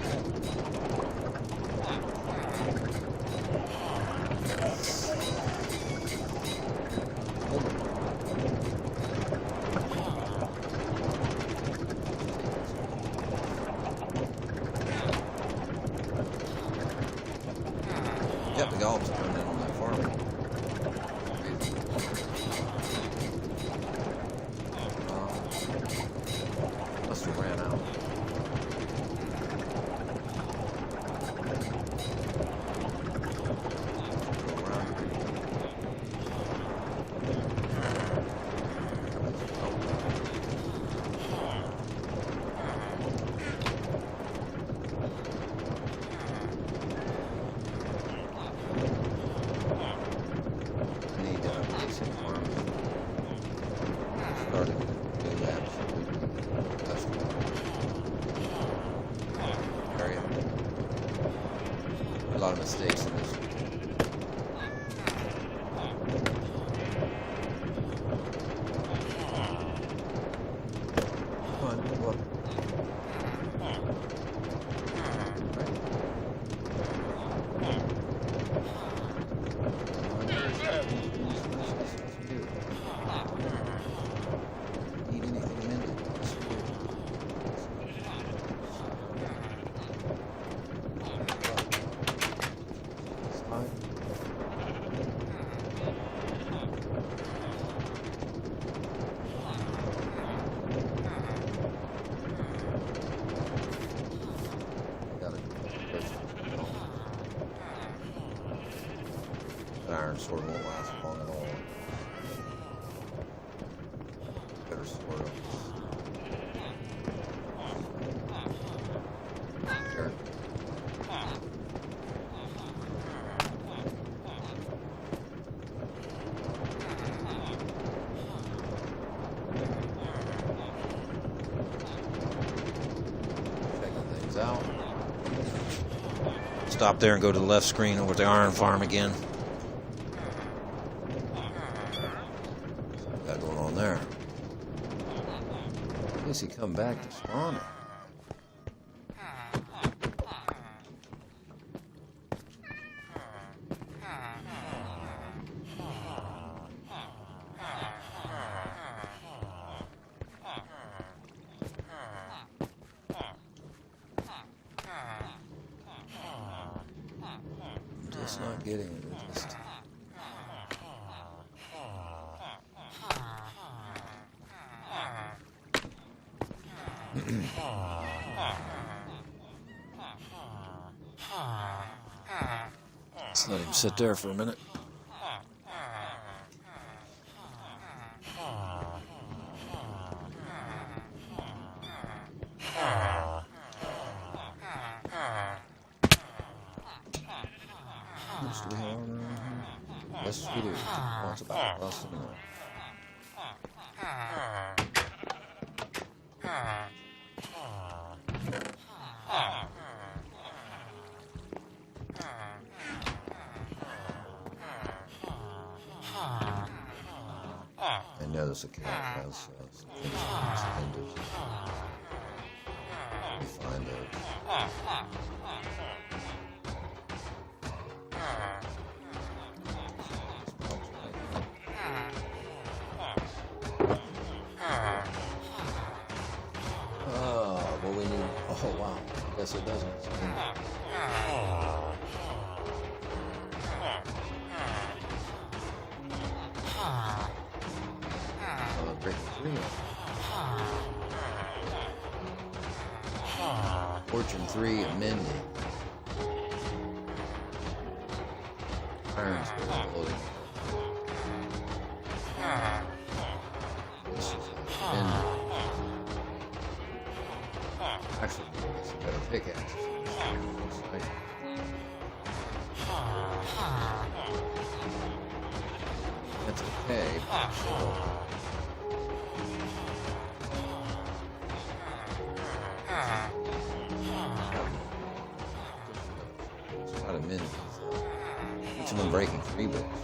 Yep, the golf's coming in on that farm. Must have ran out. Go around here. Need basic farms. Started to do absolutely industrial area. A lot of mistakes in this. Come on, go up. Right. Eat anything in it. Slide. Got it. That iron sword won't last long at all. Better sword. Sure. Checking things out. Stop there and go to the left screen over at the iron farm again. Got going on there. I guess he come back to spawn it. I'm just not getting it. It's just... Let's let him sit there for a minute. How much do we have on around here? Yes, we do. Oh, it's about less than enough. And notice the cat has some things on its appendage. Let me find those. Oh, well, we need. Oh, wow. I guess it doesn't. Breaking free. Fortune 3 amending. Iron Spirit loading. This is amending. Actually, it's a better pickaxe. That's okay. It's not a minute. Each of them breaking 3 books.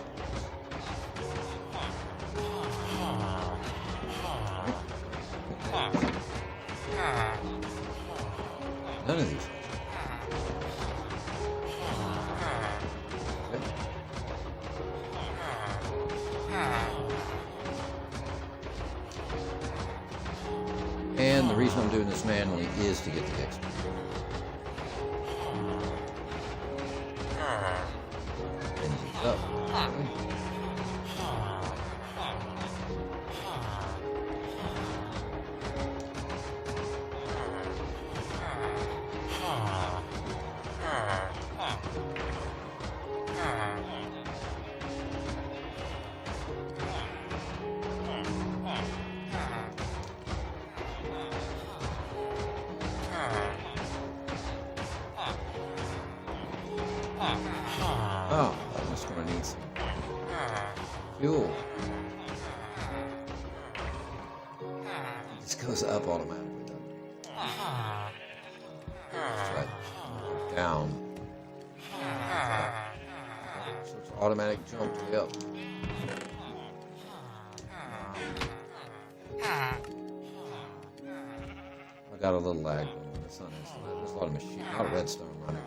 None of these. And the reason I'm doing this manually is to get the XP. Engines up. Oh, I'm just going to need some fuel. This goes up automatically, doesn't it? Right. Down. So it's automatic jump to the up. I got a little lag when the sun is. There's a lot of machine, a lot of redstone running.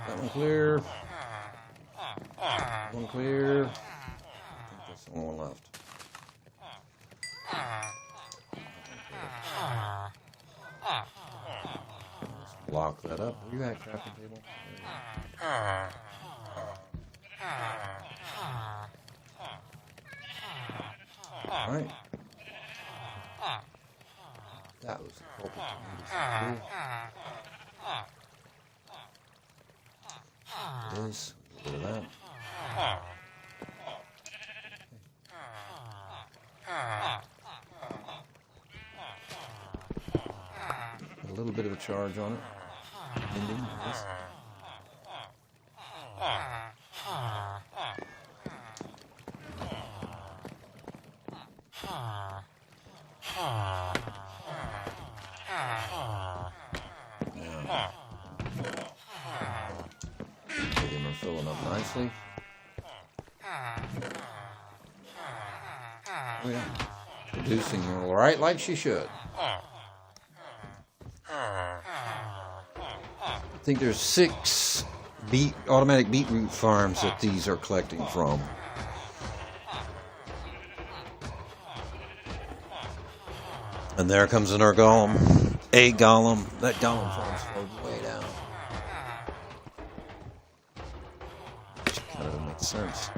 That one clear. One clear. I think there's the only one left. Let's block that up. Where you at, crafting table? All right. That was the culprit. It is. A little bit of that. A little bit of a charge on it. Ending, yes. Them are filling up nicely. Oh yeah, producing right like she should. think there's 6 automatic beetroot farms that these are collecting from. And there comes another golem. A golem. That golem farm's flowed way down. Which kind of makes sense.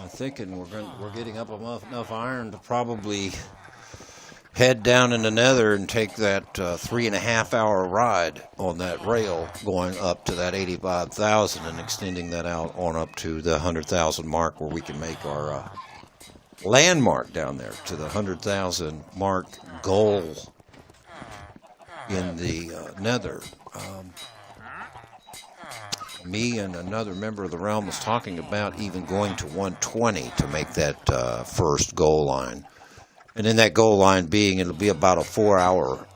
I'm thinking we're getting up enough iron to probably head down in the nether and take that 3.5 hour ride on that rail going up to that 85,000 and extending that out on up to the 100,000 mark, where we can make our landmark down there to the 100,000 mark goal in the nether. Me and another member of the realm was talking about even going to 120 to make that first goal line. And in that goal line being, it'll be about a 4-hour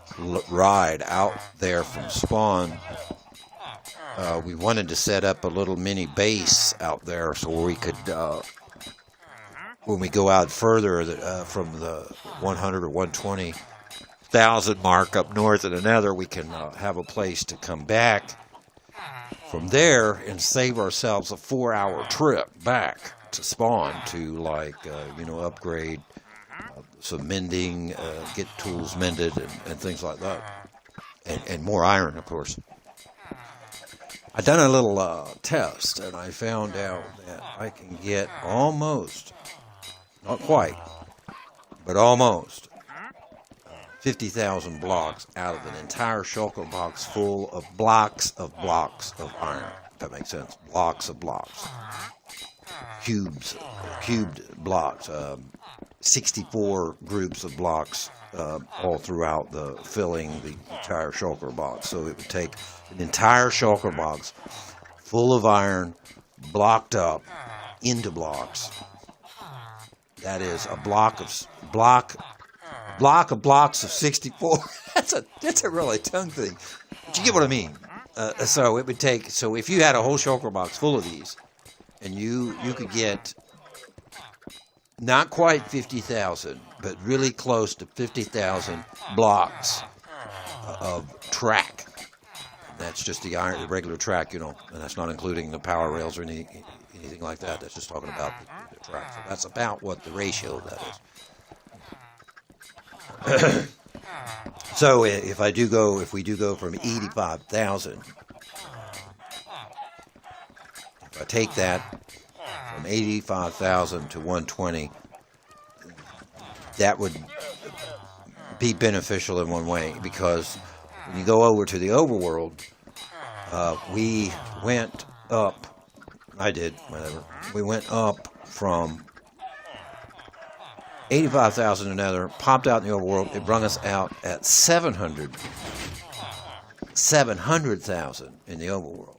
ride out there from spawn. We wanted to set up a little mini base out there so we could, when we go out further from the 100 or 120,000 mark up north of the nether, we can have a place to come back from there and save ourselves a 4-hour trip back to spawn to, like, upgrade some mending, get tools mended and things like that. And more iron, of course. I done a little test, and I found out that I can get almost, not quite, but almost 50,000 blocks out of an entire shulker box full of blocks of iron. If that makes sense. Blocks of blocks. Cubed blocks. 64 groups of blocks all throughout filling the entire shulker box. So it would take an entire shulker box full of iron, blocked up into blocks. That is a block of blocks of 64. That's a really tongue thing, but you get what I mean. So it would take. So if you had a whole shulker box full of these, and you could get not quite 50,000, but really close to 50,000 blocks of track. That's just the regular track, and that's not including the power rails or anything like that. That's just talking about the track. So that's about what the ratio of that is. So if we do go from 85,000, if I take that from 85,000 to 120, that would be beneficial in one way, because when you go over to the overworld, we went up. We went up from 85,000 to Nether, popped out in the overworld. It brought us out at 700,000 in the overworld.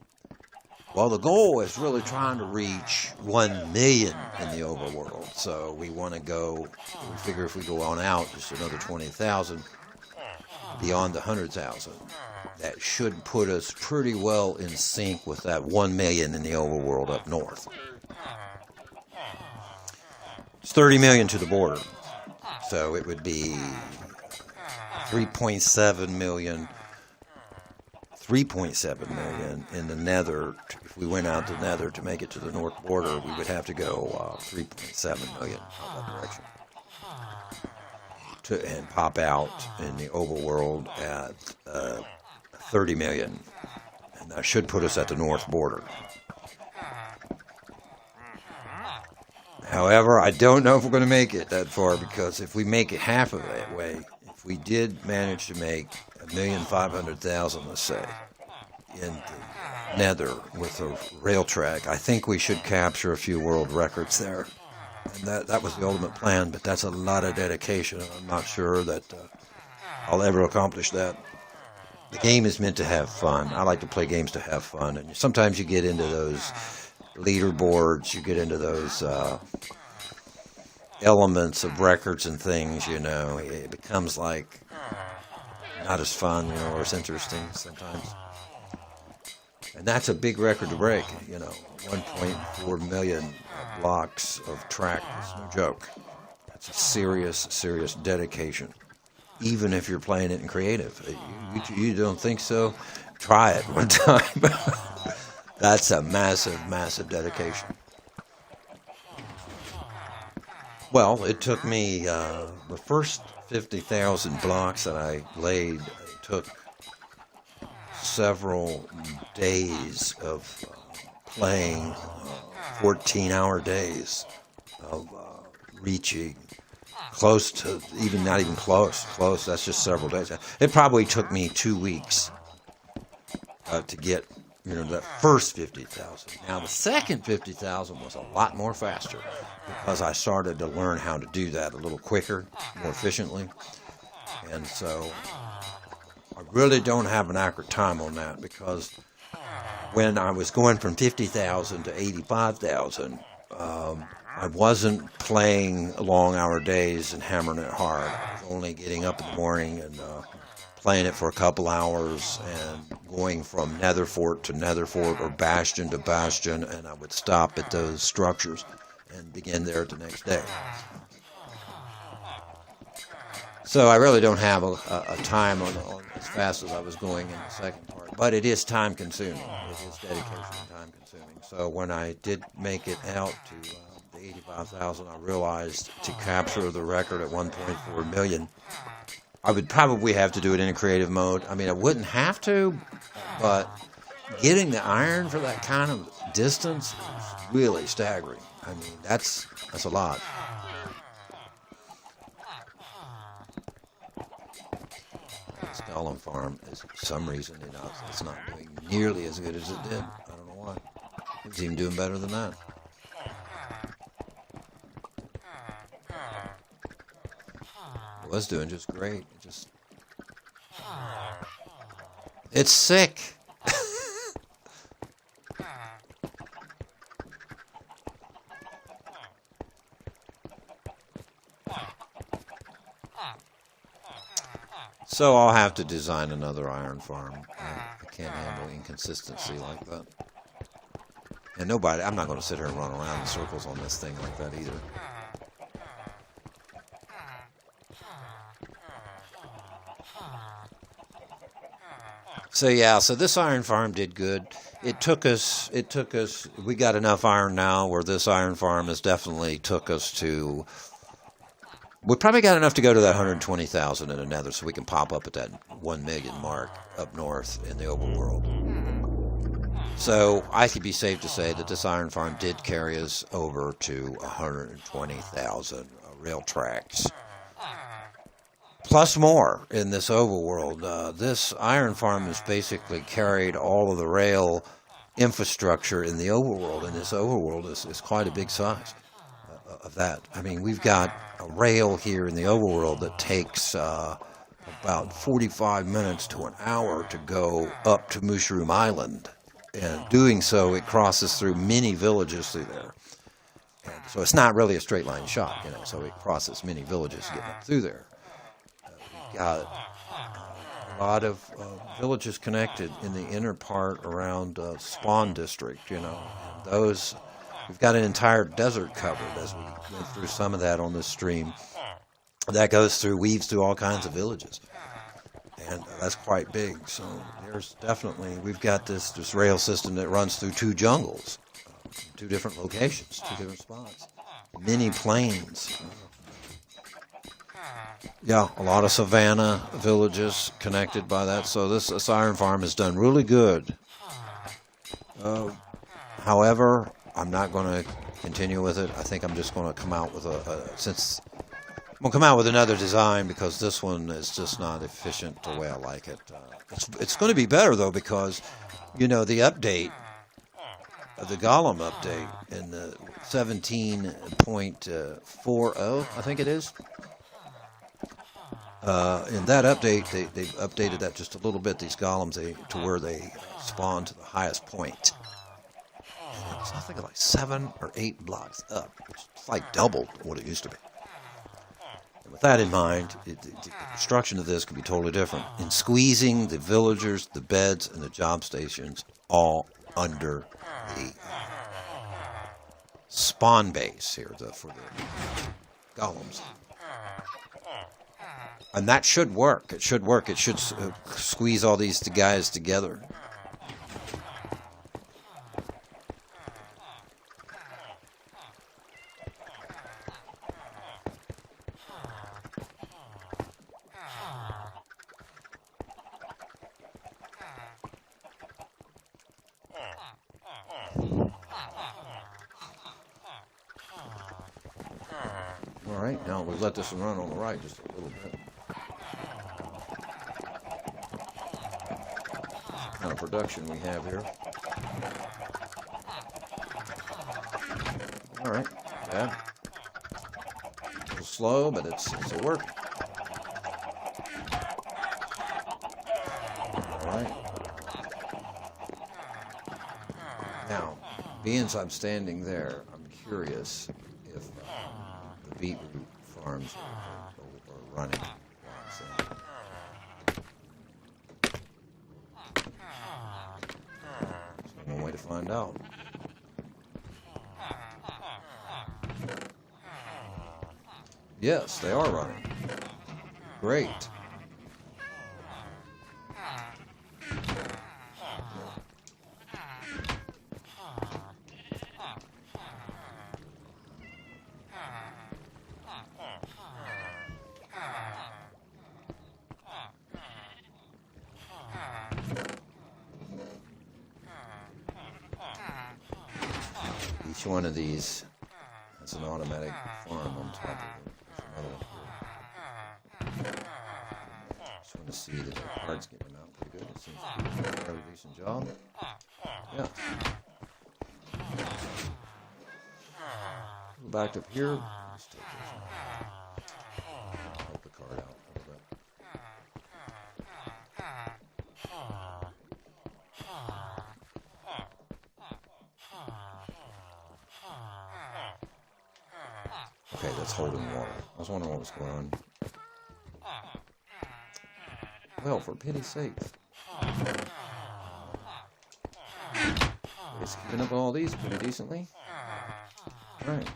Well, the goal is really trying to reach 1 million in the overworld. So we want to go, we figure if we go on out just another 20,000 beyond the 100,000, that should put us pretty well in sync with that 1 million in the overworld up north. It's 30 million to the border. So it would be 3.7 million in the Nether. If we went out the Nether to make it to the north border, we would have to go 3.7 million in that direction and pop out in the overworld at 30 million, and that should put us at the north border. However, I don't know if we're going to make it that far, because if we make it half of that way, if we did manage to make 1,500,000, let's say, in the Nether with a rail track, I think we should capture a few world records there. And that was the ultimate plan, but that's a lot of dedication, and I'm not sure that I'll ever accomplish that. The game is meant to have fun. I like to play games to have fun, and sometimes you get into those leaderboards, you get into those elements of records and things, you know. It becomes like not as fun, you know, or as interesting sometimes. And that's a big record to break, you know. 1.4 million blocks of track is no joke. That's a serious dedication, even if you're playing it in creative. You don't think so? Try it one time. That's a massive dedication. Well, it took me, the first 50,000 blocks that I laid, it took several days of playing, 14-hour days of reaching close to, not even close, that's just several days. It probably took me 2 weeks to get, you know, that first 50,000. Now, the second 50,000 was a lot more faster, because I started to learn how to do that a little quicker, more efficiently. And so I really don't have an accurate time on that, because when I was going from 50,000 to 85,000, I wasn't playing long-hour days and hammering it hard. I was only getting up in the morning and playing it for a couple hours and going from nether fort to nether fort or bastion to bastion, and I would stop at those structures and begin there the next day. So I really don't have a time on as fast as I was going in the second part, but it is time consuming. It is dedication and time consuming. So when I did make it out to the 85,000, I realized to capture the record at 1.4 million, I would probably have to do it in a creative mode. I mean, I wouldn't have to, but getting the iron for that kind of distance is really staggering. I mean, that's a lot. This Golem farm is, for some reason, it's not doing nearly as good as it did. I don't know why. It's even doing better than that. It was doing just great. It's sick. So I'll have to design another iron farm. I can't handle inconsistency like that. And I'm not going to sit here and run around in circles on this thing like that either. So yeah, so this iron farm did good. It took us, we got enough iron now where this iron farm has definitely took us to, we probably got enough to go to that 120,000 in the nether so we can pop up at that 1 million mark up north in the overworld. So I could be safe to say that this iron farm did carry us over to 120,000 rail tracks. Plus more in this overworld. This iron farm has basically carried all of the rail infrastructure in the overworld, and this overworld is quite a big size of that. I mean, we've got a rail here in the overworld that takes about 45 minutes to an hour to go up to Mushroom Island. And doing so, it crosses through many villages through there. And so it's not really a straight line shot, you know, so it crosses many villages getting up through there. Got a lot of villages connected in the inner part around Spawn District, you know. And those, we've got an entire desert covered as we went through some of that on this stream. That goes through, weaves through all kinds of villages. And that's quite big. So there's definitely, we've got this rail system that runs through 2 jungles, 2 different locations, 2 different spots, many plains. Yeah, a lot of savanna villages connected by that. So this iron farm has done really good. However, I'm not going to continue with it. I think I'm just going to come out with I'm going to come out with another design because this one is just not efficient the way I like it. It's going to be better though because, you know, the update, the Golem update in the 17.40, I think it is. In that update, they've updated that just a little bit, these golems, to where they spawn to the highest point. And it's, I think, like 7 or 8 blocks up. It's like double what it used to be. And with that in mind, the construction of this could be totally different. In squeezing the villagers, the beds, and the job stations all under the spawn base here for the golems. And that should work. It should work. It should squeeze all these guys together. All right, now we'll let this one run on the right just a little bit. Kind of production we have here. All right, yeah. A little slow, but it's a work. All right. Now, being so I'm standing there, I'm curious if the beetroot farms are running. One way to find out. Yes, they are running. Great. Each one of these has an automatic farm on top of it. Just want to see that the card's getting them out pretty good. It seems to be doing a fairly decent job. Yeah. Back up here. Let's take this one. Help the card out a little bit. Okay, that's holding water. I was wondering what was going on. Well, for pity's sake. It's keeping up all these pretty decently. All right.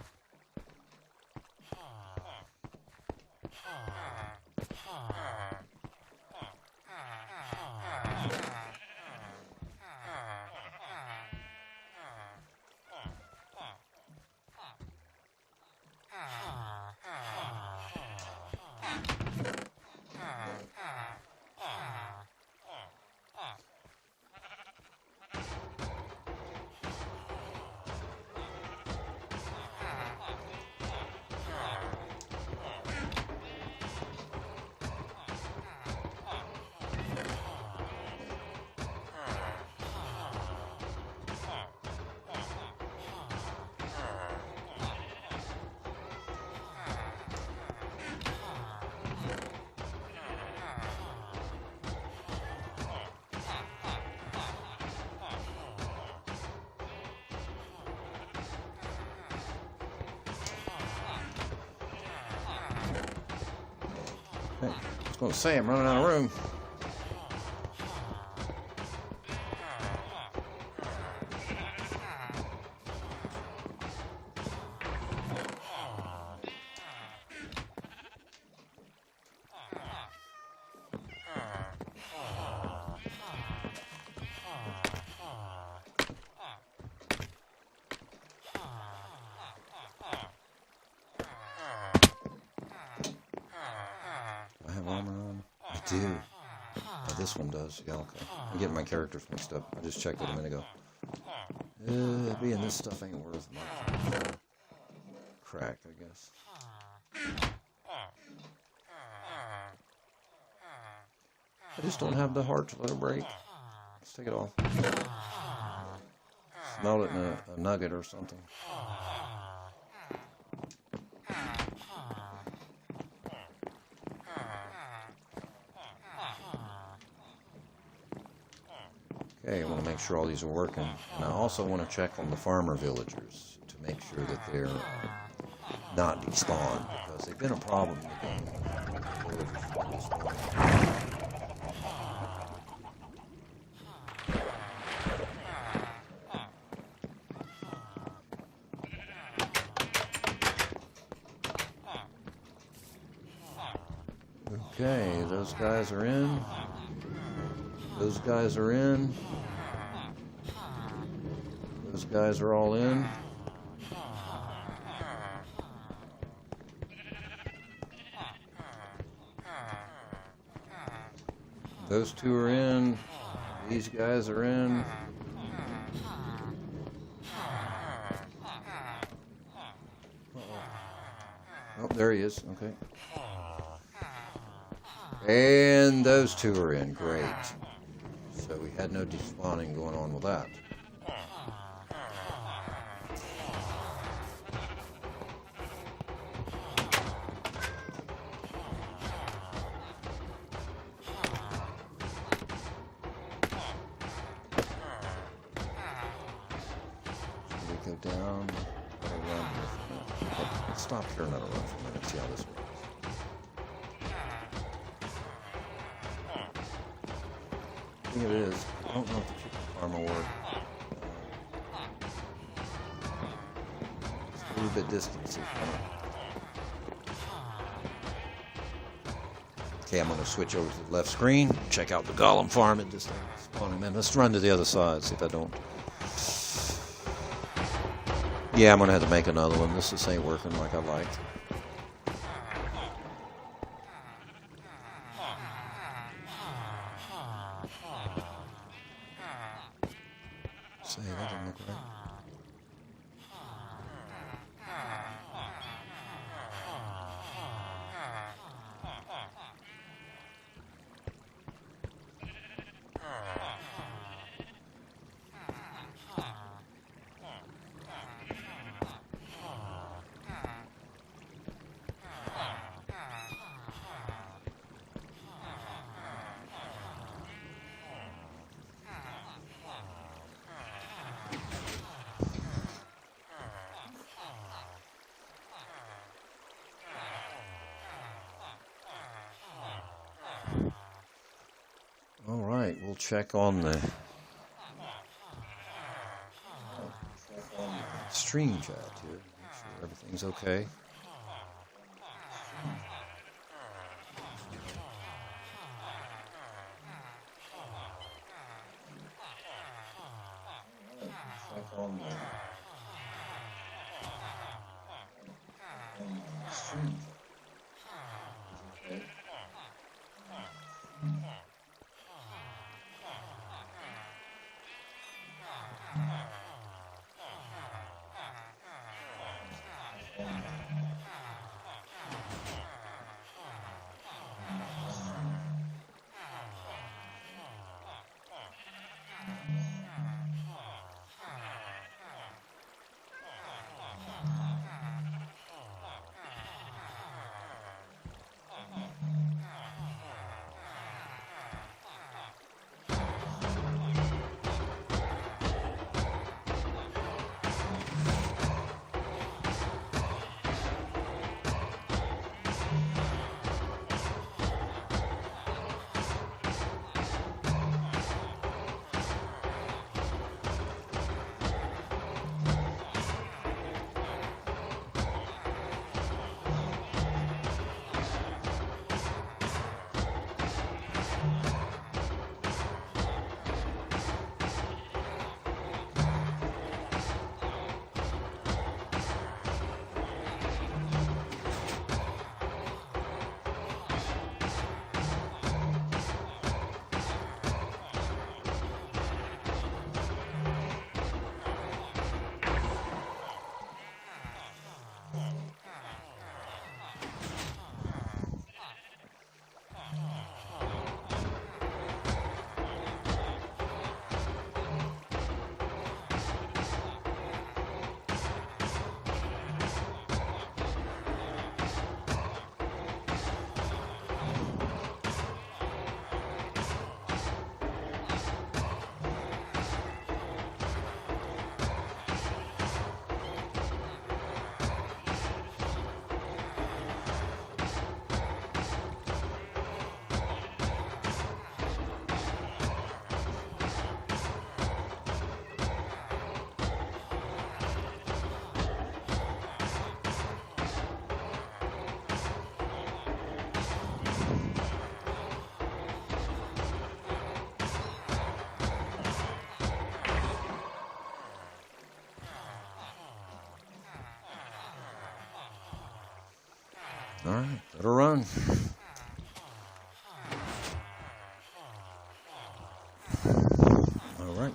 Okay. I was going to say, I'm running out of room. I have armor on? I do. Oh, this one does. Yeah, okay. I'm getting my characters mixed up. I just checked it a minute ago. Being this stuff ain't worth much. Crack, I guess. I just don't have the heart to let it break. Let's take it off. Smell it in a nugget or something. Okay, I want to make sure all these are working. And I also want to check on the farmer villagers to make sure that they're not despawned, because they've been a problem in the game. Okay, those guys are in. Those guys are in. Those guys are all in. Those two are in. These guys are in. Oh, there he is. Okay. And those two are in. Great. So we had no despawning going on with that. So we go down. Let it run here for a minute. Okay, let's stop here and let it run for a minute. See how this works. The thing of it is, I don't know if the chicken farm will work. It's a little bit distant. So okay, I'm going to switch over to the left screen, check out the golem farm, and just spawn them in. Let's run to the other side, see if I don't. Yeah, I'm going to have to make another one. This ain't working like I liked. Say, that didn't look right. All right, we'll check on the stream chat here, make sure everything's okay. Check on the stream chat. Okay. Let her run. All right.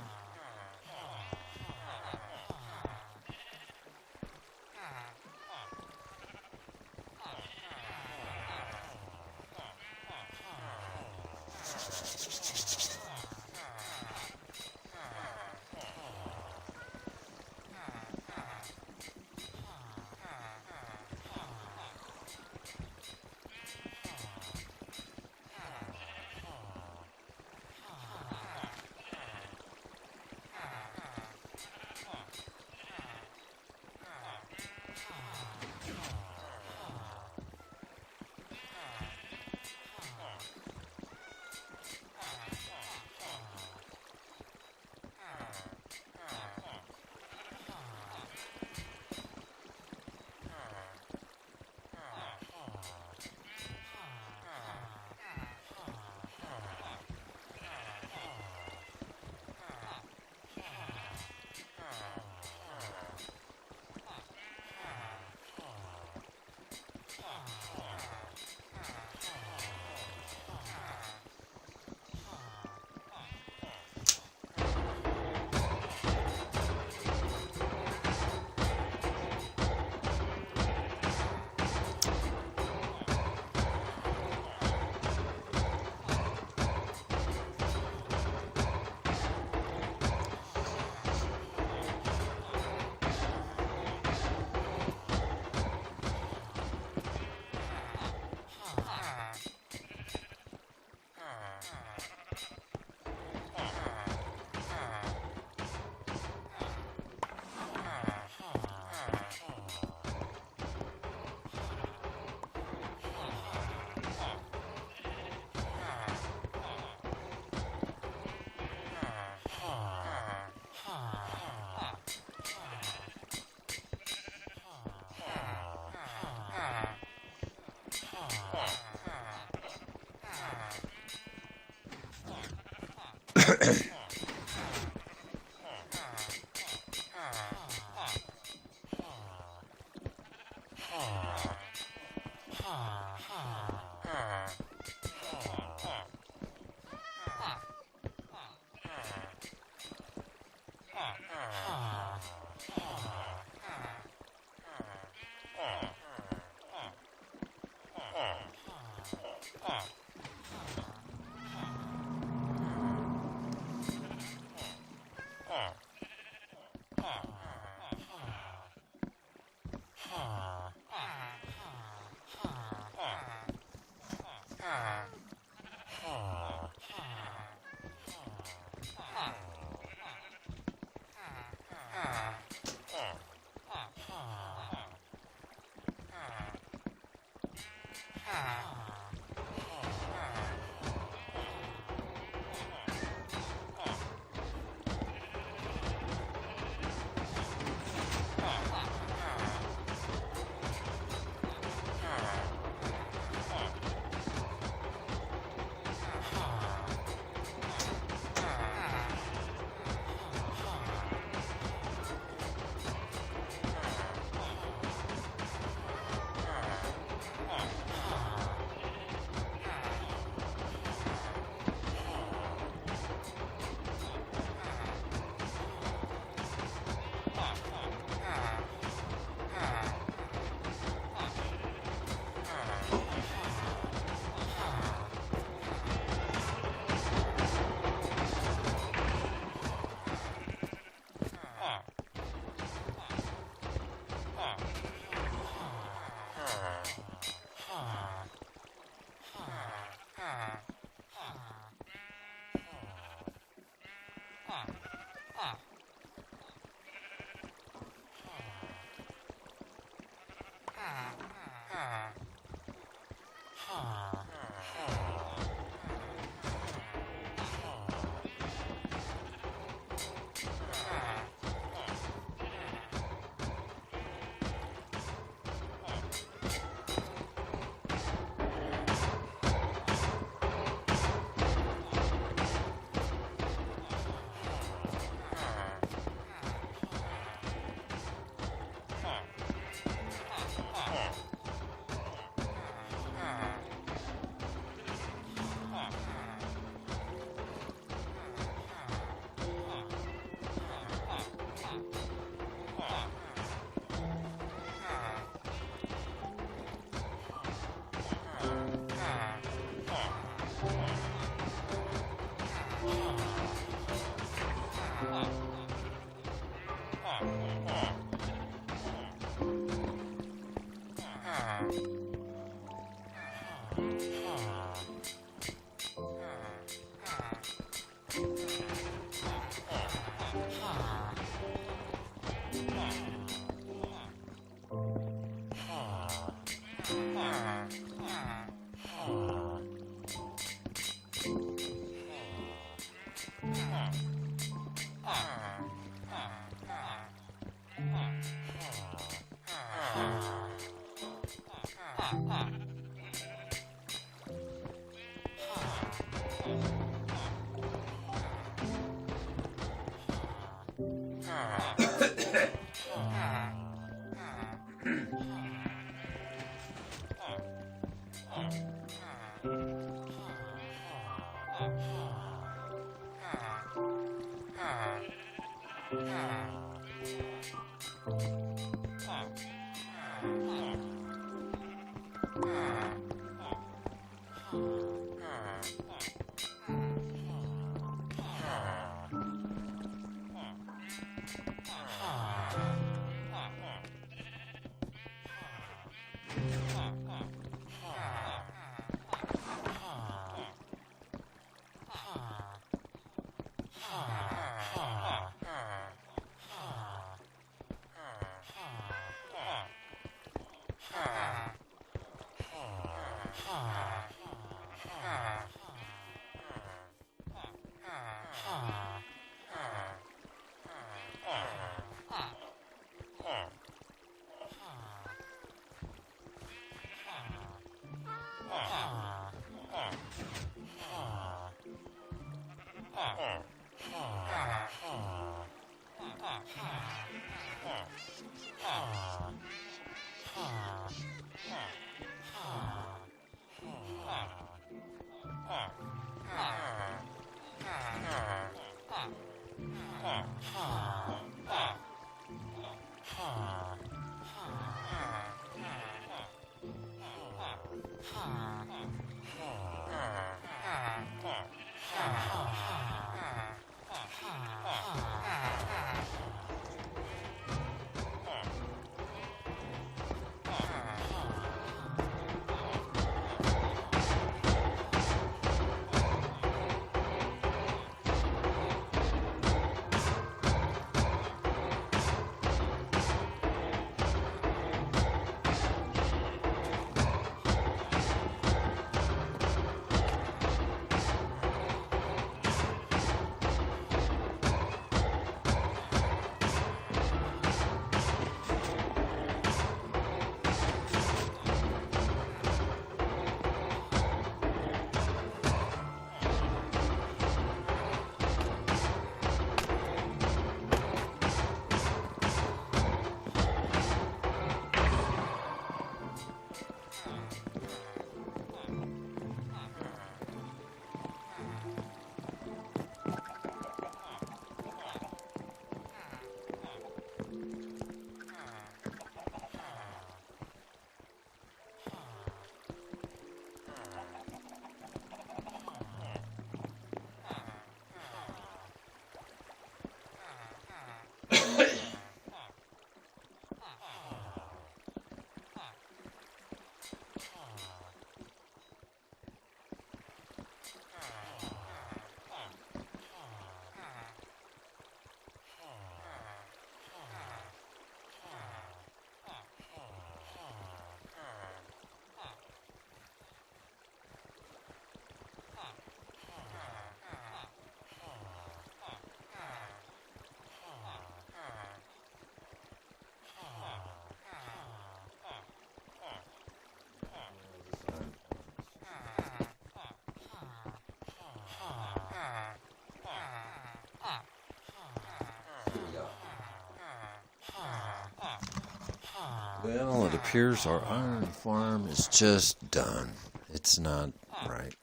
Well, it appears our iron farm is just done. It's not right.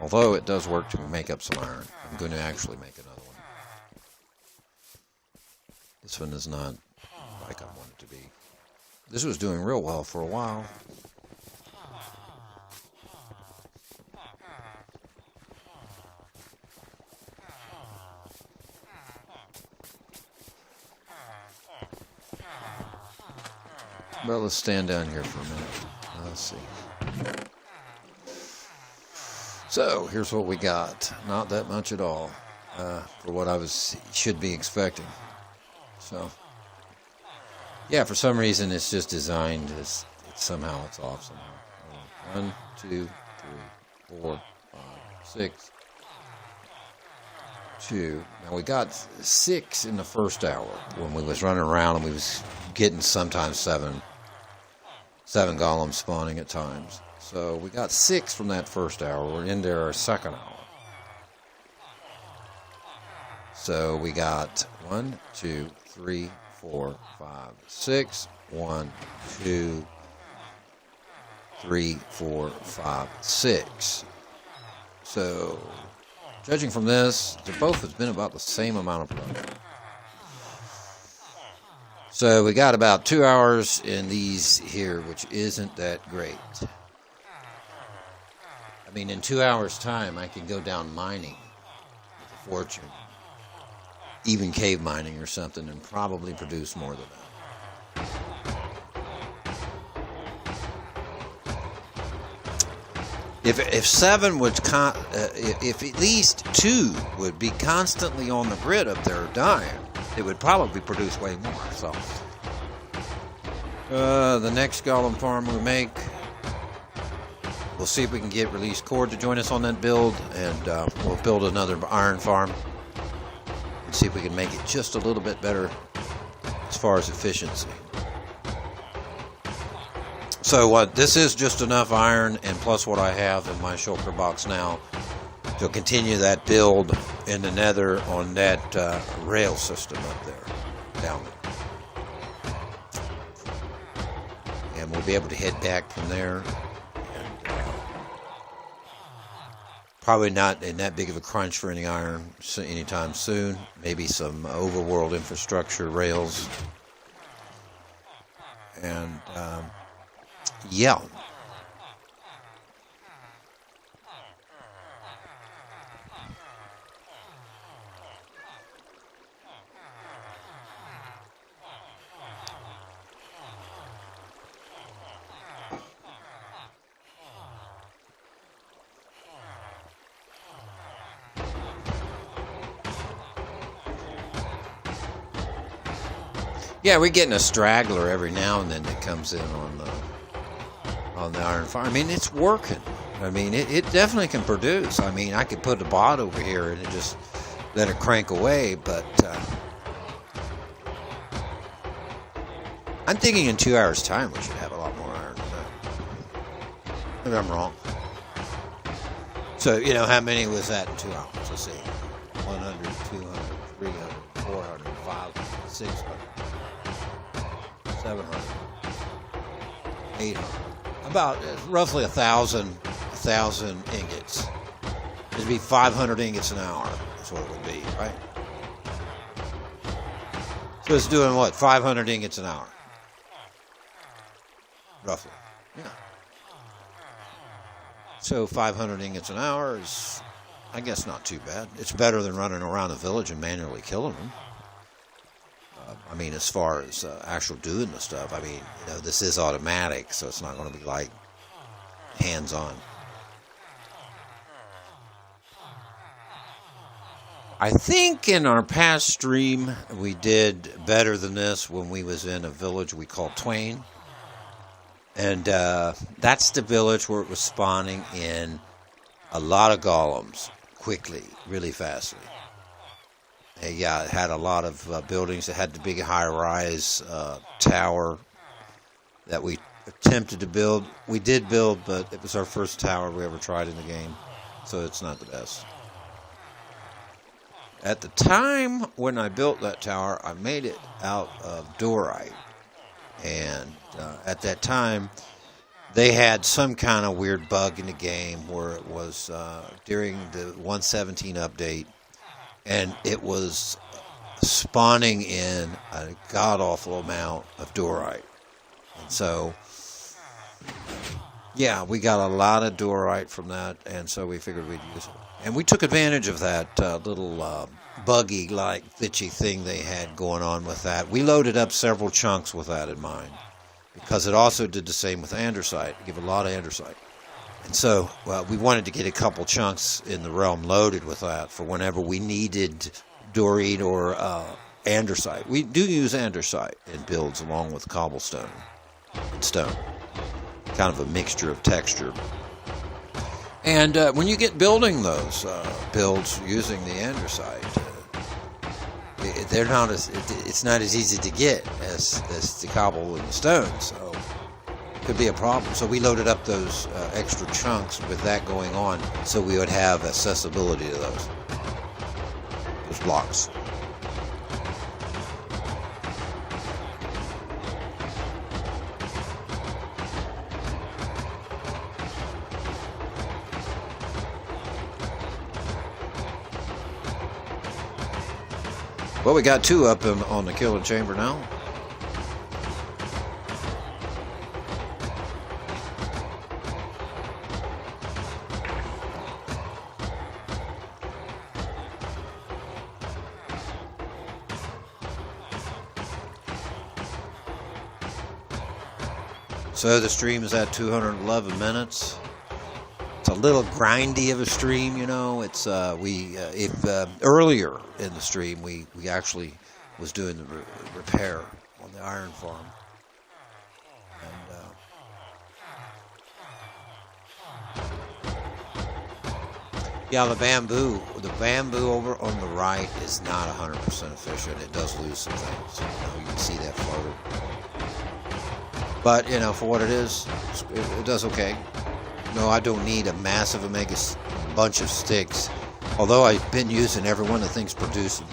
Although it does work to make up some iron. I'm going to actually make another one. This one is not like I want it to be. This was doing real well for a while. Well, let's stand down here for a minute. let's see. So here's what we got. Not that much at all for what should be expecting. So yeah, for some reason it's just designed as somehow it's off somehow. 1, 2, 3, 4, 5, 6, 2. Now we got 6 in the first hour when we was running around, and we was getting sometimes 7 golems spawning at times. So we got 6 from that first hour. We're into our second hour. So we got 1, 2, 3, 4, 5, 6. 1, 2, 3, 4, 5, 6. So, judging from this, they both has been about the same amount of production. So we got about 2 hours in these here, which isn't that great. I mean, in 2 hours' time, I can go down mining with a fortune, even cave mining or something, and probably produce more than that. If 7 would, if at least 2 would be constantly on the grid up there dying, it would probably produce way more. So, the next golem farm we make, we'll see if we can get Release Cord to join us on that build, and we'll build another iron farm and see if we can make it just a little bit better as far as efficiency. So this is just enough iron, and plus what I have in my shulker box now, to continue that build in the nether on that rail system up there, down there. And we'll be able to head back from there. Probably not in that big of a crunch for any iron anytime soon. Maybe some overworld infrastructure rails. And yeah. Yeah, we're getting a straggler every now and then that comes in on the iron farm. I mean, it's working. I mean, it definitely can produce. I mean, I could put a bot over here and just let it crank away, but I'm thinking in 2 hours' time we should have a lot more iron than that. Maybe I'm wrong. So, you know, how many was that in 2 hours? Let's see. 100, 200, 300, 400, 500, 600, 700, 800. About roughly 1,000 ingots. It'd be 500 ingots an hour. That's what it would be, right? So it's doing what? 500 ingots an hour. Roughly. Yeah. So 500 ingots an hour is, I guess, not too bad. It's better than running around the village and manually killing them. I mean, as far as actual doing the stuff, I mean, you know, this is automatic, so it's not going to be like hands-on. I think in our past stream we did better than this when we was in a village we called Twain. And that's the village where it was spawning in a lot of golems quickly, really fastly. Yeah, it had a lot of buildings. It had the big high-rise tower that we attempted to build. We did build, but it was our first tower we ever tried in the game, so it's not the best. At the time when I built that tower, I made it out of Dorite. And at that time, they had some kind of weird bug in the game where it was during the 1.17 update, and it was spawning in a god-awful amount of Dorite. And so, yeah, we got a lot of Dorite from that, and so we figured we'd use it. And we took advantage of that little buggy-like, glitchy thing they had going on with that. We loaded up several chunks with that in mind, because it also did the same with andesite. Give a lot of andesite. And so we wanted to get a couple chunks in the realm loaded with that for whenever we needed dorite or andesite. We do use andesite in builds along with cobblestone and stone. Kind of a mixture of texture. And when you get building those builds using the andesite, they're not it's not as easy to get as the cobble and the stone. So could be a problem. So we loaded up those extra chunks with that going on so we would have accessibility to those blocks. Well, we got two up on the killing chamber now. So the stream is at 211 minutes. It's a little grindy of a stream, you know. It's earlier in the stream we actually was doing the repair on the iron farm, and yeah, the bamboo over on the right is not 100% efficient. It does lose some things. You know, you can see that floated. But, you know, for what it is, it does okay. No, I don't need a massive bunch of sticks. Although I've been using every one of the things producing.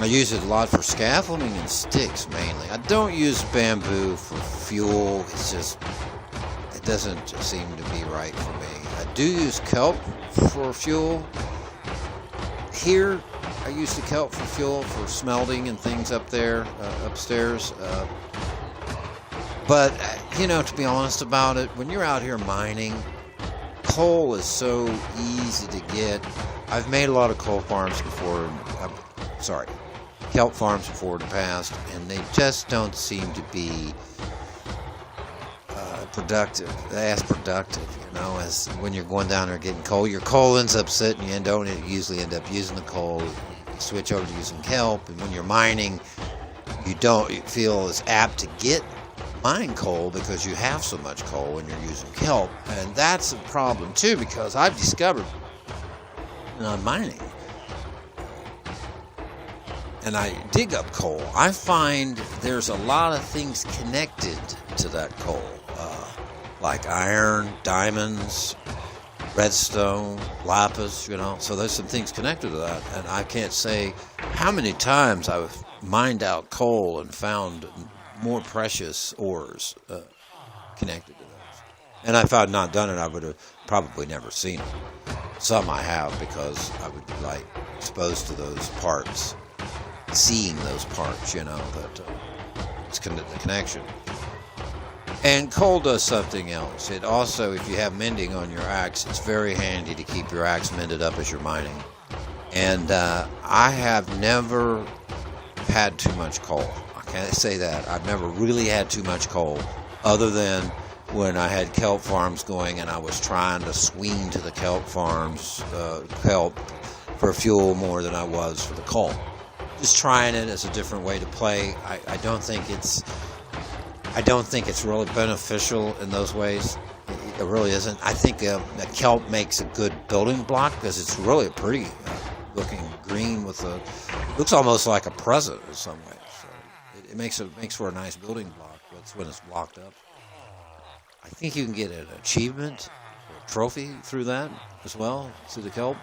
I use it a lot for scaffolding and sticks mainly. I don't use bamboo for fuel. It's just, it doesn't seem to be right for me. I do use kelp for fuel. Here, I use the kelp for fuel for smelting and things up there, upstairs. But, you know, to be honest about it, when you're out here mining, coal is so easy to get. I've made a lot of coal farms before, kelp farms before in the past, and they just don't seem to be as productive, you know, as when you're going down there getting coal. Your coal ends up sitting, you usually end up using the coal, you switch over to using kelp, and when you're mining, you don't feel as apt to get mine coal because you have so much coal when you're using kelp, and that's a problem too, because I've discovered when I'm mining and I dig up coal, I find there's a lot of things connected to that coal. Like iron, diamonds, redstone, lapis, you know. So there's some things connected to that. And I can't say how many times I've mined out coal and found more precious ores connected to those. And if I'd not done it, I would have probably never seen them. Some I have because I would be like exposed to those parts, seeing those parts, you know, that it's the connection. And coal does something else. It also, if you have mending on your axe, it's very handy to keep your axe mended up as you're mining. And I have never had too much coal. I can't say that. I've never really had too much coal, other than when I had kelp farms going and I was trying to swing to the kelp farms, kelp for fuel more than I was for the coal. Just trying it as a different way to play. I don't think it's really beneficial in those ways. It really isn't. I think the kelp makes a good building block because it's really a pretty looking green with looks almost like a present in some ways. So it makes for a nice building block. That's when it's blocked up. I think you can get an achievement or a trophy through that as well, through the kelp.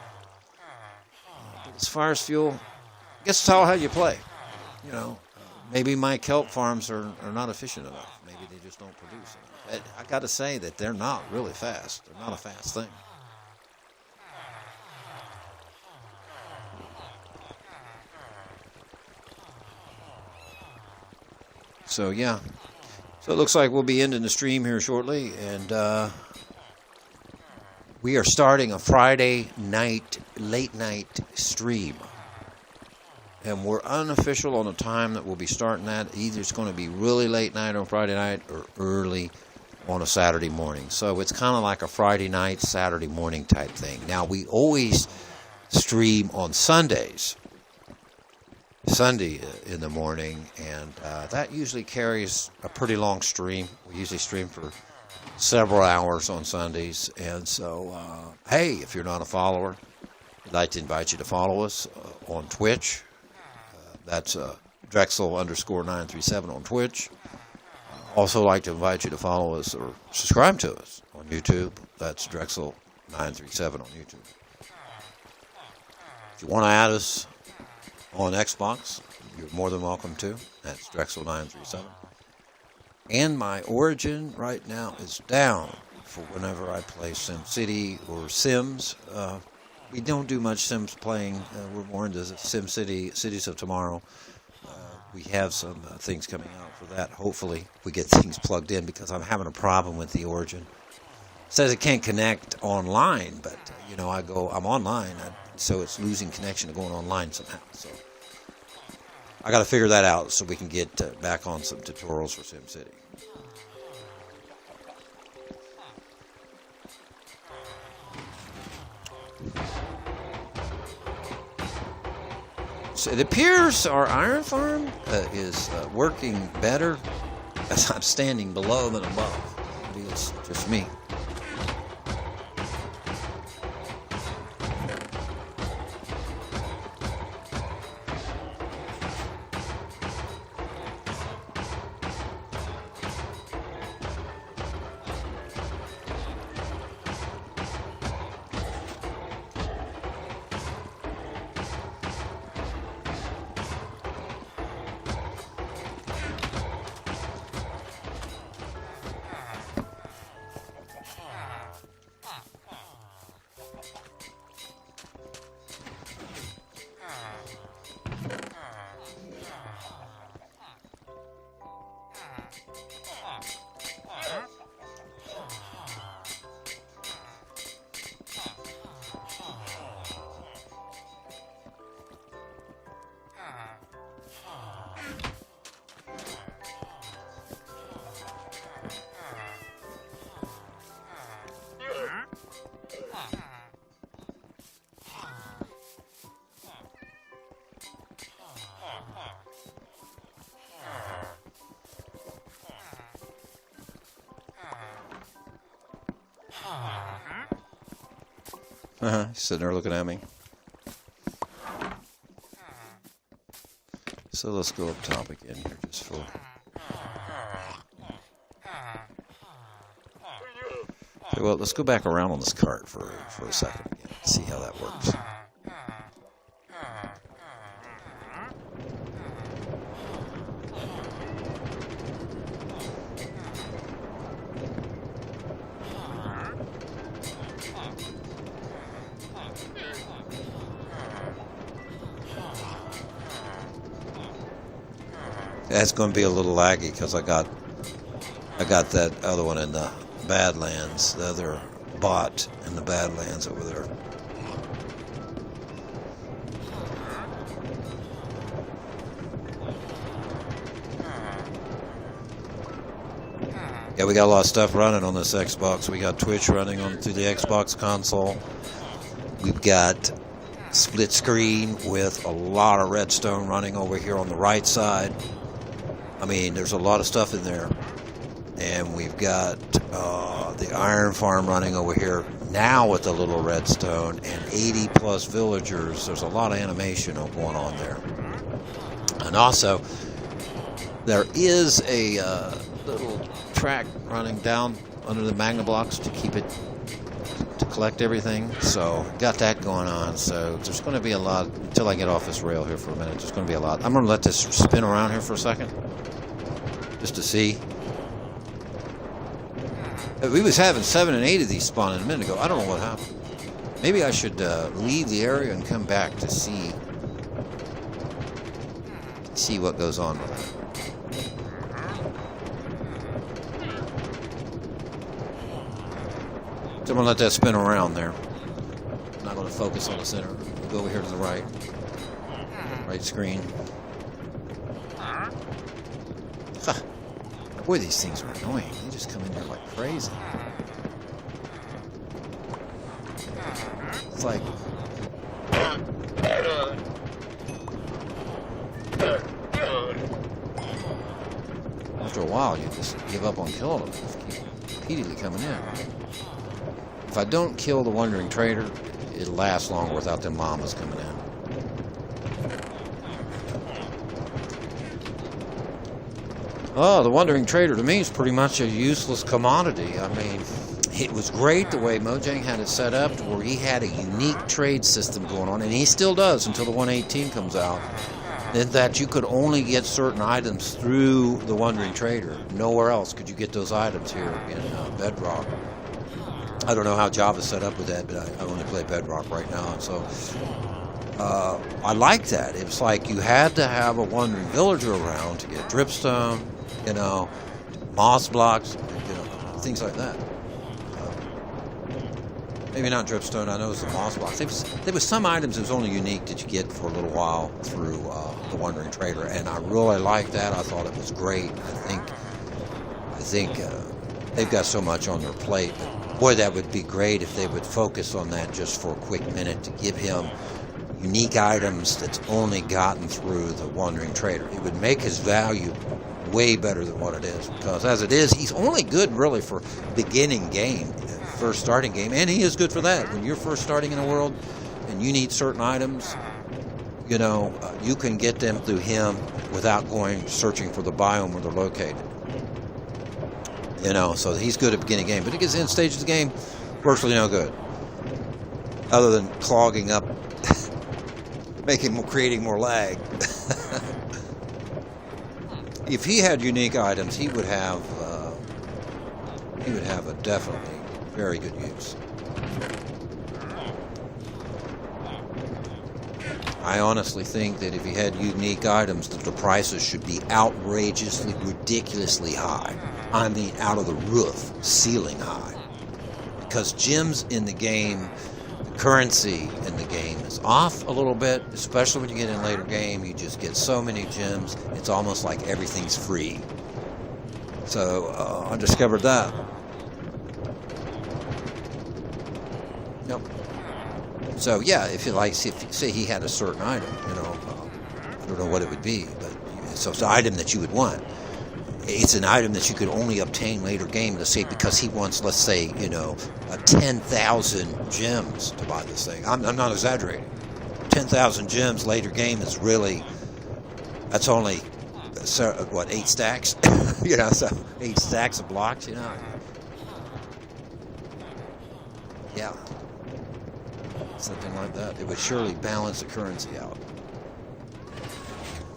But as far as fuel, I guess it's all how you play, you know. Maybe my kelp farms are not efficient enough. Maybe they just don't produce enough. I got to say that they're not really fast. They're not a fast thing. So, yeah. So it looks like we'll be ending the stream here shortly. And we are starting a Friday night, late night stream. And we're unofficial on the time that we'll be starting that. Either it's going to be really late night on Friday night or early on a Saturday morning. So it's kind of like a Friday night, Saturday morning type thing. Now, we always stream on Sundays. Sunday in the morning, and that usually carries a pretty long stream. We usually stream for several hours on Sundays. And so, hey, if you're not a follower, I'd like to invite you to follow us on Twitch. That's Drexel_937 on Twitch. Also like to invite you to follow us or subscribe to us on YouTube. That's Drexel937 on YouTube. If you want to add us on Xbox, you're more than welcome to. That's Drexel937. And my Origin right now is down for whenever I play SimCity or Sims. We don't do much Sims playing. We're more into SimCity, Cities of Tomorrow. We have some things coming out for that. Hopefully, we get things plugged in because I'm having a problem with the Origin. It says it can't connect online, but I'm online, so it's losing connection to going online somehow. So I got to figure that out so we can get back on some tutorials for SimCity. So it appears our iron farm is working better as I'm standing below than above. Maybe it's just me. He's sitting there looking at me. So let's go up top again here just for... Okay, well, let's go back around on this cart for a second again, see how that works. That's going to be a little laggy because I got that other one in the Badlands, the other bot in the Badlands over there. Yeah, we got a lot of stuff running on this Xbox. We got Twitch running on through the Xbox console. We've got split screen with a lot of redstone running over here on the right side. I mean, there's a lot of stuff in there. And we've got the iron farm running over here now with the little redstone and 80 plus villagers. There's a lot of animation going on there. And also, there is a little track running down under the magna blocks to keep it, to collect everything. So, got that going on. So, there's going to be a lot, until I get off this rail here for a minute, there's going to be a lot. I'm going to let this spin around here for a second, just to see. We was having 7 and 8 of these spawning a minute ago. I don't know what happened. Maybe I should leave the area and come back to see what goes on with it. So I'm going to let that spin around there. I'm not going to focus on the center. We'll go over here to the right. Right screen. Huh. Boy, these things are annoying. They just come in here like crazy. It's like... After a while, you just give up on killing them. Just keep repeatedly coming in. If I don't kill the Wandering Trader, it'll last longer without them llamas coming in. Oh, the Wandering Trader to me is pretty much a useless commodity. I mean, it was great the way Mojang had it set up to where he had a unique trade system going on, and he still does until the 118 comes out. In that you could only get certain items through the Wandering Trader. Nowhere else could you get those items here in Bedrock. I don't know how Java's set up with that, but I only play Bedrock right now, and so I like that. It was like you had to have a Wandering Villager around to get dripstone, you know, moss blocks, you know, things like that. Maybe not dripstone, I know it's the moss blocks. There was some items that was only unique that you get for a little while through the Wandering Trader, and I really liked that. I thought it was great. I think they've got so much on their plate, but boy, that would be great if they would focus on that just for a quick minute to give him unique items that's only gotten through the Wandering Trader. It would make his value way better than what it is, because as it is, he's only good really for beginning game, first starting game, and he is good for that. When you're first starting in a world and you need certain items, you know, you can get them through him without going searching for the biome where they're located. You know, so he's good at beginning game, but he gets in stages of the game, virtually no good, other than clogging up, creating more lag. If he had unique items, he would have a definitely very good use. I honestly think that if he had unique items, that the prices should be outrageously, ridiculously high. I mean, out of the roof, ceiling high. Because gems in the game, the currency in the game is off a little bit, especially when you get in later game. You just get so many gems, it's almost like everything's free. So I discovered that. Yep. So yeah, if say he had a certain item, you know, I don't know what it would be, but so it's an item that you would want. It's an item that you could only obtain later game, let's say, because he wants, let's say, you know, 10,000 gems to buy this thing. I'm not exaggerating. 10,000 gems later game is really, that's only, what, 8 stacks? You know, so 8 stacks of blocks, you know. Yeah. Something like that. It would surely balance the currency out.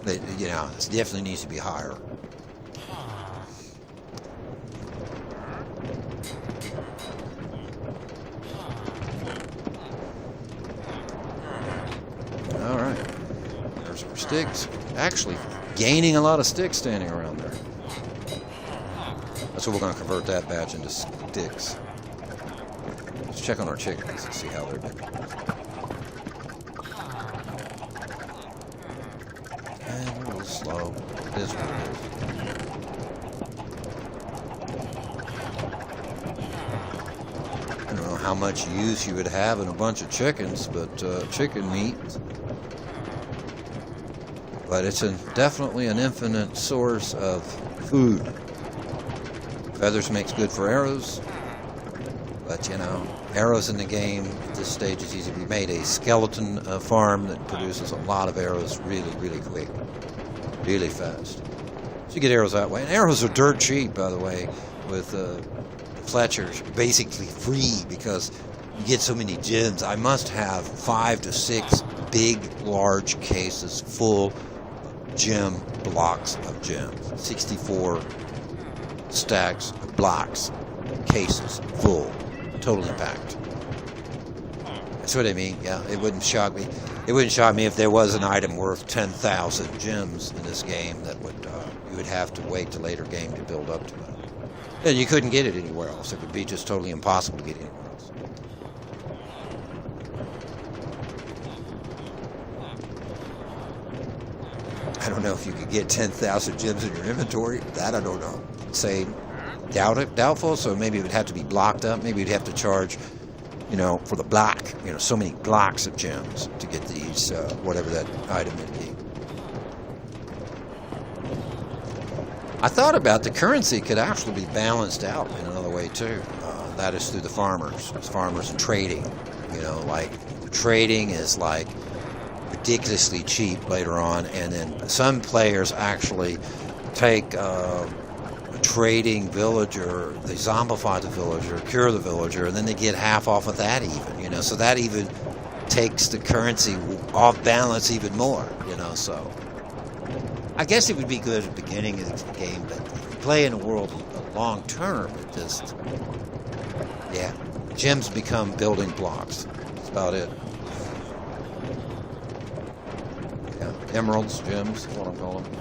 But, you know, it definitely needs to be higher. All right. There's our sticks. Actually, gaining a lot of sticks standing around there. That's what we're going to convert that batch into sticks. Let's check on our chickens and see how they're doing. And we're a little slow. It is what it is. I don't know how much use you would have in a bunch of chickens, but chicken meat. But it's definitely an infinite source of food. Feathers makes good for arrows. But, you know, arrows in the game at this stage is easy to be made. A skeleton farm that produces a lot of arrows really, really quick. Really fast. So you get arrows that way. And arrows are dirt cheap, by the way, with Fletcher's basically free because you get so many gems. I must have 5 to 6 big, large cases full of gem blocks of gems. 64 stacks of blocks, cases full. Totally packed. That's what I mean. Yeah, it wouldn't shock me. It wouldn't shock me if there was an item worth 10,000 gems in this game that would you would have to wait to later game to build up to it. And you couldn't get it anywhere else. It would be just totally impossible to get anywhere else. I don't know if you could get 10,000 gems in your inventory. That I don't know. Say, doubtful. So maybe it would have to be blocked up. Maybe you'd have to charge, you know, for the block. You know, so many blocks of gems to get these, whatever that item would be. I thought about the currency could actually be balanced out in another way too. That is through the farmers. It's farmers and trading. You know, like trading is like ridiculously cheap later on, and then some players actually take a trading villager, they zombify the villager, cure the villager, and then they get half off of that even, you know, so that even takes the currency off balance even more, you know, so I guess it would be good at the beginning of the game, but if you play in a world long term, it just, yeah, gems become building blocks. That's about it. Yeah, emeralds, gems, is what I'm calling them.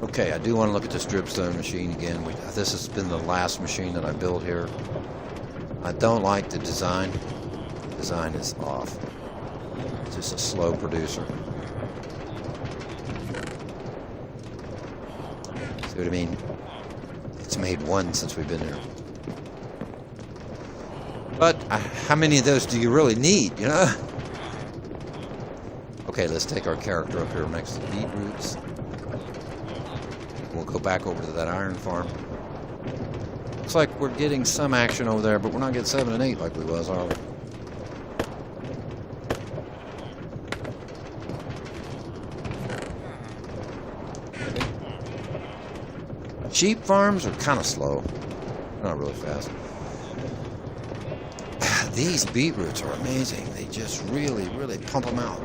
Okay, I do want to look at this dripstone machine again. This has been the last machine that I built here. I don't like the design. The design is off. It's just a slow producer. See what I mean? It's made one since we've been here. But how many of those do you really need, you know? Okay, let's take our character up here next to the beetroots. We'll go back over to that iron farm. Looks like we're getting some action over there, but we're not getting 7 and 8 like we was, are we? Sheep farms are kind of slow. Not really fast. These beetroots are amazing. They just really, really pump them out.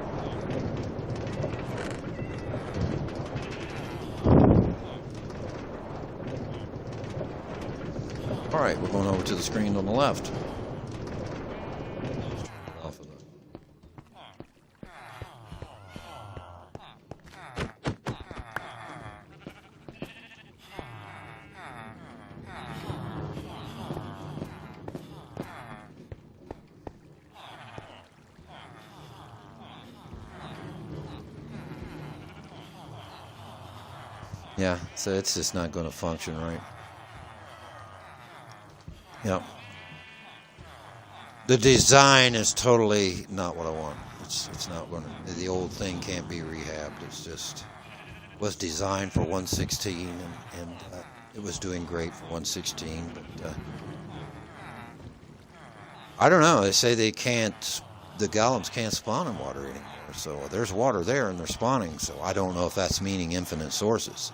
Alright, we're going over to the screen on the left. Yeah, so it's just not going to function right. Yep. The design is totally not what I want. It's not going to. The old thing can't be rehabbed. It's just was designed for 1.16, and it was doing great for 1.16. But I don't know. They say they can't. The golems can't spawn in water anymore. So there's water there, and they're spawning. So I don't know if that's meaning infinite sources.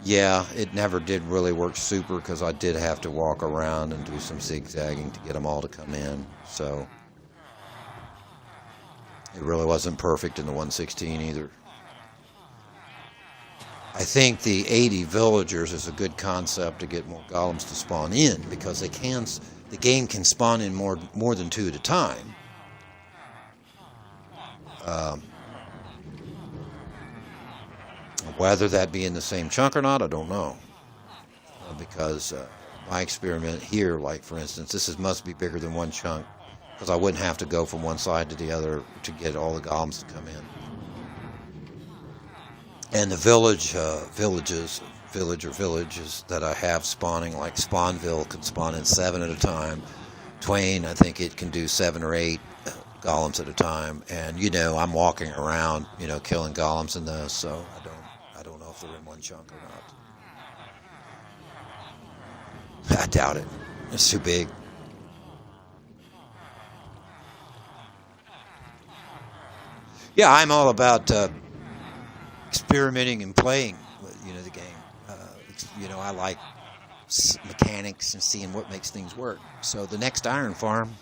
Yeah, it never did really work super because I did have to walk around and do some zigzagging to get them all to come in. So it really wasn't perfect in the 1.16 either. I think the 80 villagers is a good concept to get more golems to spawn in because they can. The game can spawn in more than 2 at a time. Whether that be in the same chunk or not, I don't know. Because my experiment here, like for instance, must be bigger than one chunk, because I wouldn't have to go from one side to the other to get all the golems to come in. And the villages that I have spawning, like Spawnville, can spawn in 7 at a time. Twain, I think it can do 7 or 8 golems at a time. And you know, I'm walking around, you know, killing golems in those, so I don't know if they're in one chunk or not. I doubt it. It's too big. Yeah, I'm all about experimenting and playing, you know, the game. You know, I like mechanics and seeing what makes things work. So the next iron farm,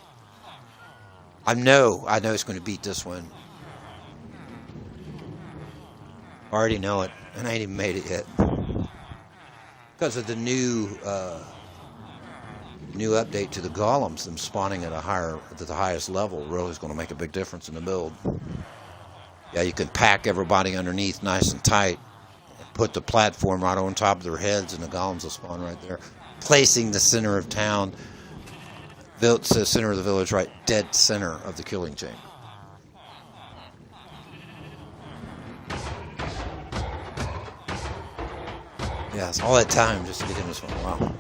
I know it's going to beat this one. I already know it, and I ain't even made it yet. Because of the new update to the golems, them spawning at the highest level really is going to make a big difference in the build. Yeah, you can pack everybody underneath nice and tight. Put the platform right on top of their heads, and the golems will spawn right there. Placing the center of town, the center of the village, right dead center of the killing chamber. Yeah, it's all that time just to get in this one. Wow.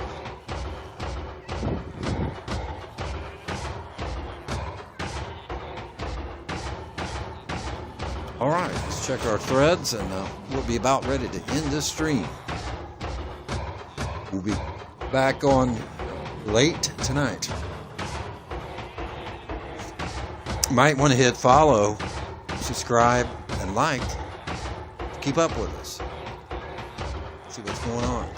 All right, let's check our threads, and we'll be about ready to end this stream. We'll be back on late tonight. Might want to hit follow, subscribe, and like. Keep up with us. See what's going on.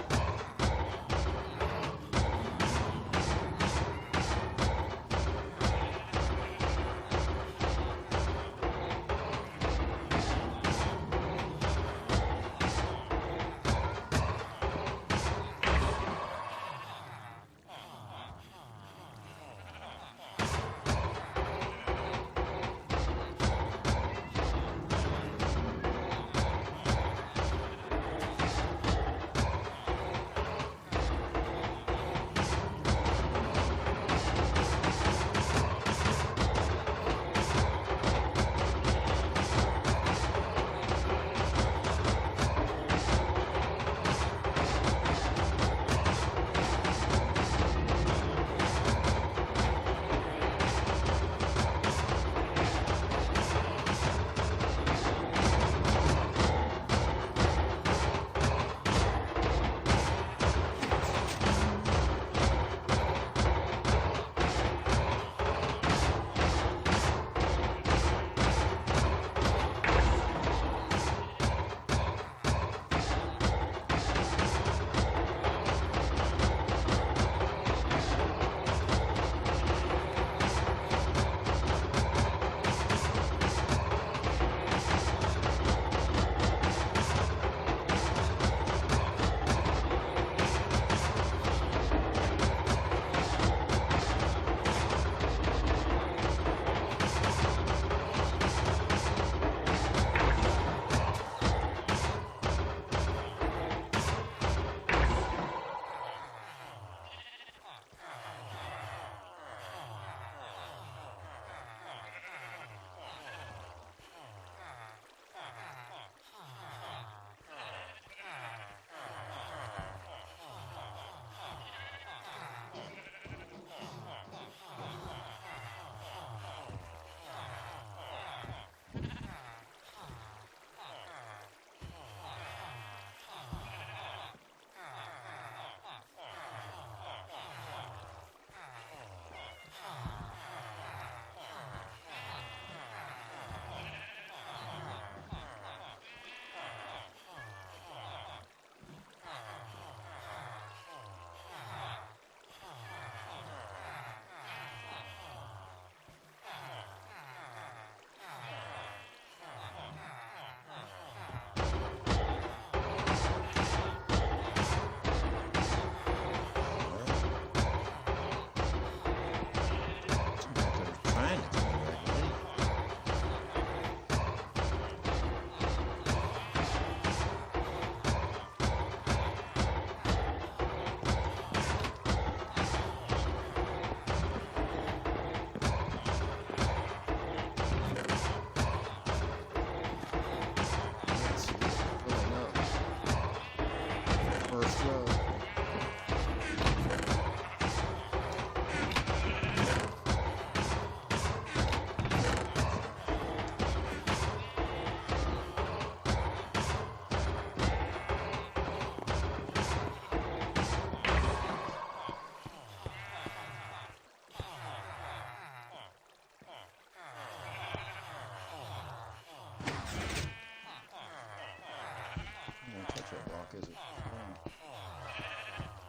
Is it?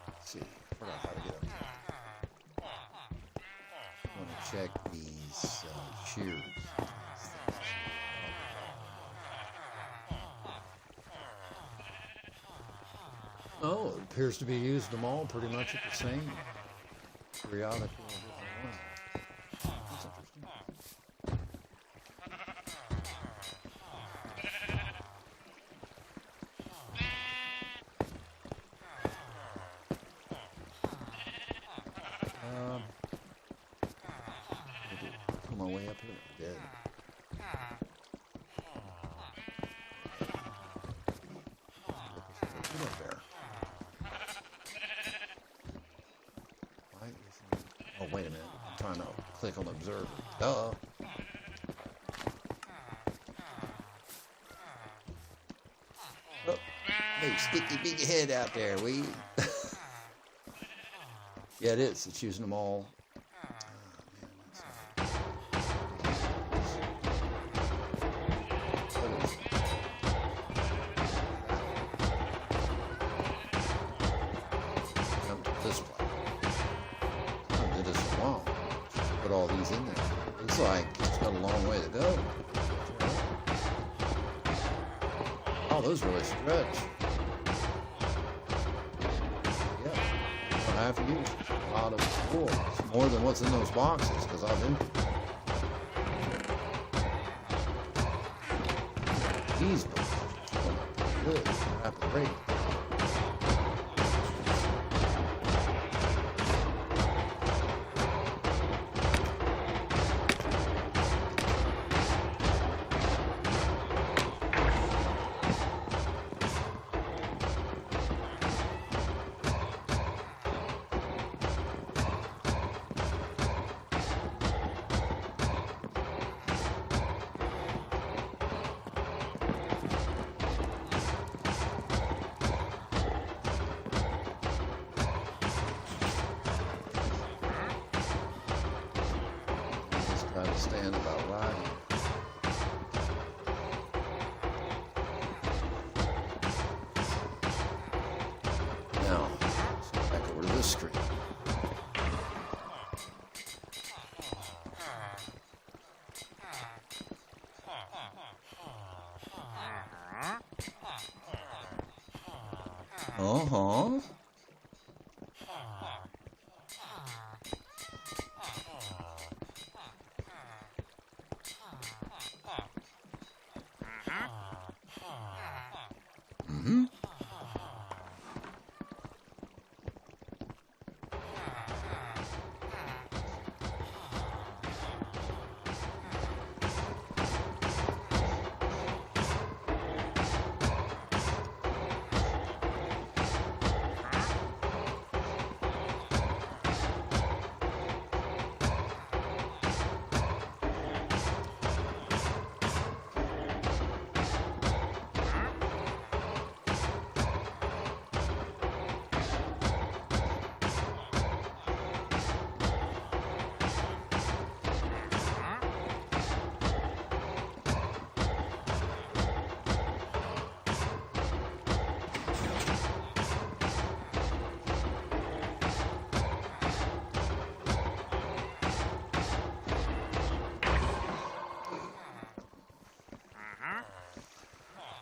Let's see. Forgot how to get up here. I want to check these shears. Oh, it appears to be used them all pretty much at the same periodic. That's interesting. click on observer. Duh. Oh, hey, sticky big head out there, will you? Yeah, it is. It's using them all. Come to this place. I did this a while. Put all these in there. Looks like it's got a long way to go. Oh, those really stretch. Yeah, I have to use a lot of wool. It's more than what's in those boxes because I've emptied them. These boxes are good, rapid rate. Try to stand about right. Now, let's go back over to this screen. Uh-huh. Mm-hmm.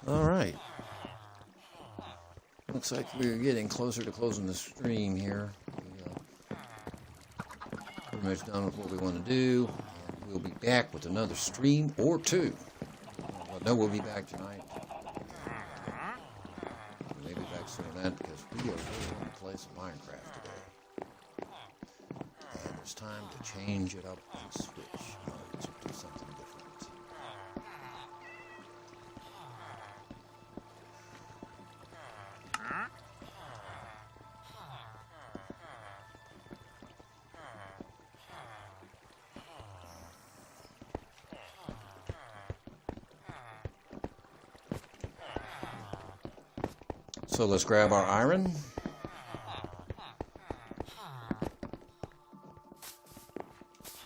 All right. Looks like we're getting closer to closing the stream here. Pretty much done with what we want to do. We'll be back with another stream or two. Well, no, we'll be back tonight. We'll be back soon than that because we are really going to play some Minecraft today. And it's time to change it up and switch modes to something different. So let's grab our iron.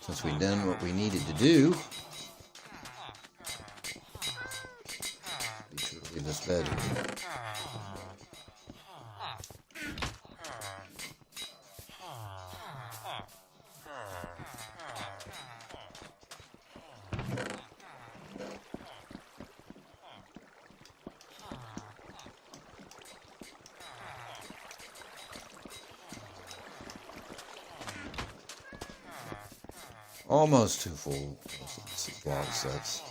Since we've done what we needed to do. Be sure to leave this bed here. Almost too full block sets.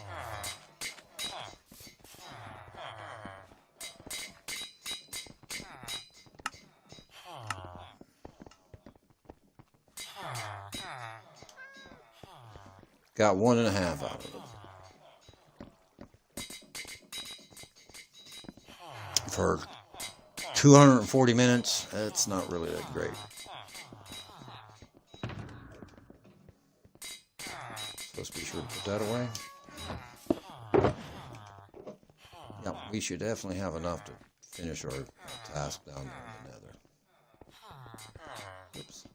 Got 1.5 out of it. For 240 minutes, that's not really that great. that away. Yeah, we should definitely have enough to finish our task down there in the nether. Oops.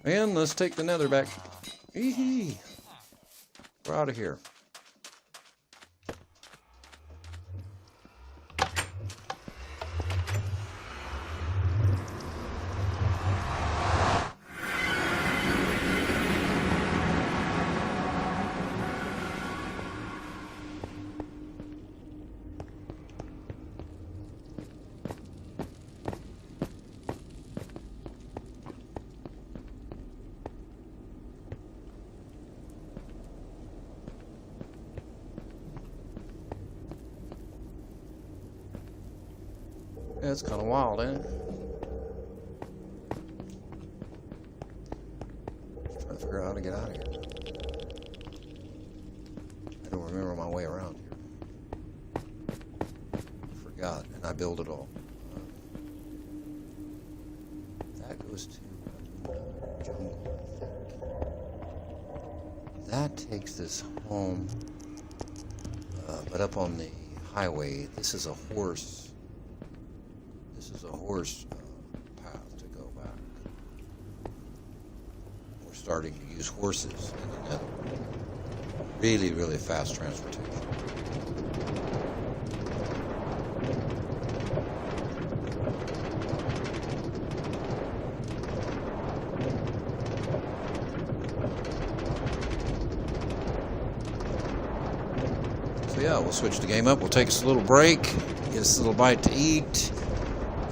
And let's take the nether back. Eehee. We're out of here. Yeah, it's kind of wild, ain't it? Just trying to figure out how to get out of here. I don't remember my way around here. I forgot, and I built it all. That goes to jungle, I think. That takes this home, but up on the highway, this is a horse. This is a horse path to go back. We're starting to use horses in the nether. Really, really fast transportation. So yeah, we'll switch the game up. We'll take us a little break, get us a little bite to eat.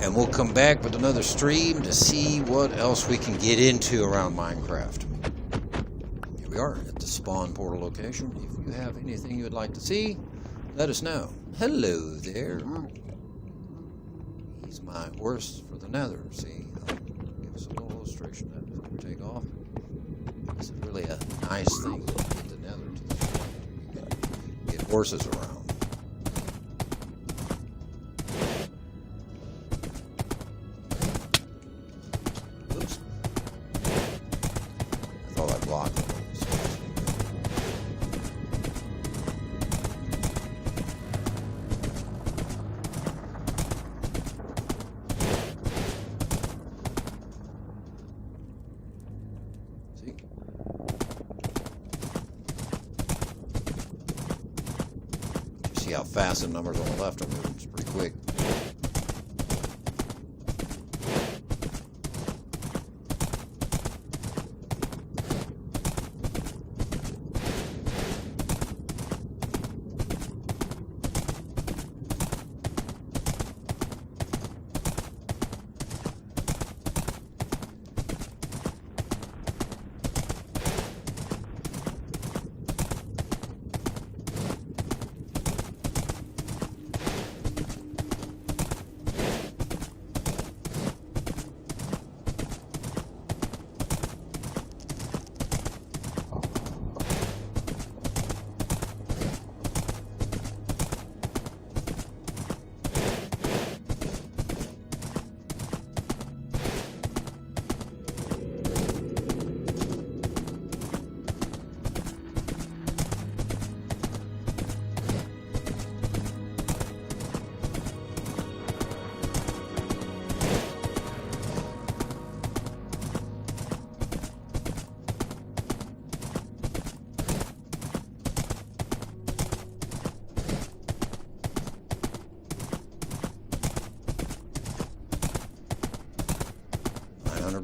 And we'll come back with another stream to see what else we can get into around Minecraft. Here we are at the spawn portal location. If you have anything you would like to see, let us know. Hello there. He's my horse for the nether. See, I'll give us a little illustration of that before we take off. This is really a nice thing to get the nether to this point. You can get horses around. See how fast the numbers on the left are moving. It's pretty quick.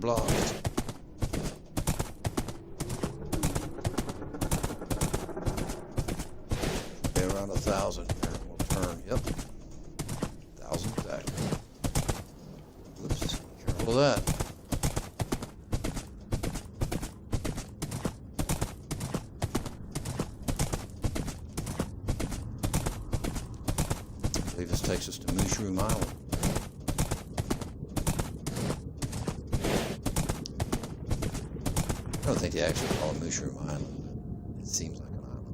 Blocks. Okay, around 1,000 here. We'll turn. Yep. 1,000 exactly. Oops. Careful of that. I believe this takes us to Mushroom Island. don't think they actually call it Mushroom Island. It seems like an island.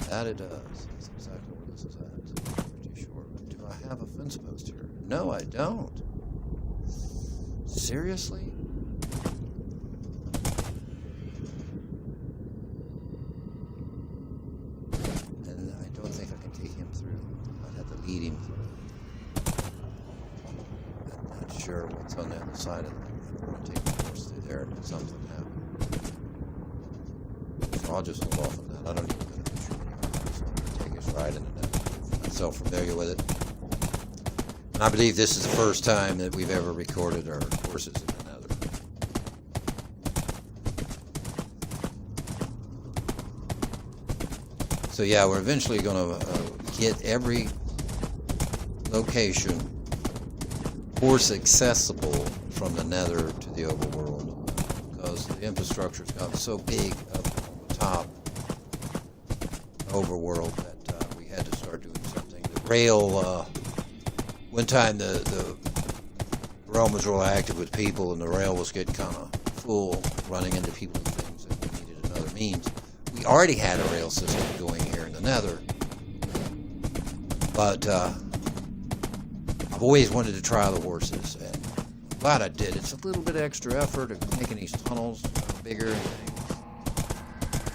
That it does. That's exactly where this is at. Pretty sure. Do I have a fence post here? No, I don't. Seriously? And I don't think I can take him through. I'd have to lead him through. I'm not sure what's on the other side of it. I'm going to take the horse through there and something happen. So I'll just hold off on that. I don't even know if I'm take his ride in the net. I'm not so familiar with it. And I believe this is the first time that we've ever recorded our horses in the nether. So yeah, we're eventually going to get every location horse accessible from the nether to the overworld, because the infrastructure's gotten so big up on the top overworld that we had to start doing something. The rail, one time the realm was real active with people, and the rail was getting kind of full, running into people and things, and we needed another means. We already had a rail system going here in the nether, but I've always wanted to try the horses, and I'm glad I did. It's a little bit extra effort of making these tunnels bigger and things,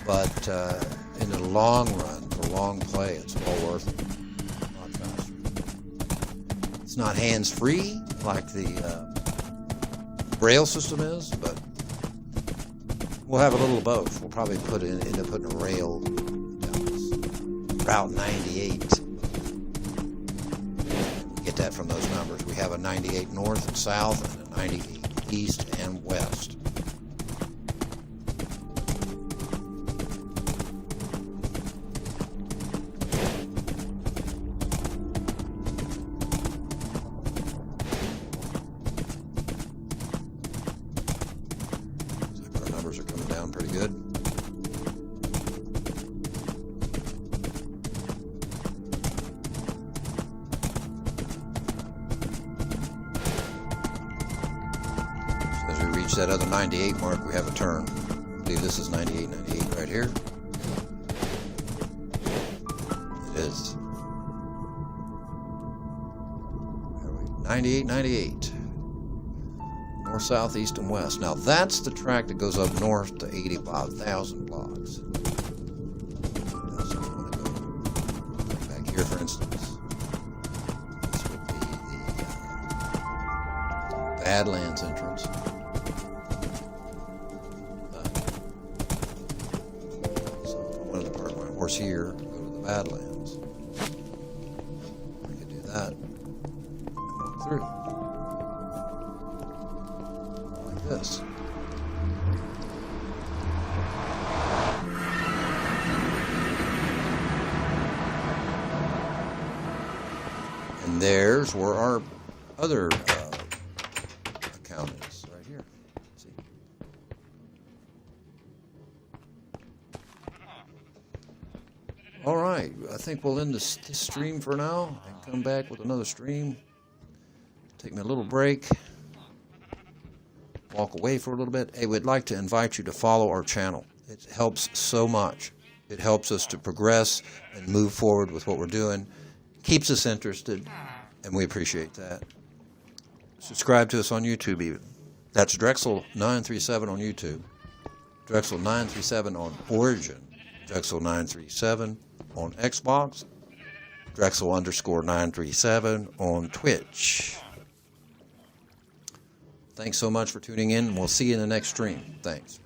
but in the long run, for long play, it's well worth it. A lot faster. It's not hands-free like the rail system is, but we'll have a little of both. We'll probably end up putting a rail down this Route 98. Get that from those numbers. We have a 98 north and south, and a 98 east and west. Our numbers are coming down pretty good. That other 98 mark, we have a turn. I believe this is 98, 98 right here. It is. 98, 98. North, south, east, and west. Now that's the track that goes up north to 85,000 blocks. So we want to go back here, for instance. This would be the Badlands entrance. Here, go to the Badlands. I could do that and walk through like this. And there's where our other account is, right here. See? All right, I think we'll end this stream for now and come back with another stream. Take me a little break, walk away for a little bit. Hey, we'd like to invite you to follow our channel. It helps so much. It helps us to progress and move forward with what we're doing. Keeps us interested, and we appreciate that. Subscribe to us on YouTube even. That's Drexel937 on YouTube. Drexel937 on Origin. Drexel937 on Xbox, Drexel_937 on Twitch. Thanks so much for tuning in, and we'll see you in the next stream. Thanks.